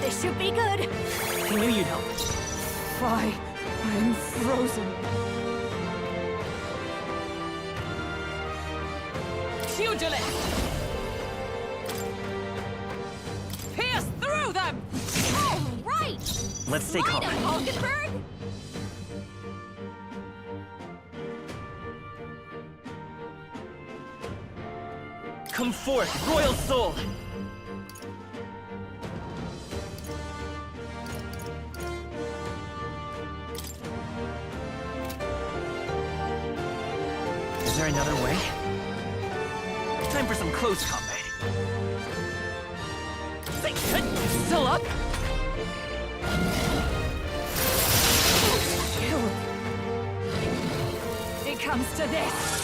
This should be good. I knew you'd help. Why, I'm frozen. Pugilist! Pierce through them! All right. Let's stay Light calm. him, Falkenberg. Come forth, royal soul! there another way? Time for some close combat. Still up? It comes to this.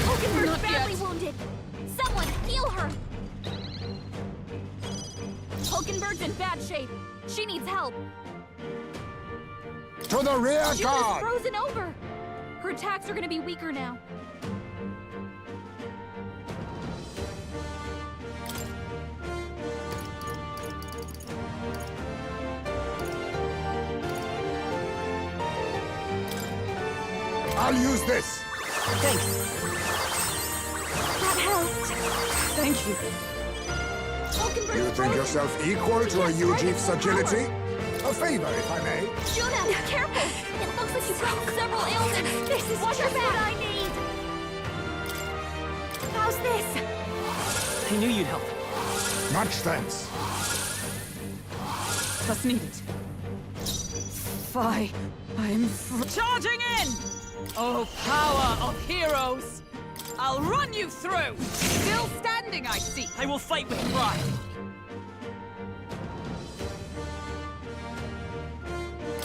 Hulkenberg's badly wounded. Someone heal her. Hulkenberg's in bad shape. She needs help. To the rear June is guard! frozen over. Her attacks are gonna be weaker now. I'll use this! Thanks. That helped. Thank you. Hulkenberg's You think frozen. yourself equal to a Ujief's agility? A favor, if I may. Juna, careful! It looks like you've got several ailments. This is just what I need. How's this? I knew you'd help. Much thanks. That's needed. I'm charging in! Oh, power of heroes! I'll run you through! Still standing, I see. I will fight with pride.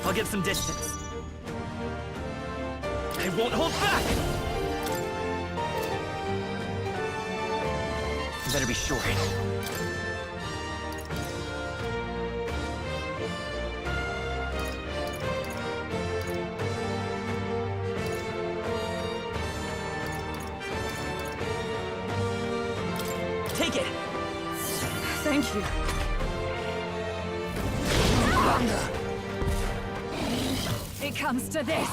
I'll get some distance. I won't hold back! You better be sure. Take it! Thank you. It comes to this.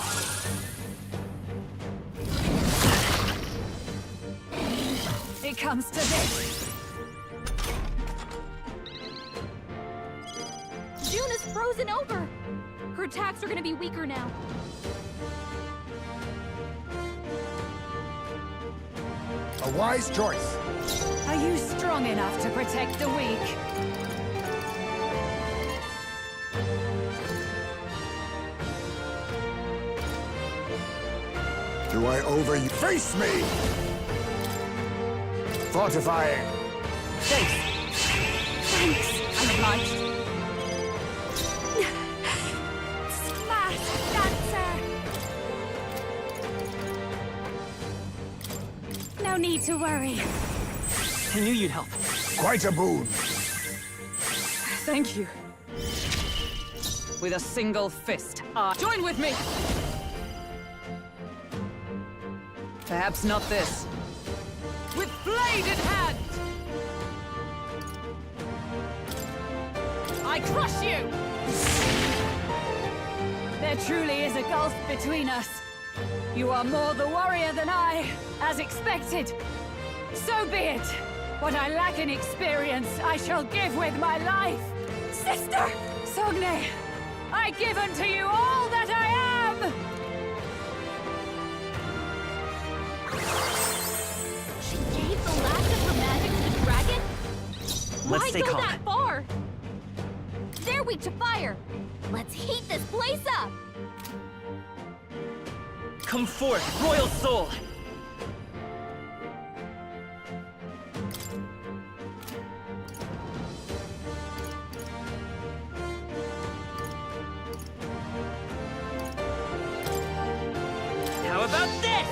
It comes to this. June is frozen over. Her attacks are gonna be weaker now. A wise choice. Are you strong enough to protect the weak? Do I over you? Face me! Fortifying. Thanks. I'm obliged. Smash, dancer. No need to worry. I knew you'd help. Quite a boon. Thank you. With a single fist. Join with me! Perhaps not this. With bladed hand! I crush you! There truly is a gulf between us. You are more the warrior than I, as expected. So be it. What I lack in experience, I shall give with my life. Sister! Sogne, I give unto you all that I am! She gave the last of her magic to the dragon? Let's stay Why go calm. that far? They're weak to fire. Let's heat this place up. Come forth, royal soul! How about this?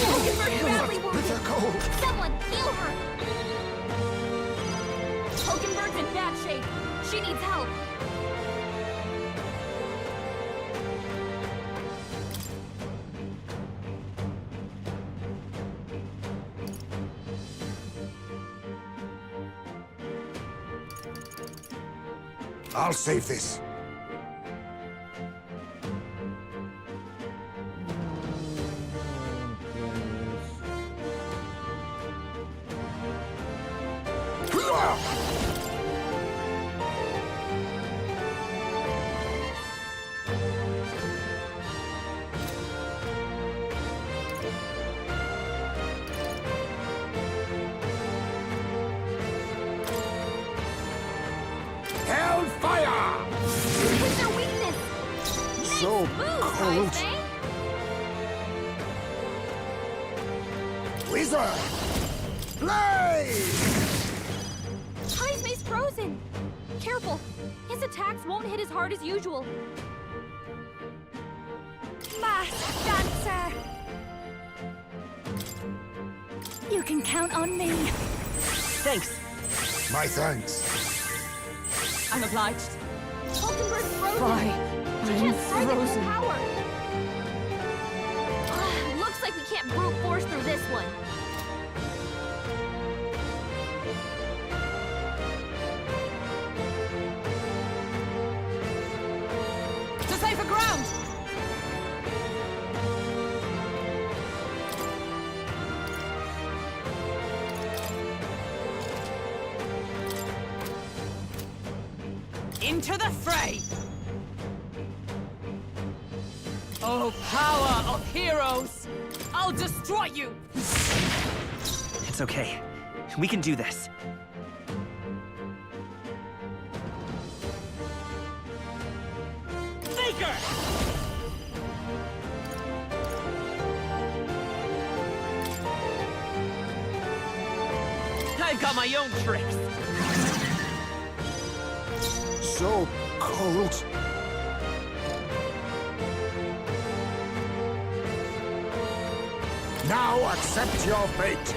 Hulkenberg's badly wounded. Difficult. Someone heal her. Hulkenberg's in bad shape. She needs help. I'll save this. So cold. Wizard! Blaze! Heisme's frozen! Careful! His attacks won't hit as hard as usual. Masked Dancer! You can count on me. Thanks. My thanks. I'm obliged. Hulkenberg's frozen! Why? She I'm can't strike at full frozen. power! Looks like we can't brute force through this one. To safer ground! Into the fray! Oh, power of heroes! I'll destroy you! It's okay. We can do this. Faker! I've got my own tricks. So cold. Now accept your fate.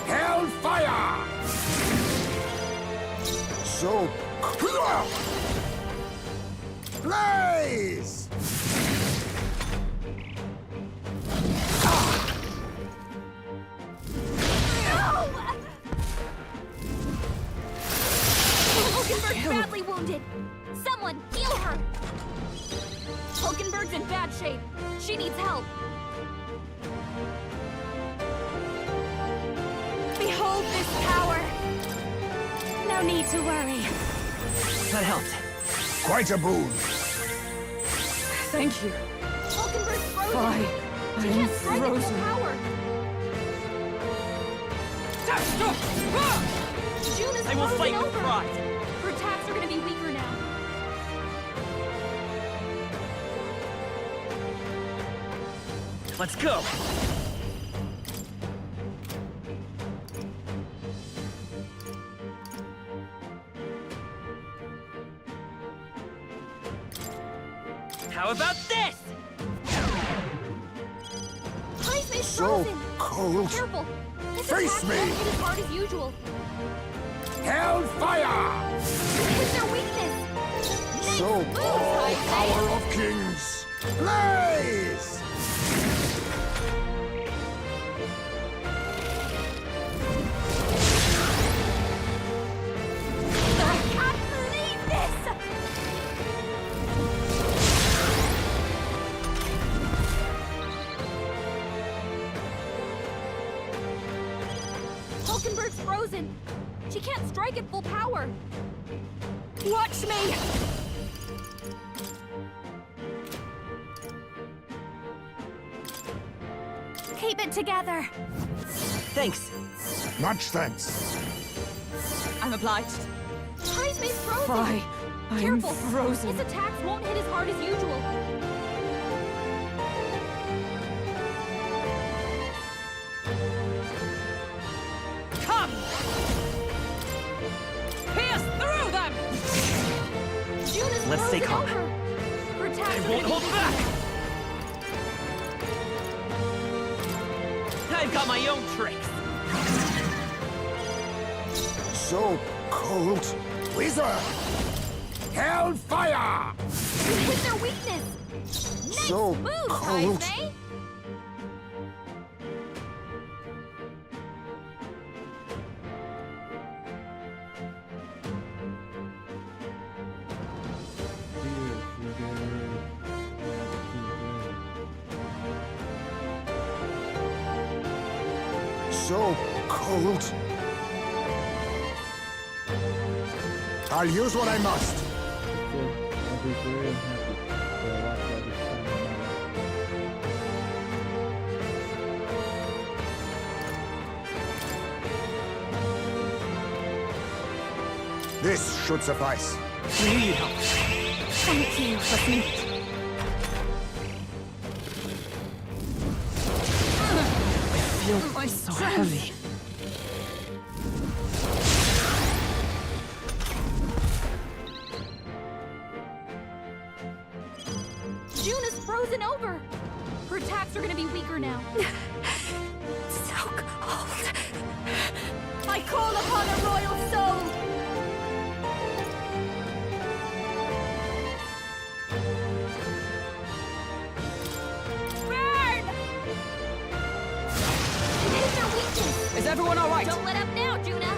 Hellfire! So Blaze! Hulkenberg's badly wounded! Someone, heal her! Hulkenberg's in bad shape. She needs help. Behold this power. No need to worry. That helped. Quite a boon. Thank you. Hulkenberg's frozen! Why? She I'm can't strike at full frozen. power! June is I will frozen fight with over! pride. Her attacks are gonna be weaker now. Let's go. How about this? Heisme's So frozen! cold. Careful! His Face attacks me. won't hit as hard as usual. Hellfire! It's their weakness! So all power of kings. Blaze! I can't believe this! Hulkenberg's frozen! She can't strike at full power! Watch me! Keep it together. Thanks. Much thanks. I'm obliged. Heisme's frozen! Why? I'm Careful! frozen. His attacks won't hit as hard as usual. Come! Pierce through them! June is Let's stay frozen calm. over. Her attacks I are won't gonna hold be back! I've got my own tricks. So cold. Wizard! Hellfire! With their weakness! Nice So move, cold. Heisme! So cold. I'll use what I must. I'll be very unhappy to watch all this time in my life. This should suffice. I knew you'd help. Thank you. Let's meet. I feel so heavy. June is frozen over. Her attacks are gonna be weaker now. So cold. I call upon a royal soul. Burn! It is their weakness. Is everyone all right? Don't let up now, Juna.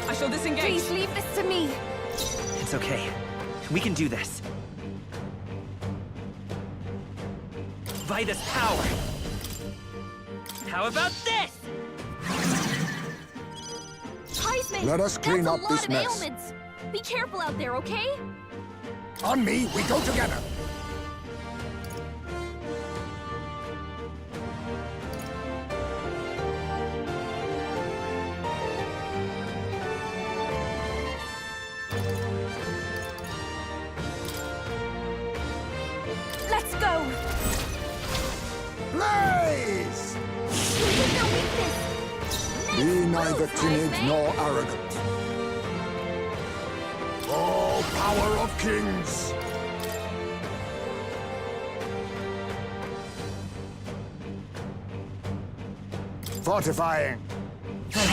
I shall disengage. Please leave this to me. It's okay. We can do this. By this power. How about this? Heisman, Let us clean that's up a lot this of mess. ailments. Be careful out there, okay? On me, we go together. Let's go. Blaze! It is their weakness. Be neither timid Heisman. nor arrogant. Oh, power of kings! Fortifying. That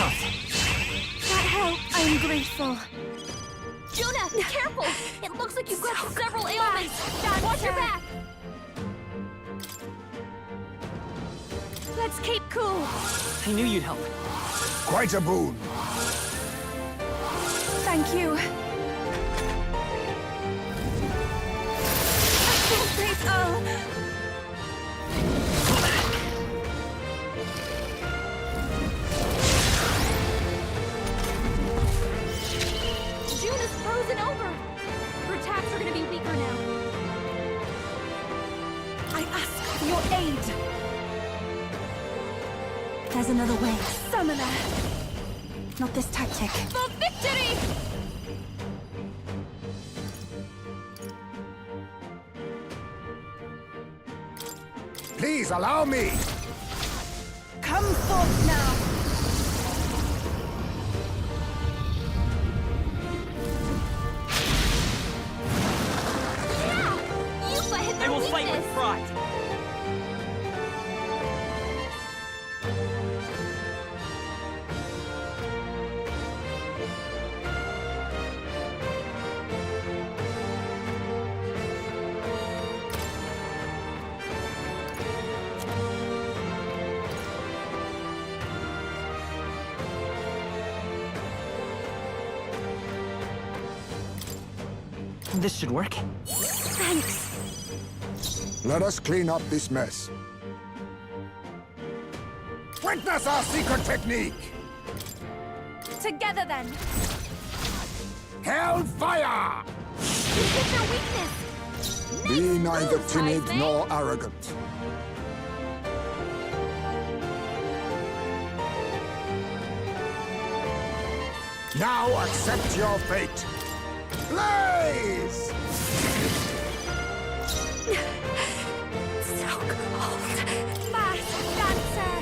helped. I am grateful. Juna, be careful. It looks like you've got several ailments. Watch your back. Let's keep cool. I knew you'd help. Quite a boon. Thank you. I can't breathe. Oh. June is frozen over. Her attacks are gonna be weaker now. I ask for your aid. There's another way. Summoner. Not this tactic. For victory! Please allow me. Come forth now. Yeah! Yupa hit I their will fight with weakness. pride. This should work. Thanks. Let us clean up this mess. Witness our secret technique! Together then. Hellfire! You hit their weakness. Be Nice neither moves, timid Heisman. nor arrogant. Now accept your fate. Blaze! So cold. Fast dancer.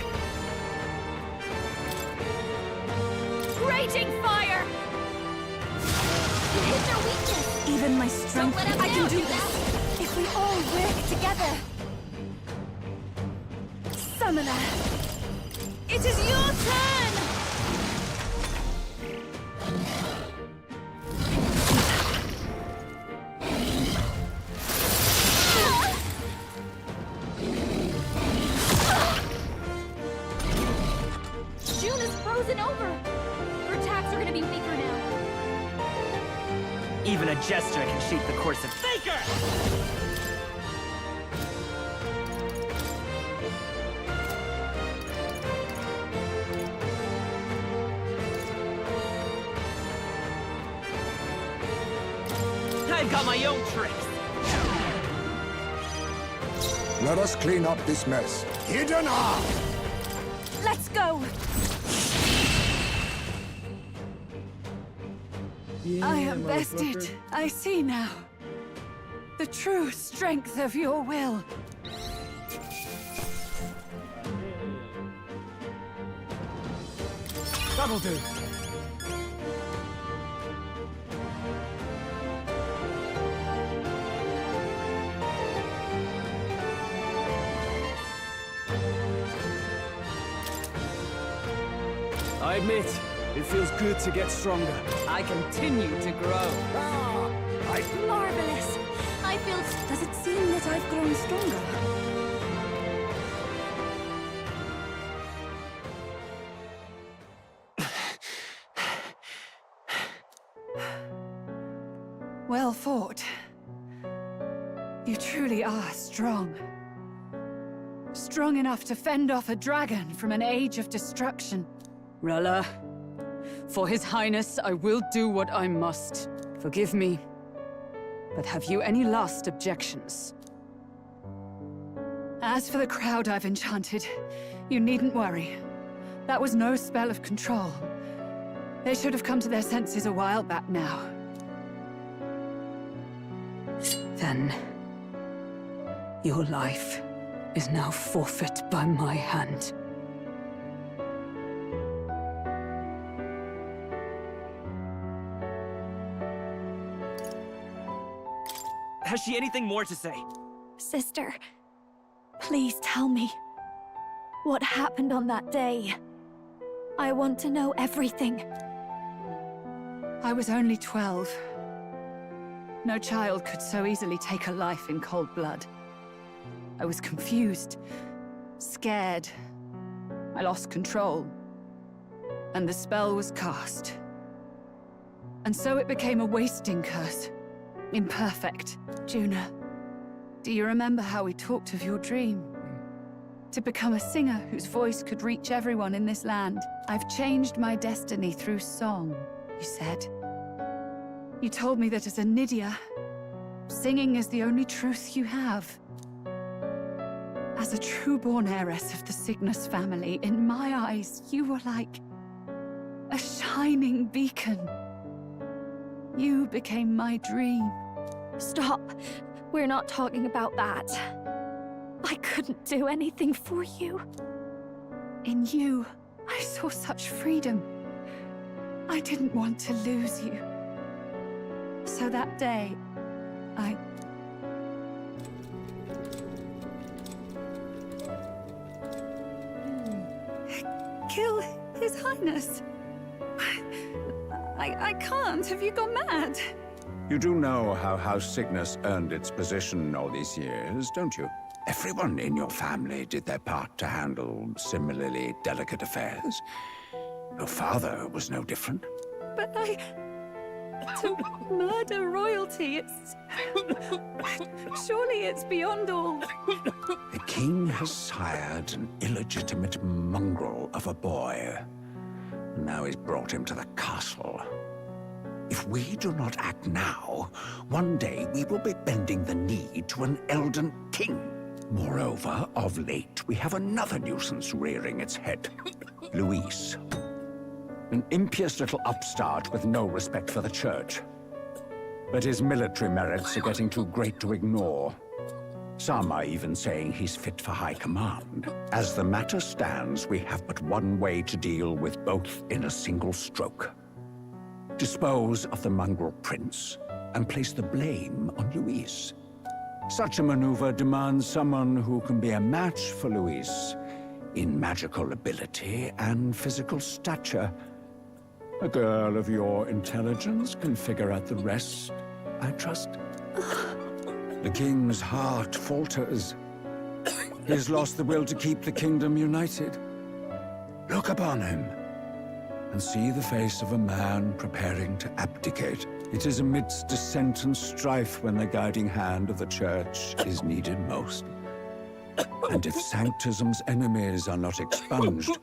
Raging fire! You hit their weakness. Even my strength. Don't let up I now, can do Juna. this. If we all work together. Summoner. It is your turn! June is frozen over. Her attacks are gonna be weaker now. Even a gesture can shape the course of Faker! I've got my own tricks. Let us clean up this mess. Hidden arm! Let's go! Yeah, I am motherfucker. bested. I see now. The true strength of your will. That'll do. I admit, it feels good to get stronger. I continue to grow. Marvelous. I feel... Does it seem that I've grown stronger? Well fought. You truly are strong. Strong enough to fend off a dragon from an age of destruction. Rella, for His Highness, I will do what I must. Forgive me, but have you any last objections? As for the crowd I've enchanted, you needn't worry. That was no spell of control. They should have come to their senses a while back now. Then, your life is now forfeit by my hand. Has she anything more to say? Sister, please tell me. What happened on that day? I want to know everything. I was only 12. No child could so easily take a life in cold blood. I was confused, scared. I lost control. And the spell was cast. And so it became a wasting curse. Imperfect. Juna, do you remember how we talked of your dream? To become a singer whose voice could reach everyone in this land. I've changed my destiny through song, you said. You told me that as a Nydia, singing is the only truth you have. As a true-born heiress of the Cygnus family, in my eyes, you were like a shining beacon. You became my dream. Stop. We're not talking about that. I couldn't do anything for you. In you, I saw such freedom. I didn't want to lose you. So that day, I... Kill His Highness. I can't. Have you gone mad? You do know how House Cygnus earned its position all these years, don't you? Everyone in your family did their part to handle similarly delicate affairs. Your father was no different. But to murder royalty, it's... Surely it's beyond all. The king has sired an illegitimate mongrel of a boy. Now he's brought him to the castle. If we do not act now, one day we will be bending the knee to an Elden king. Moreover, of late, we have another nuisance rearing its head. Luis. An impious little upstart with no respect for the church. But his military merits are getting too great to ignore. Some are even saying he's fit for high command. As the matter stands, we have but one way to deal with both in a single stroke. Dispose of the mongrel prince, and place the blame on Luis. Such a maneuver demands someone who can be a match for Luis in magical ability and physical stature. A girl of your intelligence can figure out the rest, I trust. The king's heart falters. He's lost the will to keep the kingdom united. Look upon him, and see the face of a man preparing to abdicate. It is amidst dissent and strife when the guiding hand of the church is needed most. And if Sanctism's enemies are not expunged,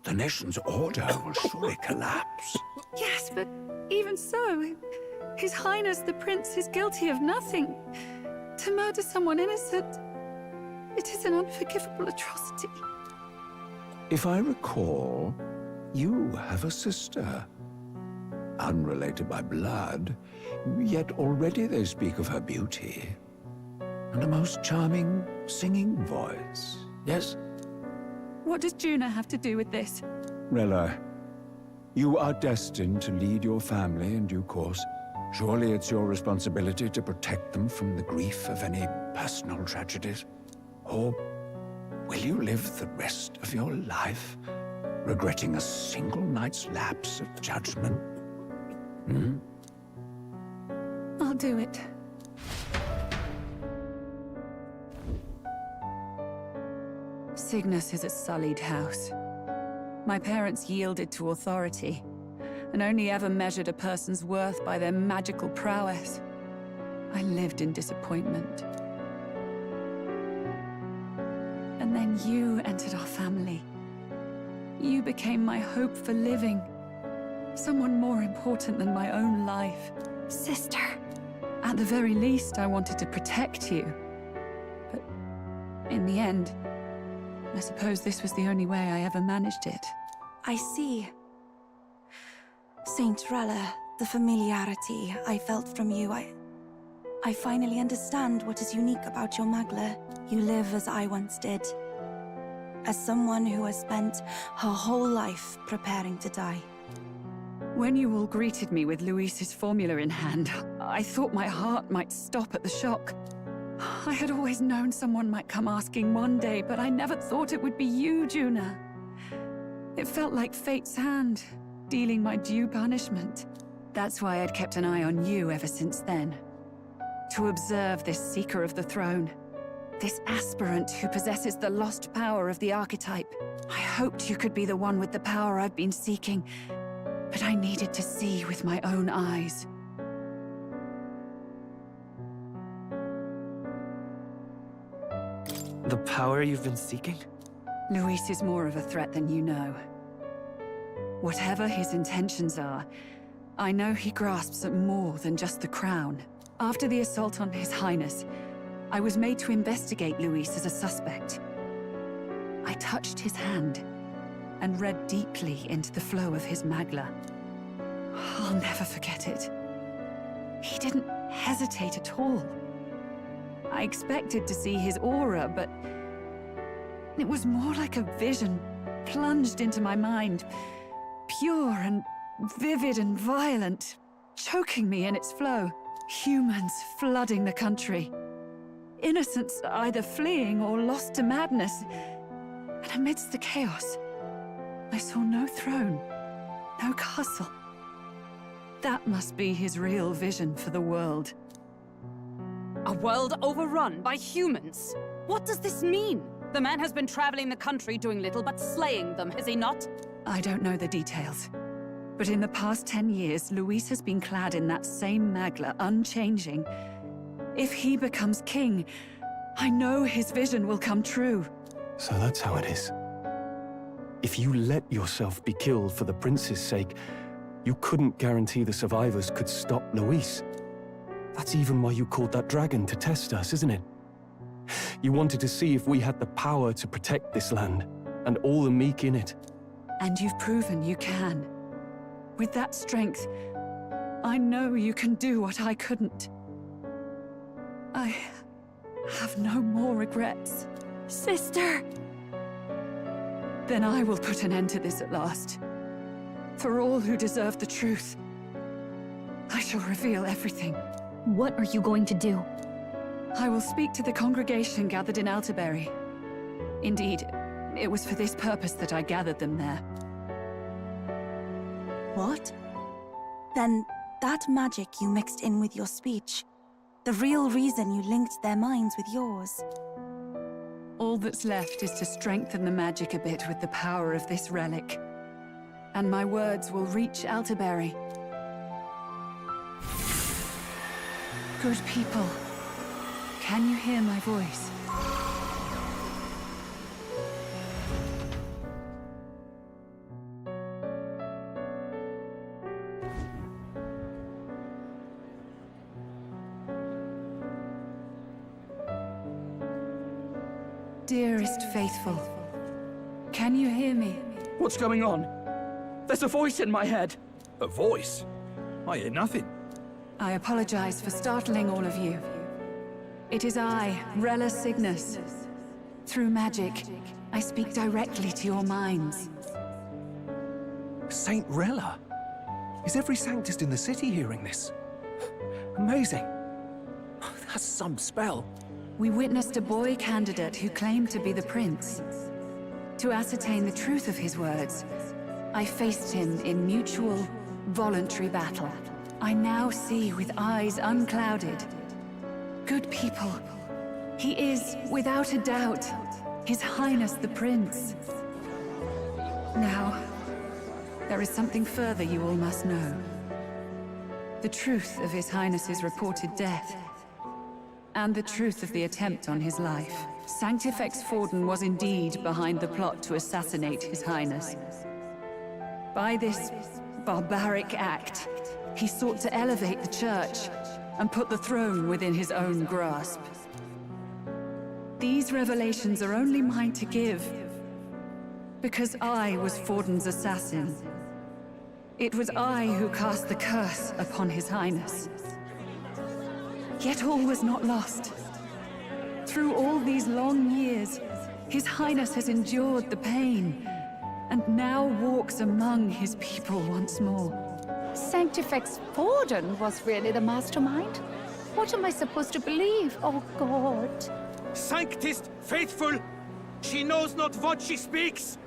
the nation's order will surely collapse. Yes, but even so, His Highness the Prince is guilty of nothing. To murder someone innocent, it is an unforgivable atrocity. If I recall, you have a sister. Unrelated by blood, yet already they speak of her beauty. And a most charming singing voice, yes? What does Juna have to do with this? Rella, you are destined to lead your family in due course. Surely it's your responsibility to protect them from the grief of any personal tragedies. Or will you live the rest of your life regretting a single night's lapse of judgment? Hmm? I'll do it. Cygnus is a sullied house. My parents yielded to authority, and only ever measured a person's worth by their magical prowess. I lived in disappointment. And then you entered our family. You became my hope for living. Someone more important than my own life. Sister. At the very least, I wanted to protect you. But in the end, I suppose this was the only way I ever managed it. I see. Saint Rella, the familiarity I felt from you, I finally understand what is unique about your Magla. You live as I once did. As someone who has spent her whole life preparing to die. When you all greeted me with Luis's formula in hand, I thought my heart might stop at the shock. I had always known someone might come asking one day, but I never thought it would be you, Juna. It felt like fate's hand, dealing my due punishment. That's why I'd kept an eye on you ever since then. To observe this seeker of the throne. This aspirant who possesses the lost power of the archetype. I hoped you could be the one with the power I've been seeking, but I needed to see with my own eyes. The power you've been seeking? Luis is more of a threat than you know. Whatever his intentions are, I know he grasps at more than just the crown. After the assault on His Highness, I was made to investigate Luis as a suspect. I touched his hand and read deeply into the flow of his Magla. I'll never forget it. He didn't hesitate at all. I expected to see his aura, but it was more like a vision plunged into my mind. Pure and vivid and violent, choking me in its flow. Humans flooding the country. Innocents either fleeing or lost to madness. And amidst the chaos, I saw no throne, no castle. That must be his real vision for the world. A world overrun by humans? What does this mean? The man has been traveling the country doing little but slaying them, has he not? I don't know the details. But in the past 10 years, Luis has been clad in that same Magla, unchanging. If he becomes king, I know his vision will come true. So that's how it is. If you let yourself be killed for the prince's sake, you couldn't guarantee the survivors could stop Luis. That's even why you called that dragon to test us, isn't it? You wanted to see if we had the power to protect this land, and all the meek in it. And you've proven you can. With that strength, I know you can do what I couldn't. I have no more regrets. Sister! Then I will put an end to this at last. For all who deserve the truth, I shall reveal everything. What are you going to do? I will speak to the congregation gathered in Altaberry. Indeed, it was for this purpose that I gathered them there. What? Then that magic you mixed in with your speech, the real reason you linked their minds with yours. All that's left is to strengthen the magic a bit with the power of this relic. And my words will reach Altaberry. Good people, can you hear my voice? Dearest faithful, can you hear me? What's going on? There's a voice in my head. A voice? I hear nothing. I apologize for startling all of you. It is I, Rella Cygnus. Through magic, I speak directly to your minds. Saint Rella? Is every Sanctist in the city hearing this? Amazing. That's some spell. We witnessed a boy candidate who claimed to be the prince. To ascertain the truth of his words, I faced him in mutual, voluntary battle. I now see with eyes unclouded. Good people. He is, without a doubt, His Highness the Prince. Now, there is something further you all must know. The truth of His Highness's reported death, and the truth of the attempt on his life. Sanctifex Forden was indeed behind the plot to assassinate His Highness. By this barbaric act, he sought to elevate the Church and put the throne within his own grasp. These revelations are only mine to give, because I was Forden's assassin. It was I who cast the curse upon His Highness. Yet all was not lost. Through all these long years, His Highness has endured the pain, and now walks among his people once more. Sanctifex Forden was really the mastermind? What am I supposed to believe? Oh, God. Sanctist faithful, she knows not what she speaks.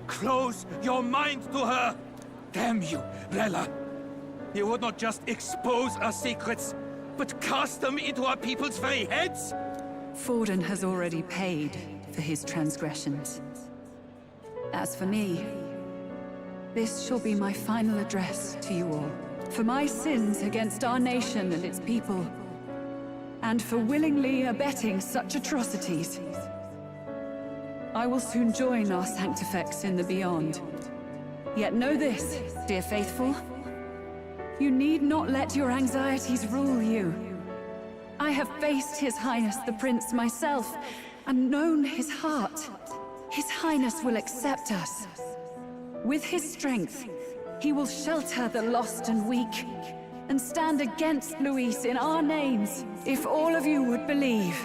Close your mind to her. Damn you, Rella. You would not just expose our secrets, but cast them into our people's very heads? Forden has already paid for his transgressions. As for me, this shall be my final address to you all. For my sins against our nation and its people, and for willingly abetting such atrocities, I will soon join our Sanctifex in the beyond. Yet know this, dear faithful, you need not let your anxieties rule you. I have faced His Highness the Prince myself, and known his heart. His Highness will accept us. With his strength, he will shelter the lost and weak, and stand against Luis in our names. If all of you would believe,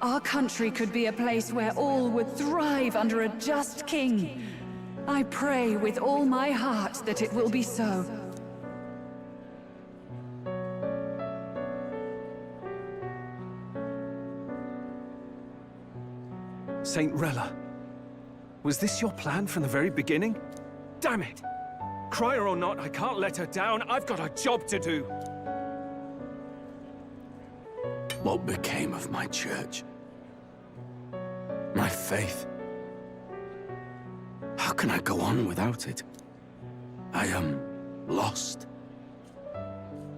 our country could be a place where all would thrive under a just king. I pray with all my heart that it will be so. Saint Rella, was this your plan from the very beginning? Damn it! Crier or not, I can't let her down. I've got a job to do. What became of my church? My faith? How can I go on without it? I am lost.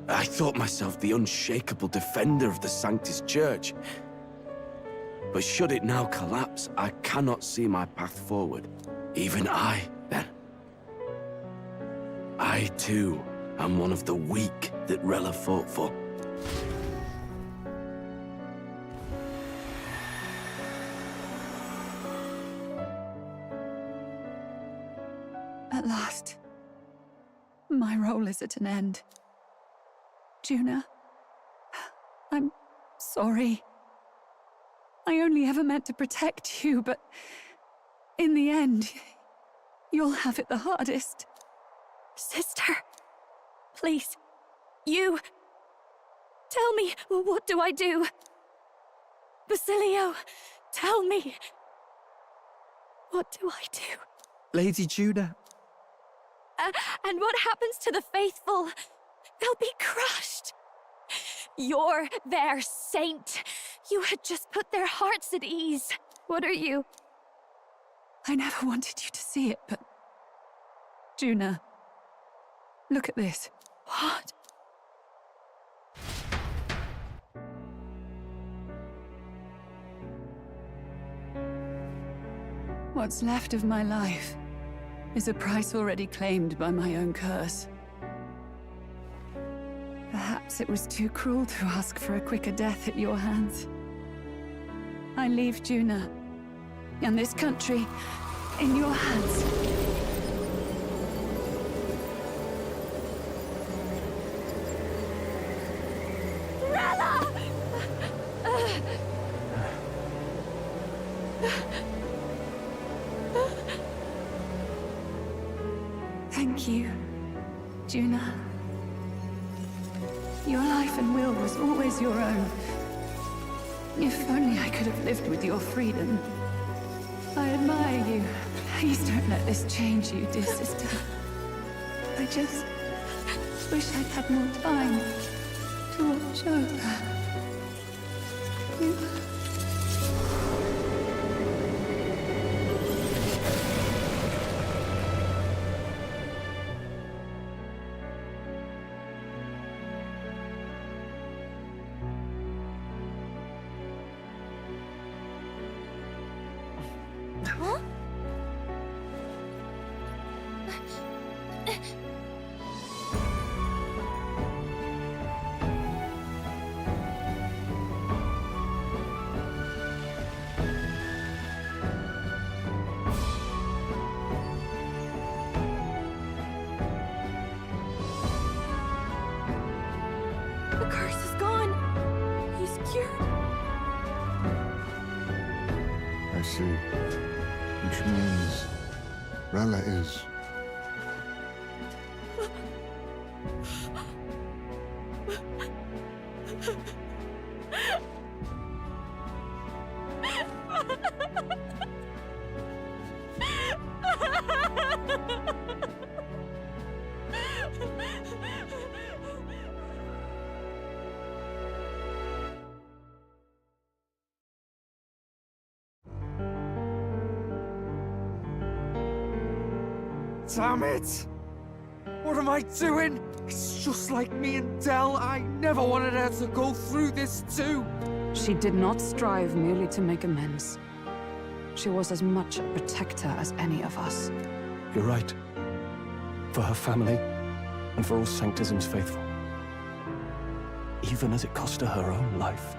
I thought myself the unshakable defender of the Sanctus Church. But should it now collapse, I cannot see my path forward. Even I, then. I, too, am one of the weak that Rella fought for. At last, my role is at an end. Juna, I'm sorry. I only ever meant to protect you, but in the end, you'll have it the hardest. Sister, please, you... Tell me, what do I do? Basilio, tell me. What do I do? Lady Juna. And what happens to the faithful? They'll be crushed. You're their saint. You had just put their hearts at ease. What are you? I never wanted you to see it, but... Juna, look at this. What? What's left of my life is a price already claimed by my own curse. Perhaps it was too cruel to ask for a quicker death at your hands. I leave Juna and this country in your hands. Rella! Thank you, Juna. Your life and will was always your own. If only I could have lived with your freedom. I admire you. Please don't let this change you, dear sister. I just wish I'd had more time to watch over you. Huh? The curse is gone. He's cured. I see. Which means Rella is... Damn it! What am I doing? It's just like me and Dell. I never wanted her to go through this too. She did not strive merely to make amends. She was as much a protector as any of us. You're right. For her family, and for all Sanctism's faithful. Even as it cost her her own life.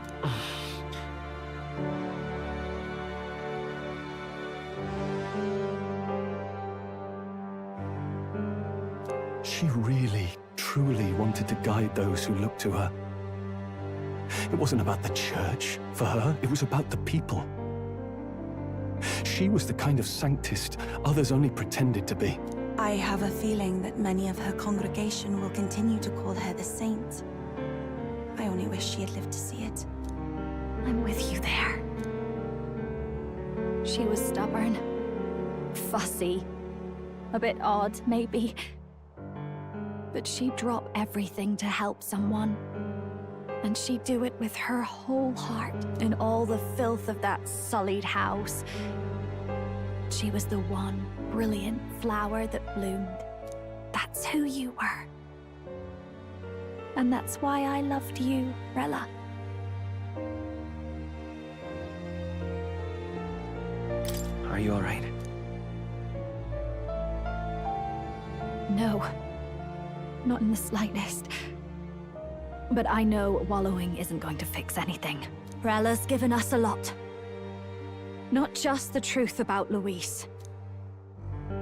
She really, truly wanted to guide those who looked to her. It wasn't about the church, for her. It was about the people. She was the kind of Sanctist others only pretended to be. I have a feeling that many of her congregation will continue to call her the saint. I only wish she had lived to see it. I'm with you there. She was stubborn, fussy, a bit odd, maybe. But she'd drop everything to help someone. And she'd do it with her whole heart. In all the filth of that sullied house, she was the one brilliant flower that bloomed. That's who you were. And that's why I loved you, Rella. Are you all right? No. Not in the slightest. But I know wallowing isn't going to fix anything. Rella's given us a lot. Not just the truth about Luis.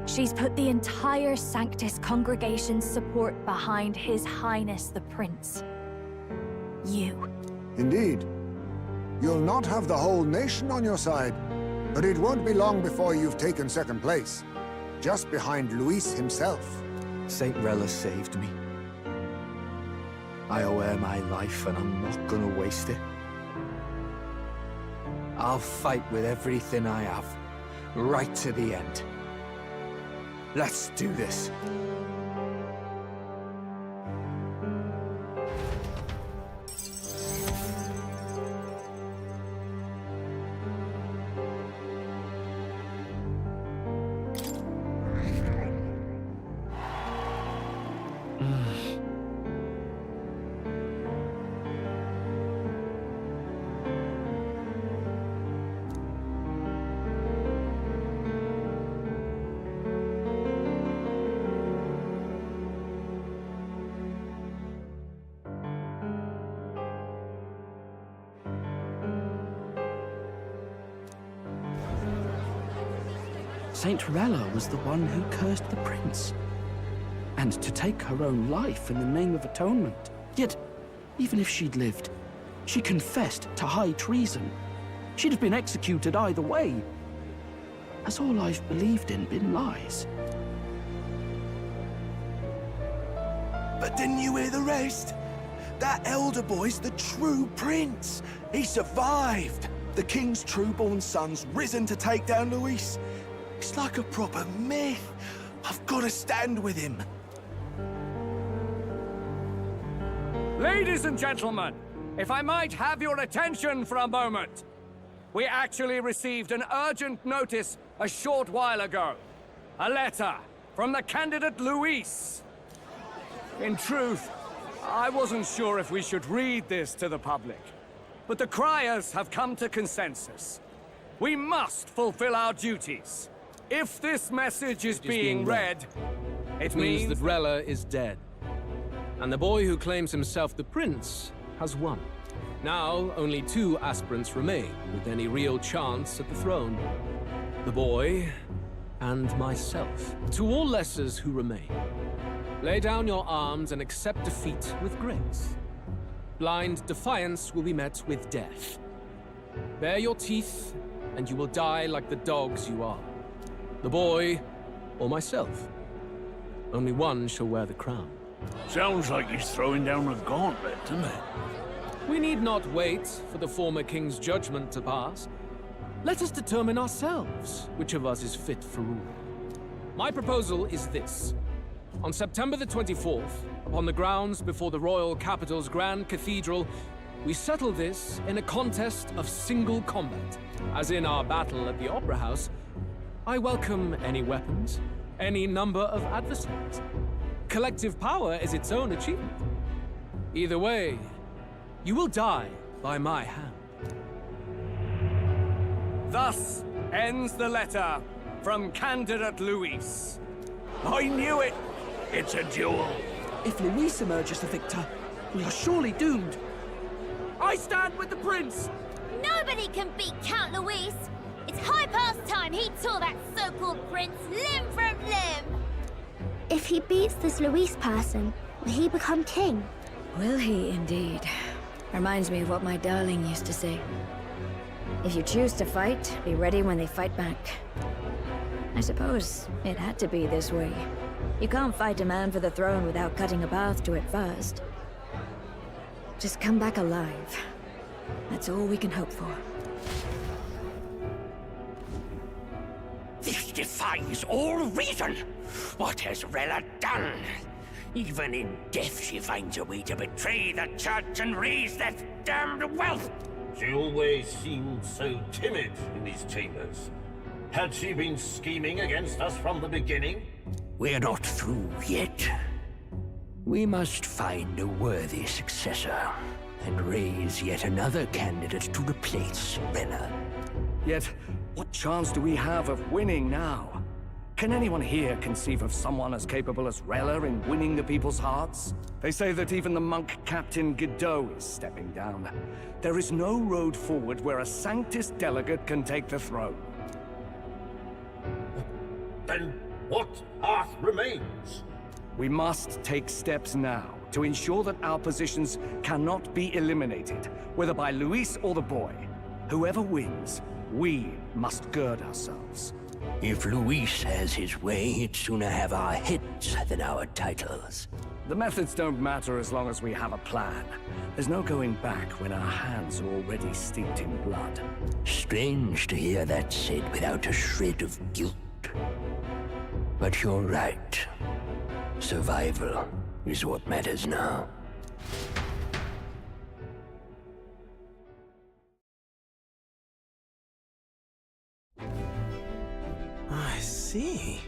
She's put the entire Sanctus congregation's support behind His Highness the Prince. You. Indeed. You'll not have the whole nation on your side, but it won't be long before you've taken second place. Just behind Luis himself. Saint Rella saved me. I owe her my life, and I'm not gonna waste it. I'll fight with everything I have, right to the end. Let's do this. Saint Rella was the one who cursed the prince. And to take her own life in the name of atonement. Yet, even if she'd lived, she confessed to high treason. She'd have been executed either way. Has all I've believed in been lies? But didn't you hear the rest? That elder boy's the true prince. He survived. The king's true-born son's risen to take down Luis. It's like a proper myth. I've got to stand with him. Ladies and gentlemen, if I might have your attention for a moment. We actually received an urgent notice a short while ago. A letter from the candidate Luis. In truth, I wasn't sure if we should read this to the public, but the criers have come to consensus. We must fulfill our duties. If this message is being read, it means that Rella is dead. And the boy who claims himself the prince has won. Now, only 2 aspirants remain with any real chance at the throne. The boy and myself. To all lessers who remain, lay down your arms and accept defeat with grace. Blind defiance will be met with death. Bare your teeth, and you will die like the dogs you are. The boy, or myself. Only one shall wear the crown. Sounds like he's throwing down a gauntlet, doesn't it? We need not wait for the former king's judgment to pass. Let us determine ourselves which of us is fit for rule. My proposal is this. On September the 24th, upon the grounds before the royal capital's Grand Cathedral, we settle this in a contest of single combat. As in our battle at the Opera House, I welcome any weapons, any number of adversaries. Collective power is its own achievement. Either way, you will die by my hand. Thus ends the letter from candidate Luis. I knew it! It's a duel. If Luis emerges the victor, we are surely doomed. I stand with the prince! Nobody can beat Count Luis! It's high past time he tore that so-called prince limb from limb! If he beats this Luis person, will he become king? Will he indeed? Reminds me of what my darling used to say. If you choose to fight, be ready when they fight back. I suppose it had to be this way. You can't fight a man for the throne without cutting a path to it first. Just come back alive. That's all we can hope for. This defies all reason! What has Rella done? Even in death she finds a way to betray the church and raise that damned wealth! She always seemed so timid in these chambers. Had she been scheming against us from the beginning? We're not through yet. We must find a worthy successor, and raise yet another candidate to replace Rella. Yet, what chance do we have of winning now? Can anyone here conceive of someone as capable as Rella in winning the people's hearts? They say that even the monk Captain Godot is stepping down. There is no road forward where a Sanctus delegate can take the throne. Then what path remains? We must take steps now to ensure that our positions cannot be eliminated, whether by Luis or the boy. Whoever wins, we must gird ourselves. If Luis has his way, he'd sooner have our heads than our titles. The methods don't matter as long as we have a plan. There's no going back when our hands are already steeped in blood. Strange to hear that said without a shred of guilt. But you're right. Survival is what matters now. I see.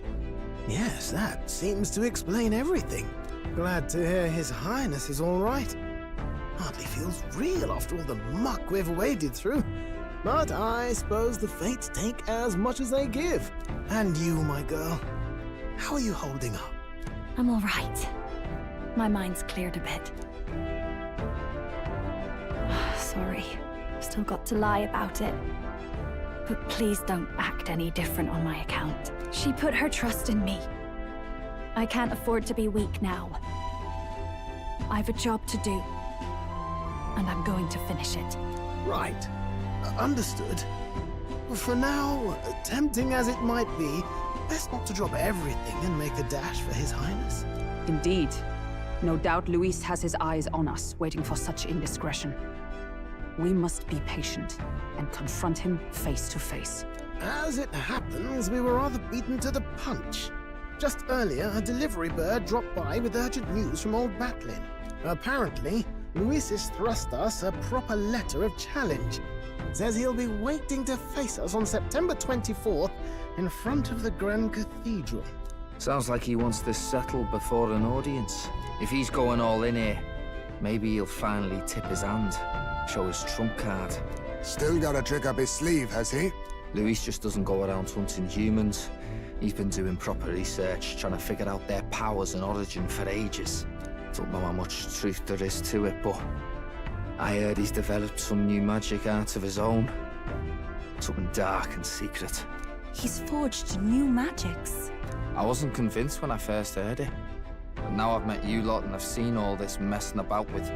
Yes, that seems to explain everything. Glad to hear His Highness is all right. Hardly feels real after all the muck we've waded through. But I suppose the fates take as much as they give. And you, my girl, how are you holding up? I'm all right. My mind's cleared a bit. Sorry. Still got to lie about it. But please don't act any different on my account. She put her trust in me. I can't afford to be weak now. I've a job to do, and I'm going to finish it. Right. Understood. For now, tempting as it might be, best not to drop everything and make a dash for His Highness. Indeed. No doubt Luis has his eyes on us, waiting for such indiscretion. We must be patient and confront him face to face. As it happens, we were rather beaten to the punch. Just earlier, a delivery bird dropped by with urgent news from Old Batlin. Apparently, Luis has thrust us a proper letter of challenge. Says he'll be waiting to face us on September 24th in front of the Grand Cathedral. Sounds like he wants this settled before an audience. If he's going all in here, maybe he'll finally tip his hand, show his trump card. Still got a trick up his sleeve, has he? Luis just doesn't go around hunting humans. He's been doing proper research, trying to figure out their powers and origin for ages. Don't know how much truth there is to it, but I heard he's developed some new magic art of his own. Something dark and secret. He's forged new magics. I wasn't convinced when I first heard it. But now I've met you lot and I've seen all this messing about with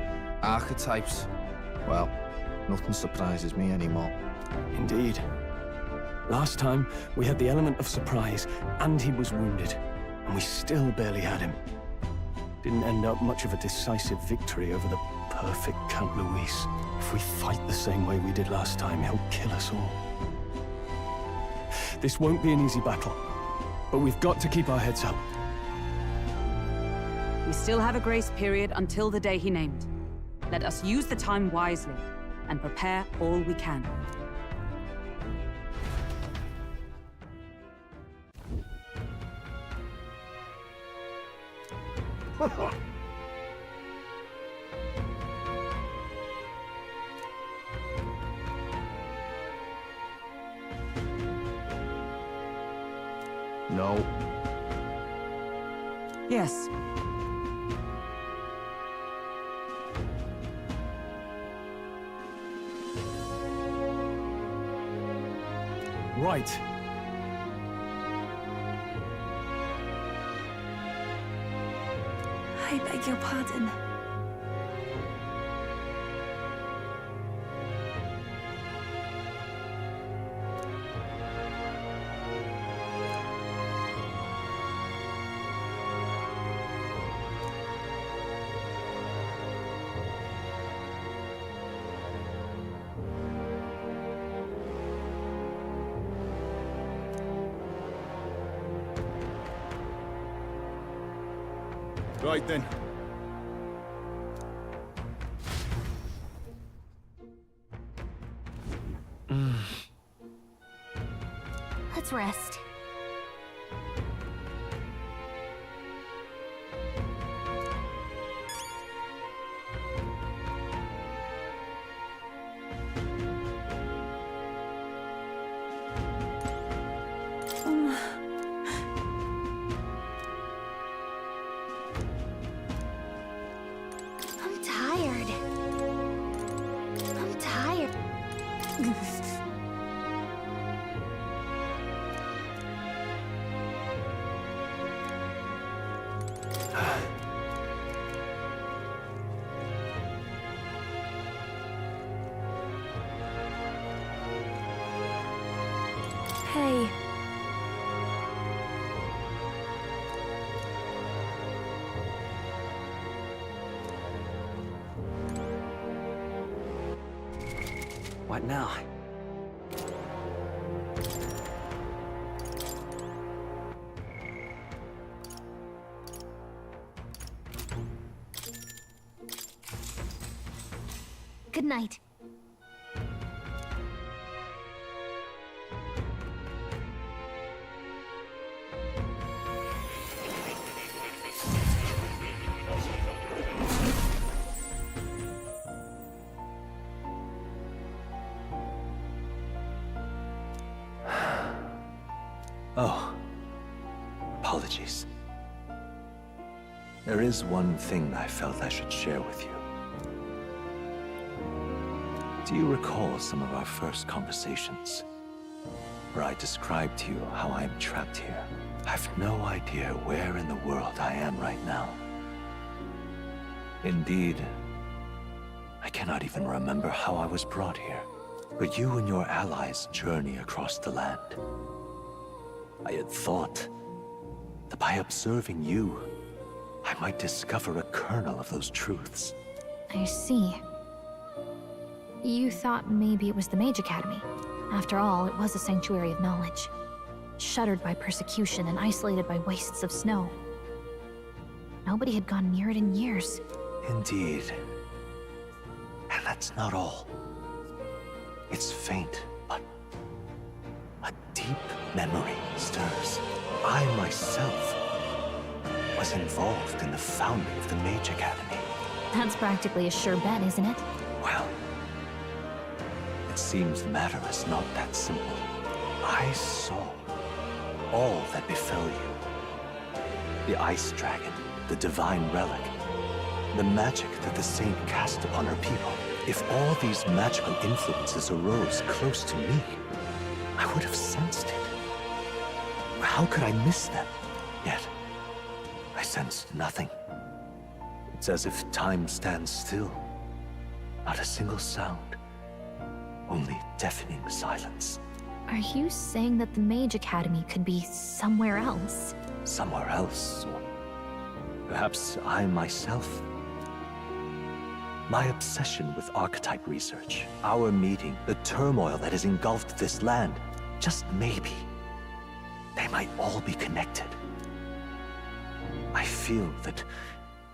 archetypes. Well, nothing surprises me anymore. Indeed. Last time, we had the element of surprise, and he was wounded. And we still barely had him. Didn't end up much of a decisive victory over the perfect Count Luis. If we fight the same way we did last time, he'll kill us all. This won't be an easy battle, but we've got to keep our heads up. We still have a grace period until the day he named. Let us use the time wisely and prepare all we can. No. Yes. Right. I beg your pardon. Right then. Let's rest. I'm tired. I'm tired. Hey. What now? Good night. Oh, apologies. There is one thing I felt I should share with you. Do you recall some of our first conversations? where I described to you how I am trapped here. I've no idea where in the world I am right now. Indeed, I cannot even remember how I was brought here. But you and your allies journey across the land. I had thought that by observing you, I might discover a kernel of those truths. I see. You thought maybe it was the Mage Academy. After all, it was a sanctuary of knowledge. Shuttered by persecution and isolated by wastes of snow. Nobody had gone near it in years. Indeed. And that's not all. It's faint, but a deep memory stirs. I myself was involved in the founding of the Mage Academy. That's practically a sure bet, isn't it? Well, it seems the matter is not that simple. I saw all that befell you. The Ice Dragon, the Divine Relic, the magic that the Saint cast upon her people. If all these magical influences arose close to me, I would have sensed it. How could I miss them? Yet, I sensed nothing. It's as if time stands still. Not a single sound. Only deafening silence. Are you saying that the Mage Academy could be somewhere else? Somewhere else, or perhaps I myself? My obsession with archetype research, our meeting, the turmoil that has engulfed this land, just maybe, they might all be connected. I feel that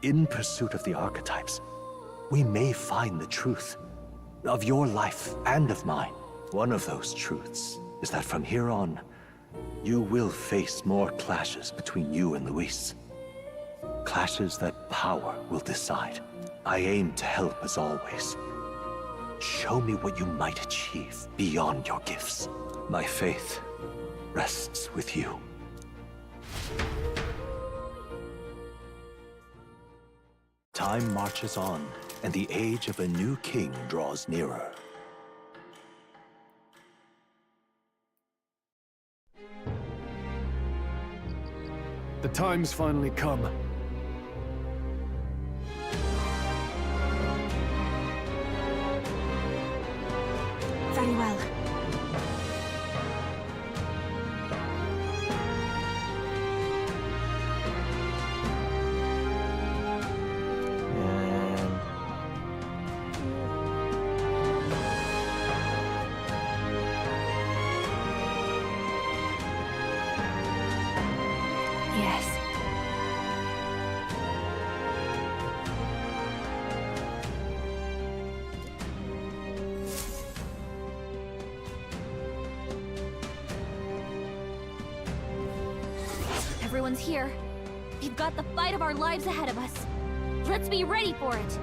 in pursuit of the archetypes, we may find the truth of your life and of mine. One of those truths is that from here on, you will face more clashes between you and Luis. Clashes that power will decide. I aim to help as always. Show me what you might achieve beyond your gifts. My faith rests with you. Time marches on, and the age of a new king draws nearer. The time's finally come. Very well. Yes. Everyone's here. We've got the fight of our lives ahead of us. Let's be ready for it.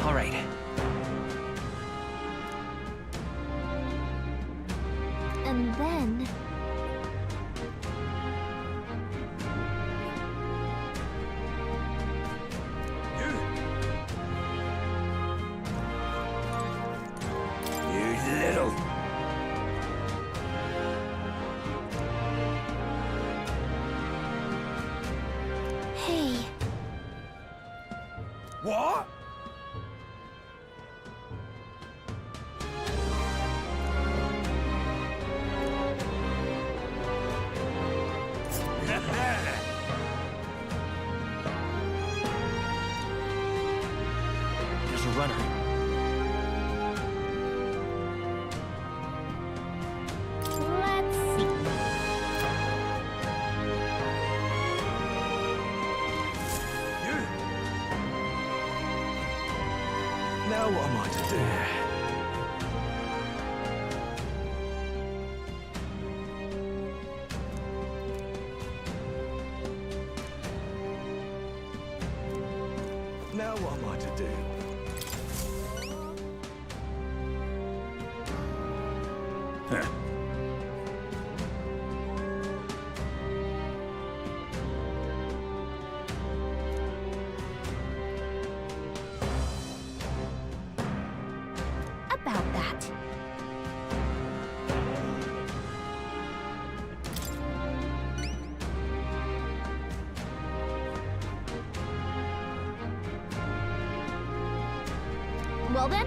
All right. And then... You little... Hey. What? There's a runner. Let's see. Now what am I to do? Now what am I to do? About that. Well then?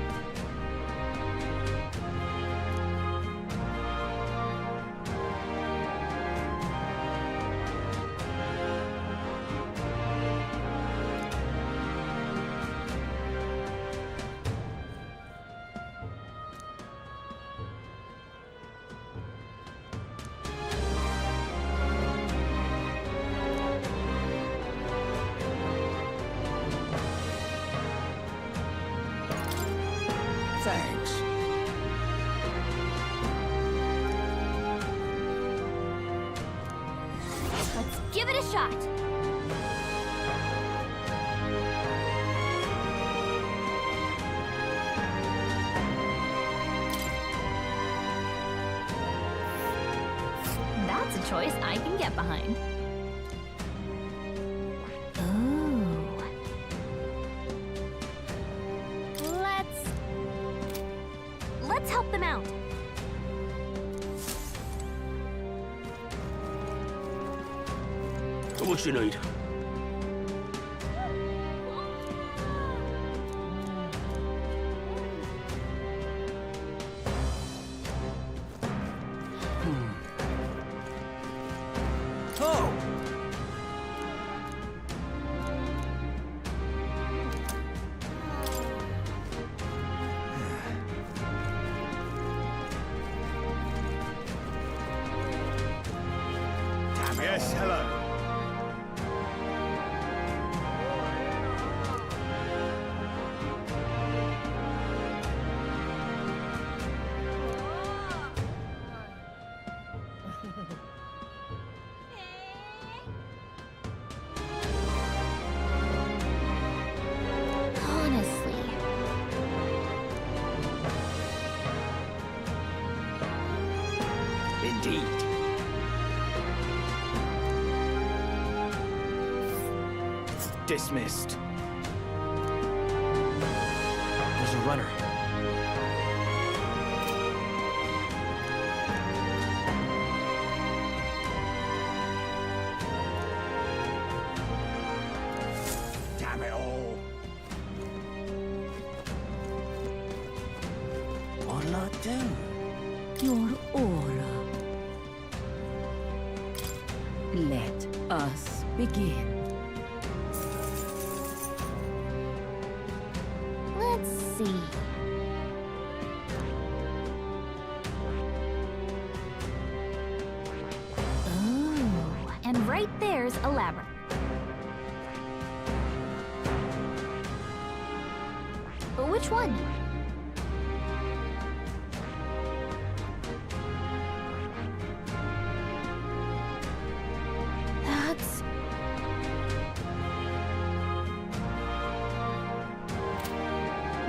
Thanks. Let's give it a shot. That's a choice I can get behind. Ooh. Let's help them out. What you need? Oh! Yes, hello. Honestly. Indeed. Dismissed. There's a runner. Damn it all. What'll I do? Your aura. Let us begin. Let's see. Ooh, and right there's a labyrinth. But which one? That's...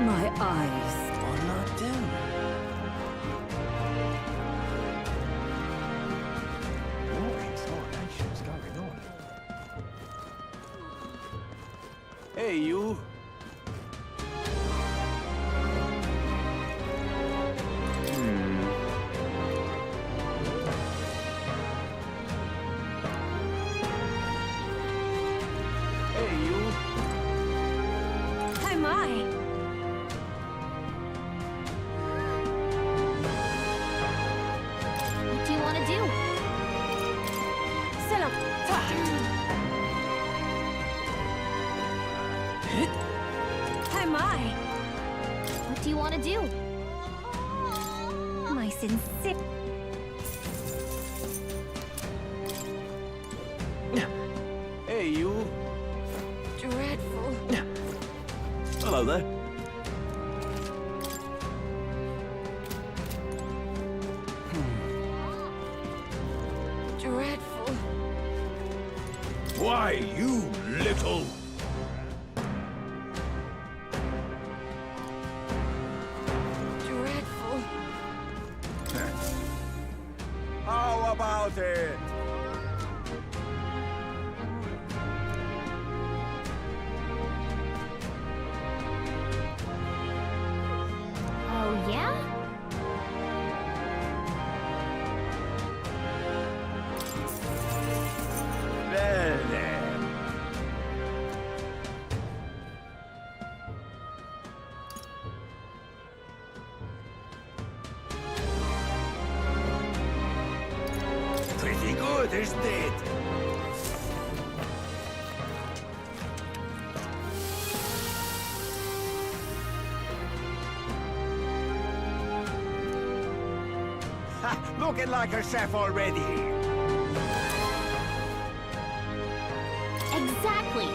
My eyes. On our down. What examination's going on? Hey, you. Hey, you. Hi, my. What do you want to do? Sit up. Hi, my. What do you want to do? My sincere. Hey, you. Dreadful. Hello there. Dreadful. Why, you little... Dreadful. How about it? Oh, yeah? Well then. Pretty good, isn't it? Ha, looking like a chef already. Exactly.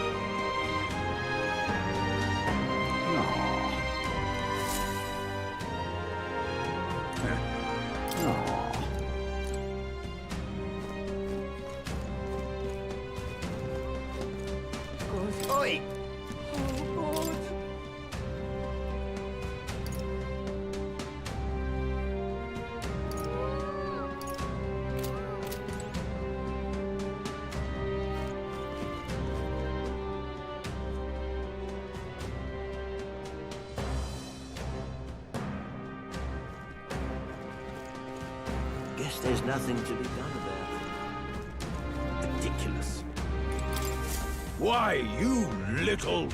Oi! Guess there's nothing to be done about it. Ridiculous. Why, you little...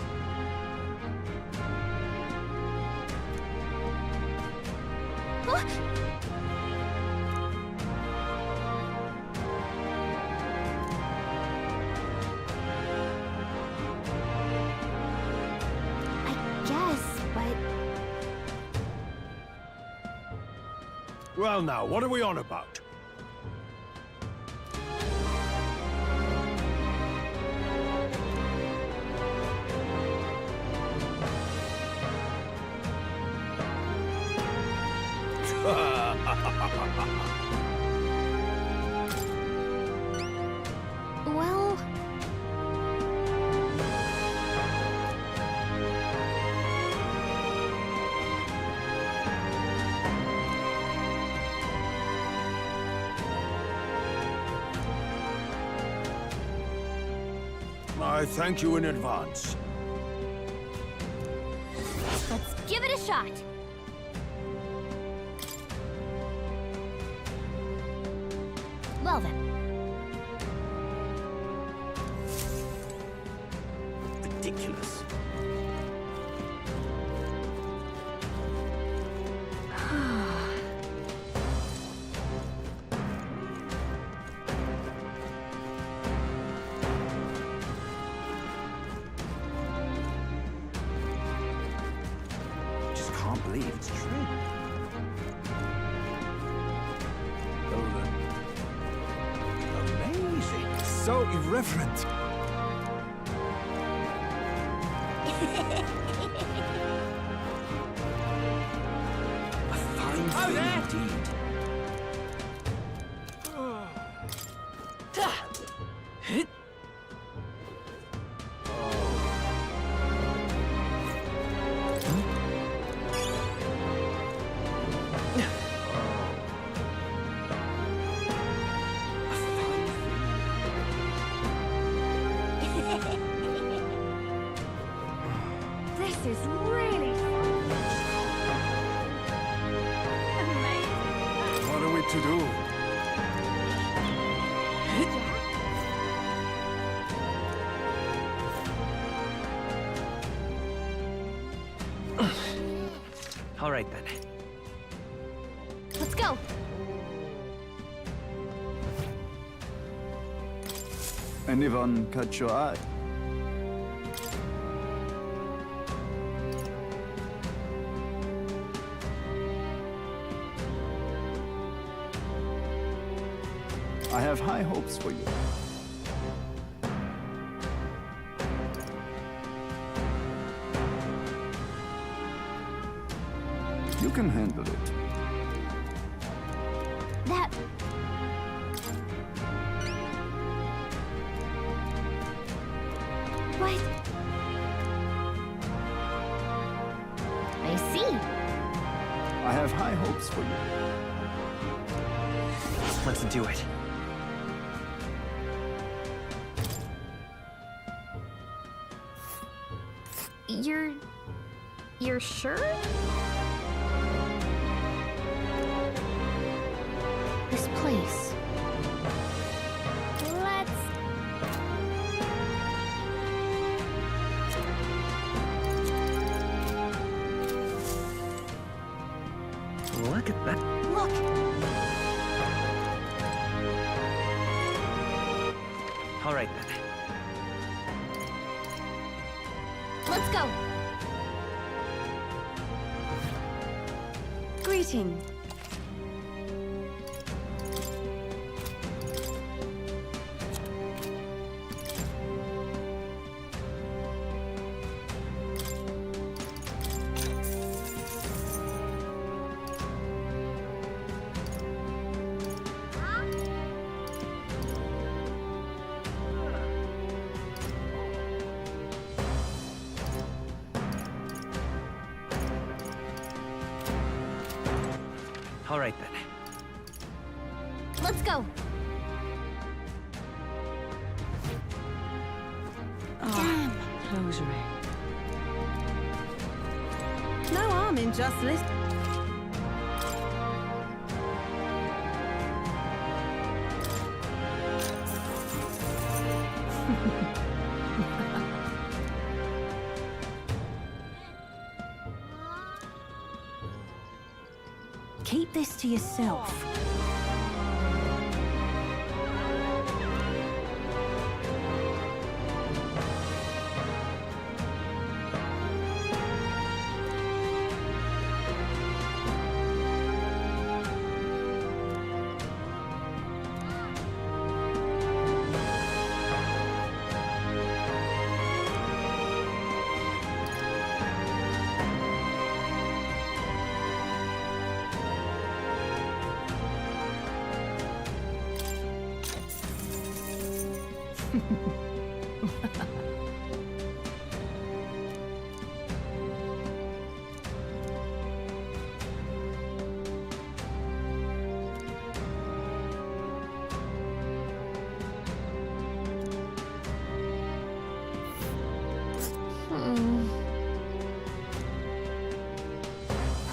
I guess, but Well now, what are we on about? well, I thank you in advance. let's give it a shot. Well then. Ridiculous. Just can't believe it's true. Amazing. So irreverent. A fine thing indeed. This is really amazing. What are we to do? All right then. Let's go. Anyone catch your eye? I have high hopes for you. You can handle it. That... What? I see. I have high hopes for you. Let's do it. You're sure? This place. Let's... Look at that. Look! All right then. Let's go! Greeting. All right then. Let's go! Ah, closure. No harm in just listening. Keep this to yourself.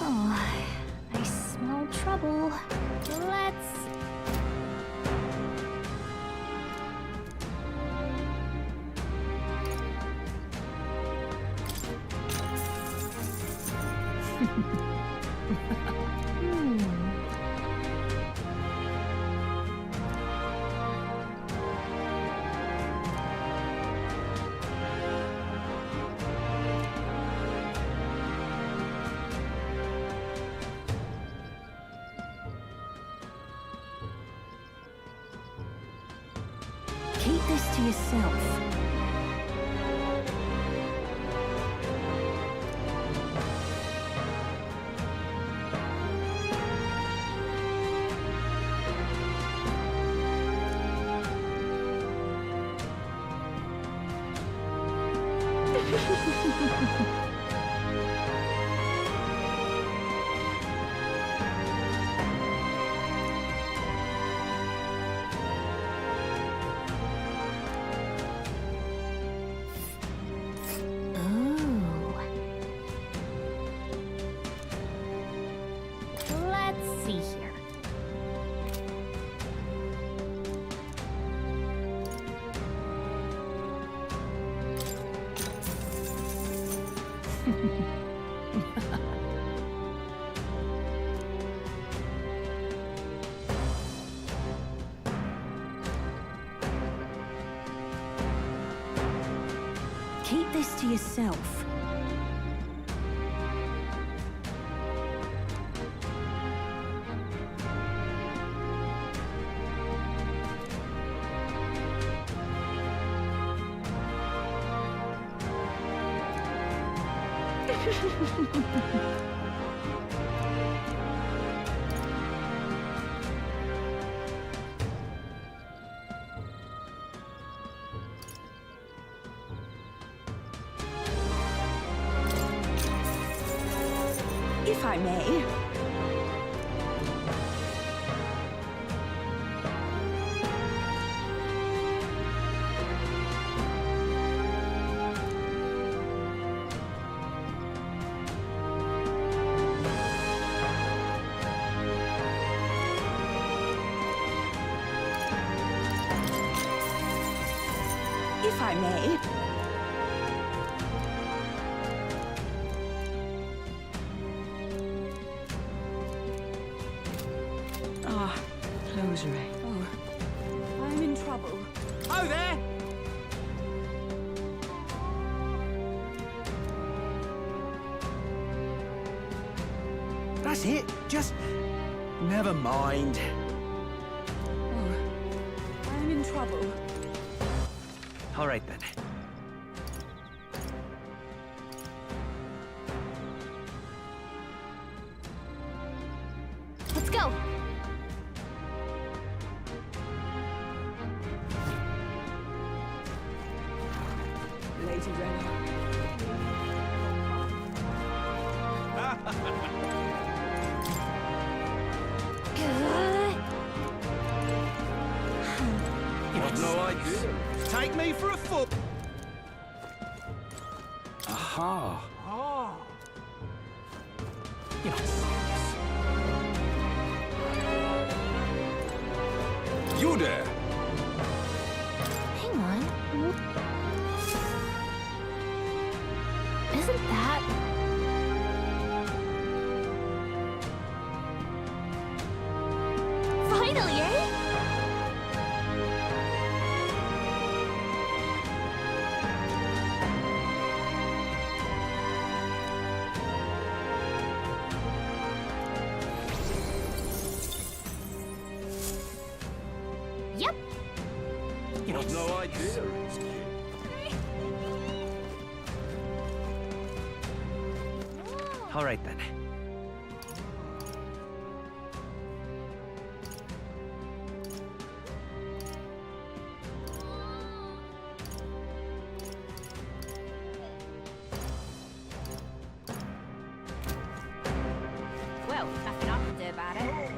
Oh, I smell trouble. Let's... Keep this to yourself. Keep this to yourself. If I may. If I may. Ah, closure. Oh, I'm in trouble. Oh, there! That's it. Just... never mind. Oh, I'm in trouble. All right, then. Let's go. Lady Rella. What no idea. Take me for a fool. Aha. Oh. You there? Hang on. Isn't that... Finally, eh? Yep. What no idea. All right, then. Well, nothing I can do about it.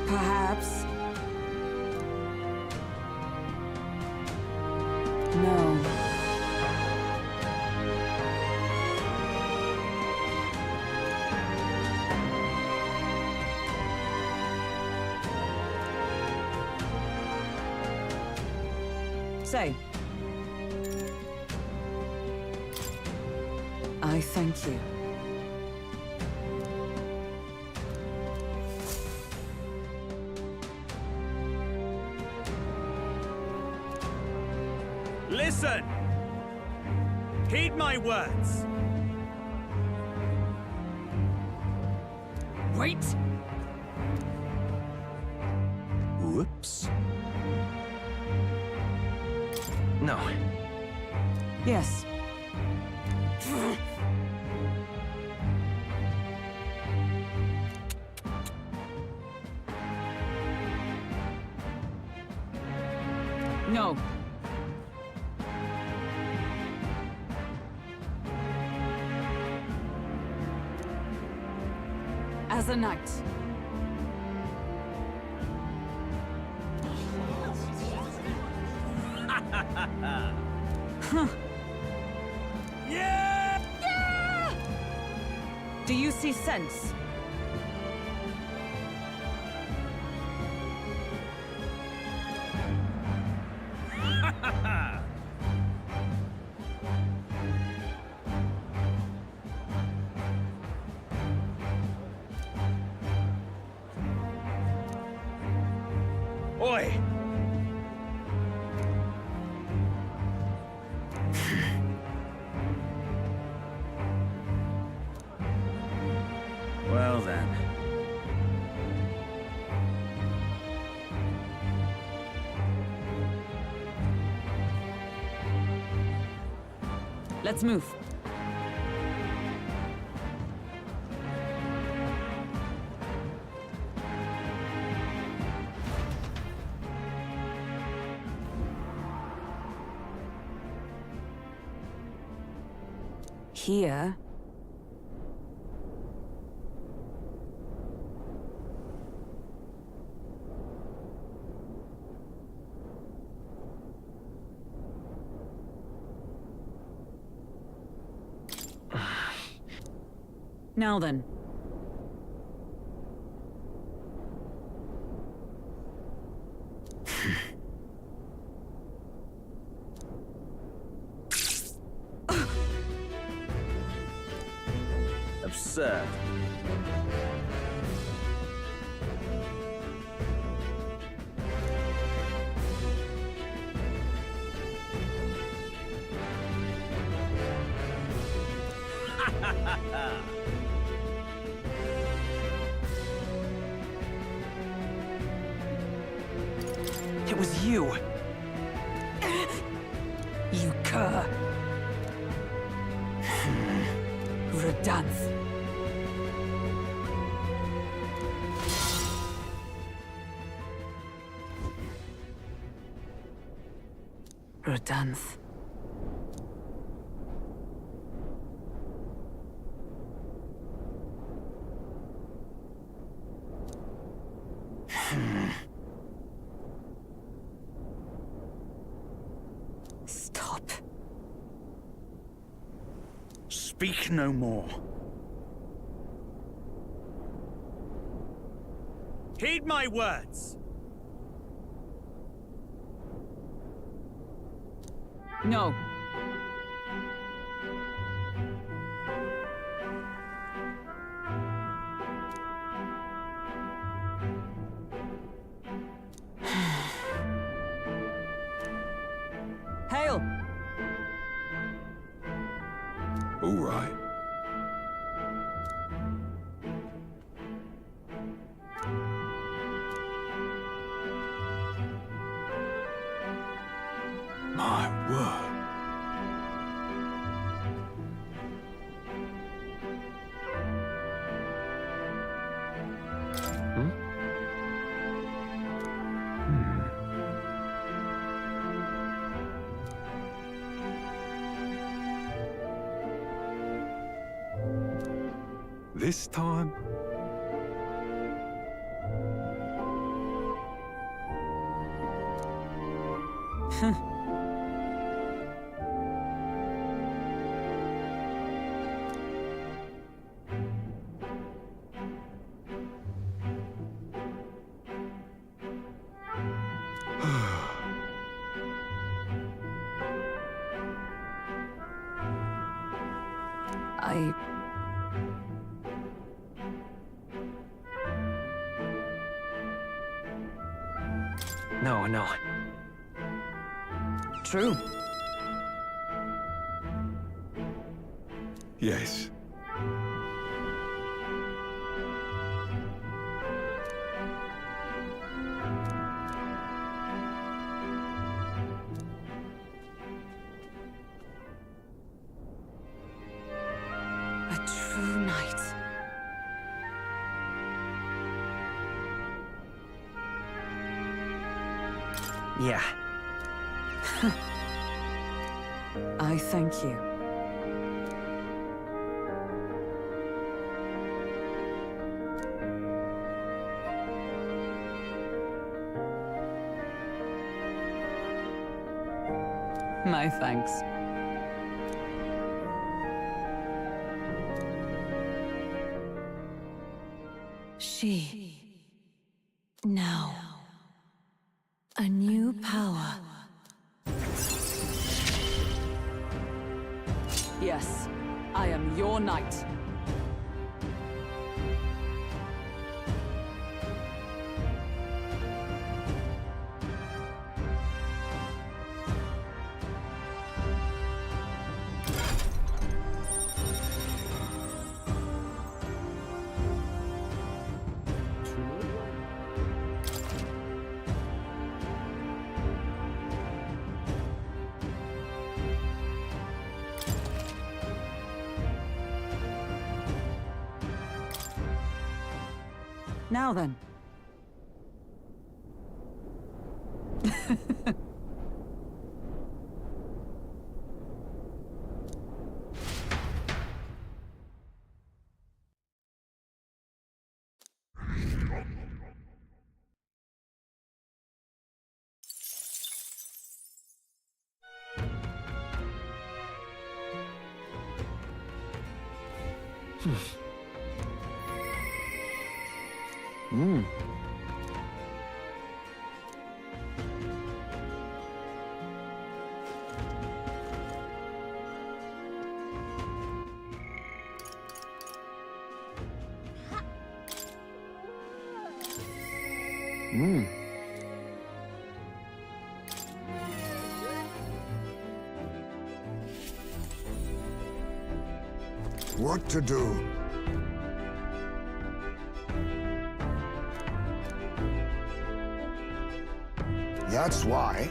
Perhaps. No. Say. I thank you. Listen! Heed my words. Wait! Whoops. Yes. No. As a knight. Huh. Yeah! Yeah! Do you see sense? Oi! Well then. Let's move. Here. Now then. Absurd. It was you! You cur! Redanth. Redanth. Stop. Speak no more. Heed my words. No. Hail! All right. My word. This time? I... No. True. Yes. A true knight. Yeah. I thank you. My thanks. She. Now. A new power. Yes, I am your knight. Now then. What to do? That's why.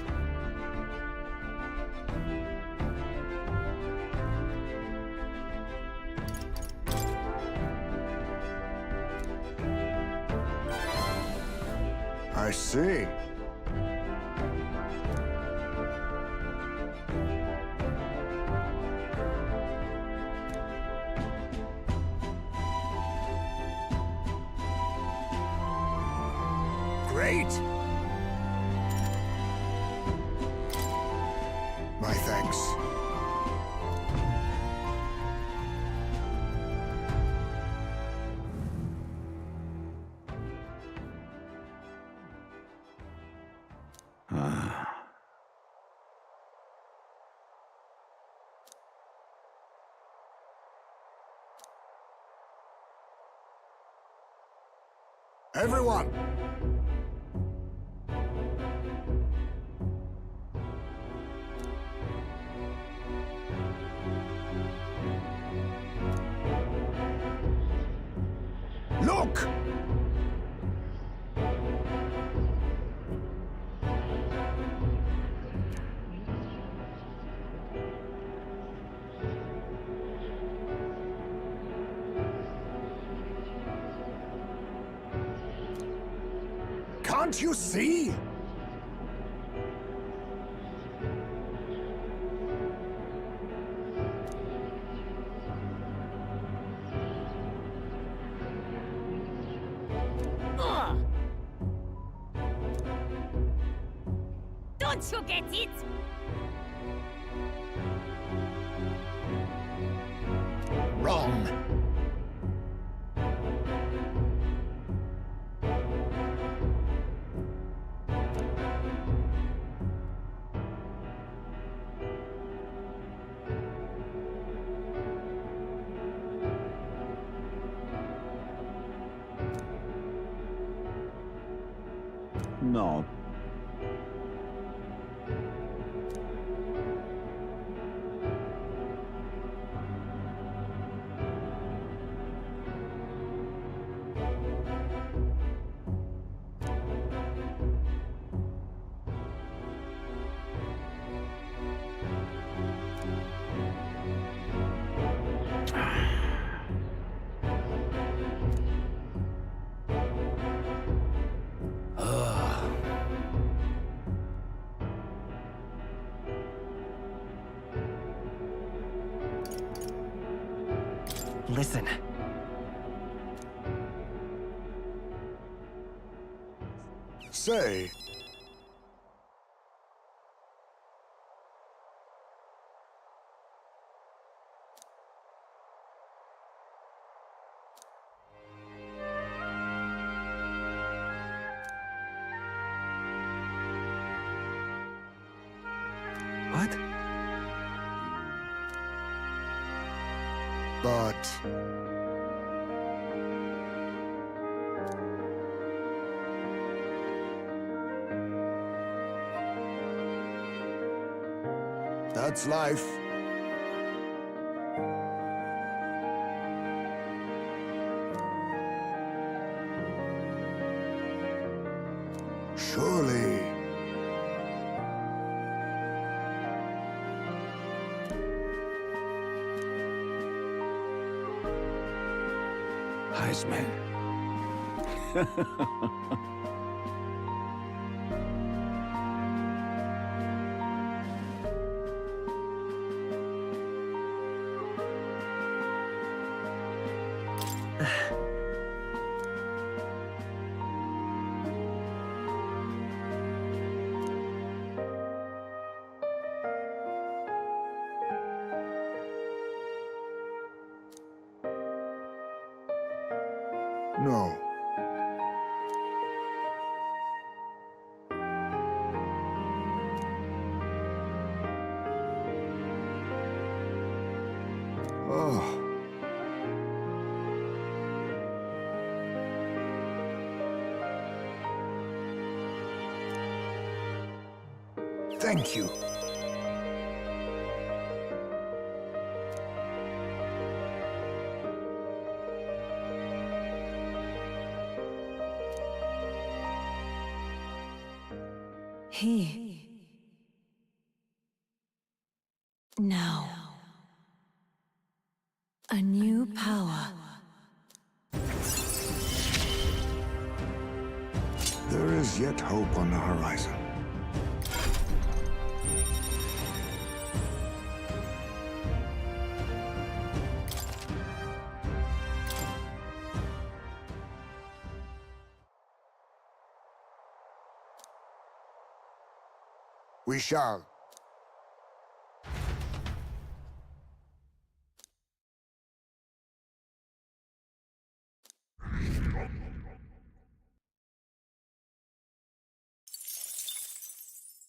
I see. Great. My thanks. Everyone! Look! Can't you see? Don't you get it? Wrong. No. Listen. Say. What? But... that's life. Surely. Heisman. No. Oh. Thank you. He. Now. A new power. There is yet hope on the horizon. We shall.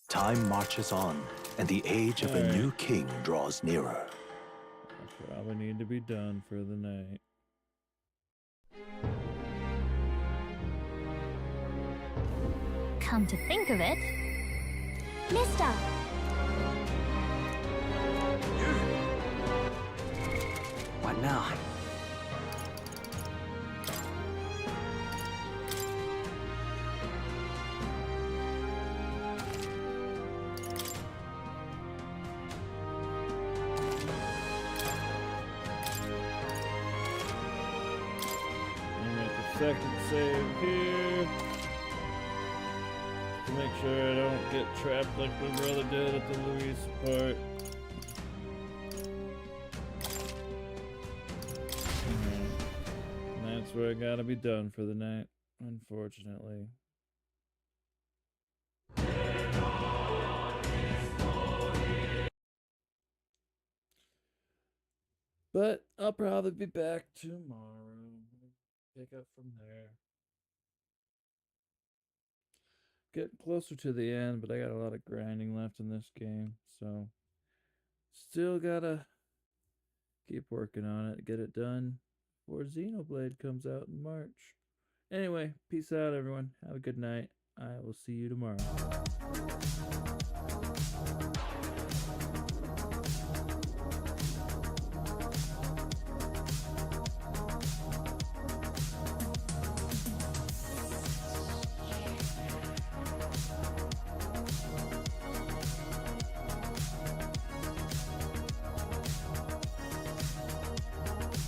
Time marches on, and the age of a new king draws nearer. I probably need to be done for the night. Come to think of it, Mister. What now? Second save here to make sure I don't get trapped like my brother did at the Luis part. And that's where I gotta be done for the night, unfortunately. But I'll probably be back tomorrow. Pick up from there. Getting closer to the end, but I got a lot of grinding left in this game, so still gotta keep working on it, get it done before Xenoblade comes out in March. Anyway, peace out everyone. Have a good night. I will see you tomorrow.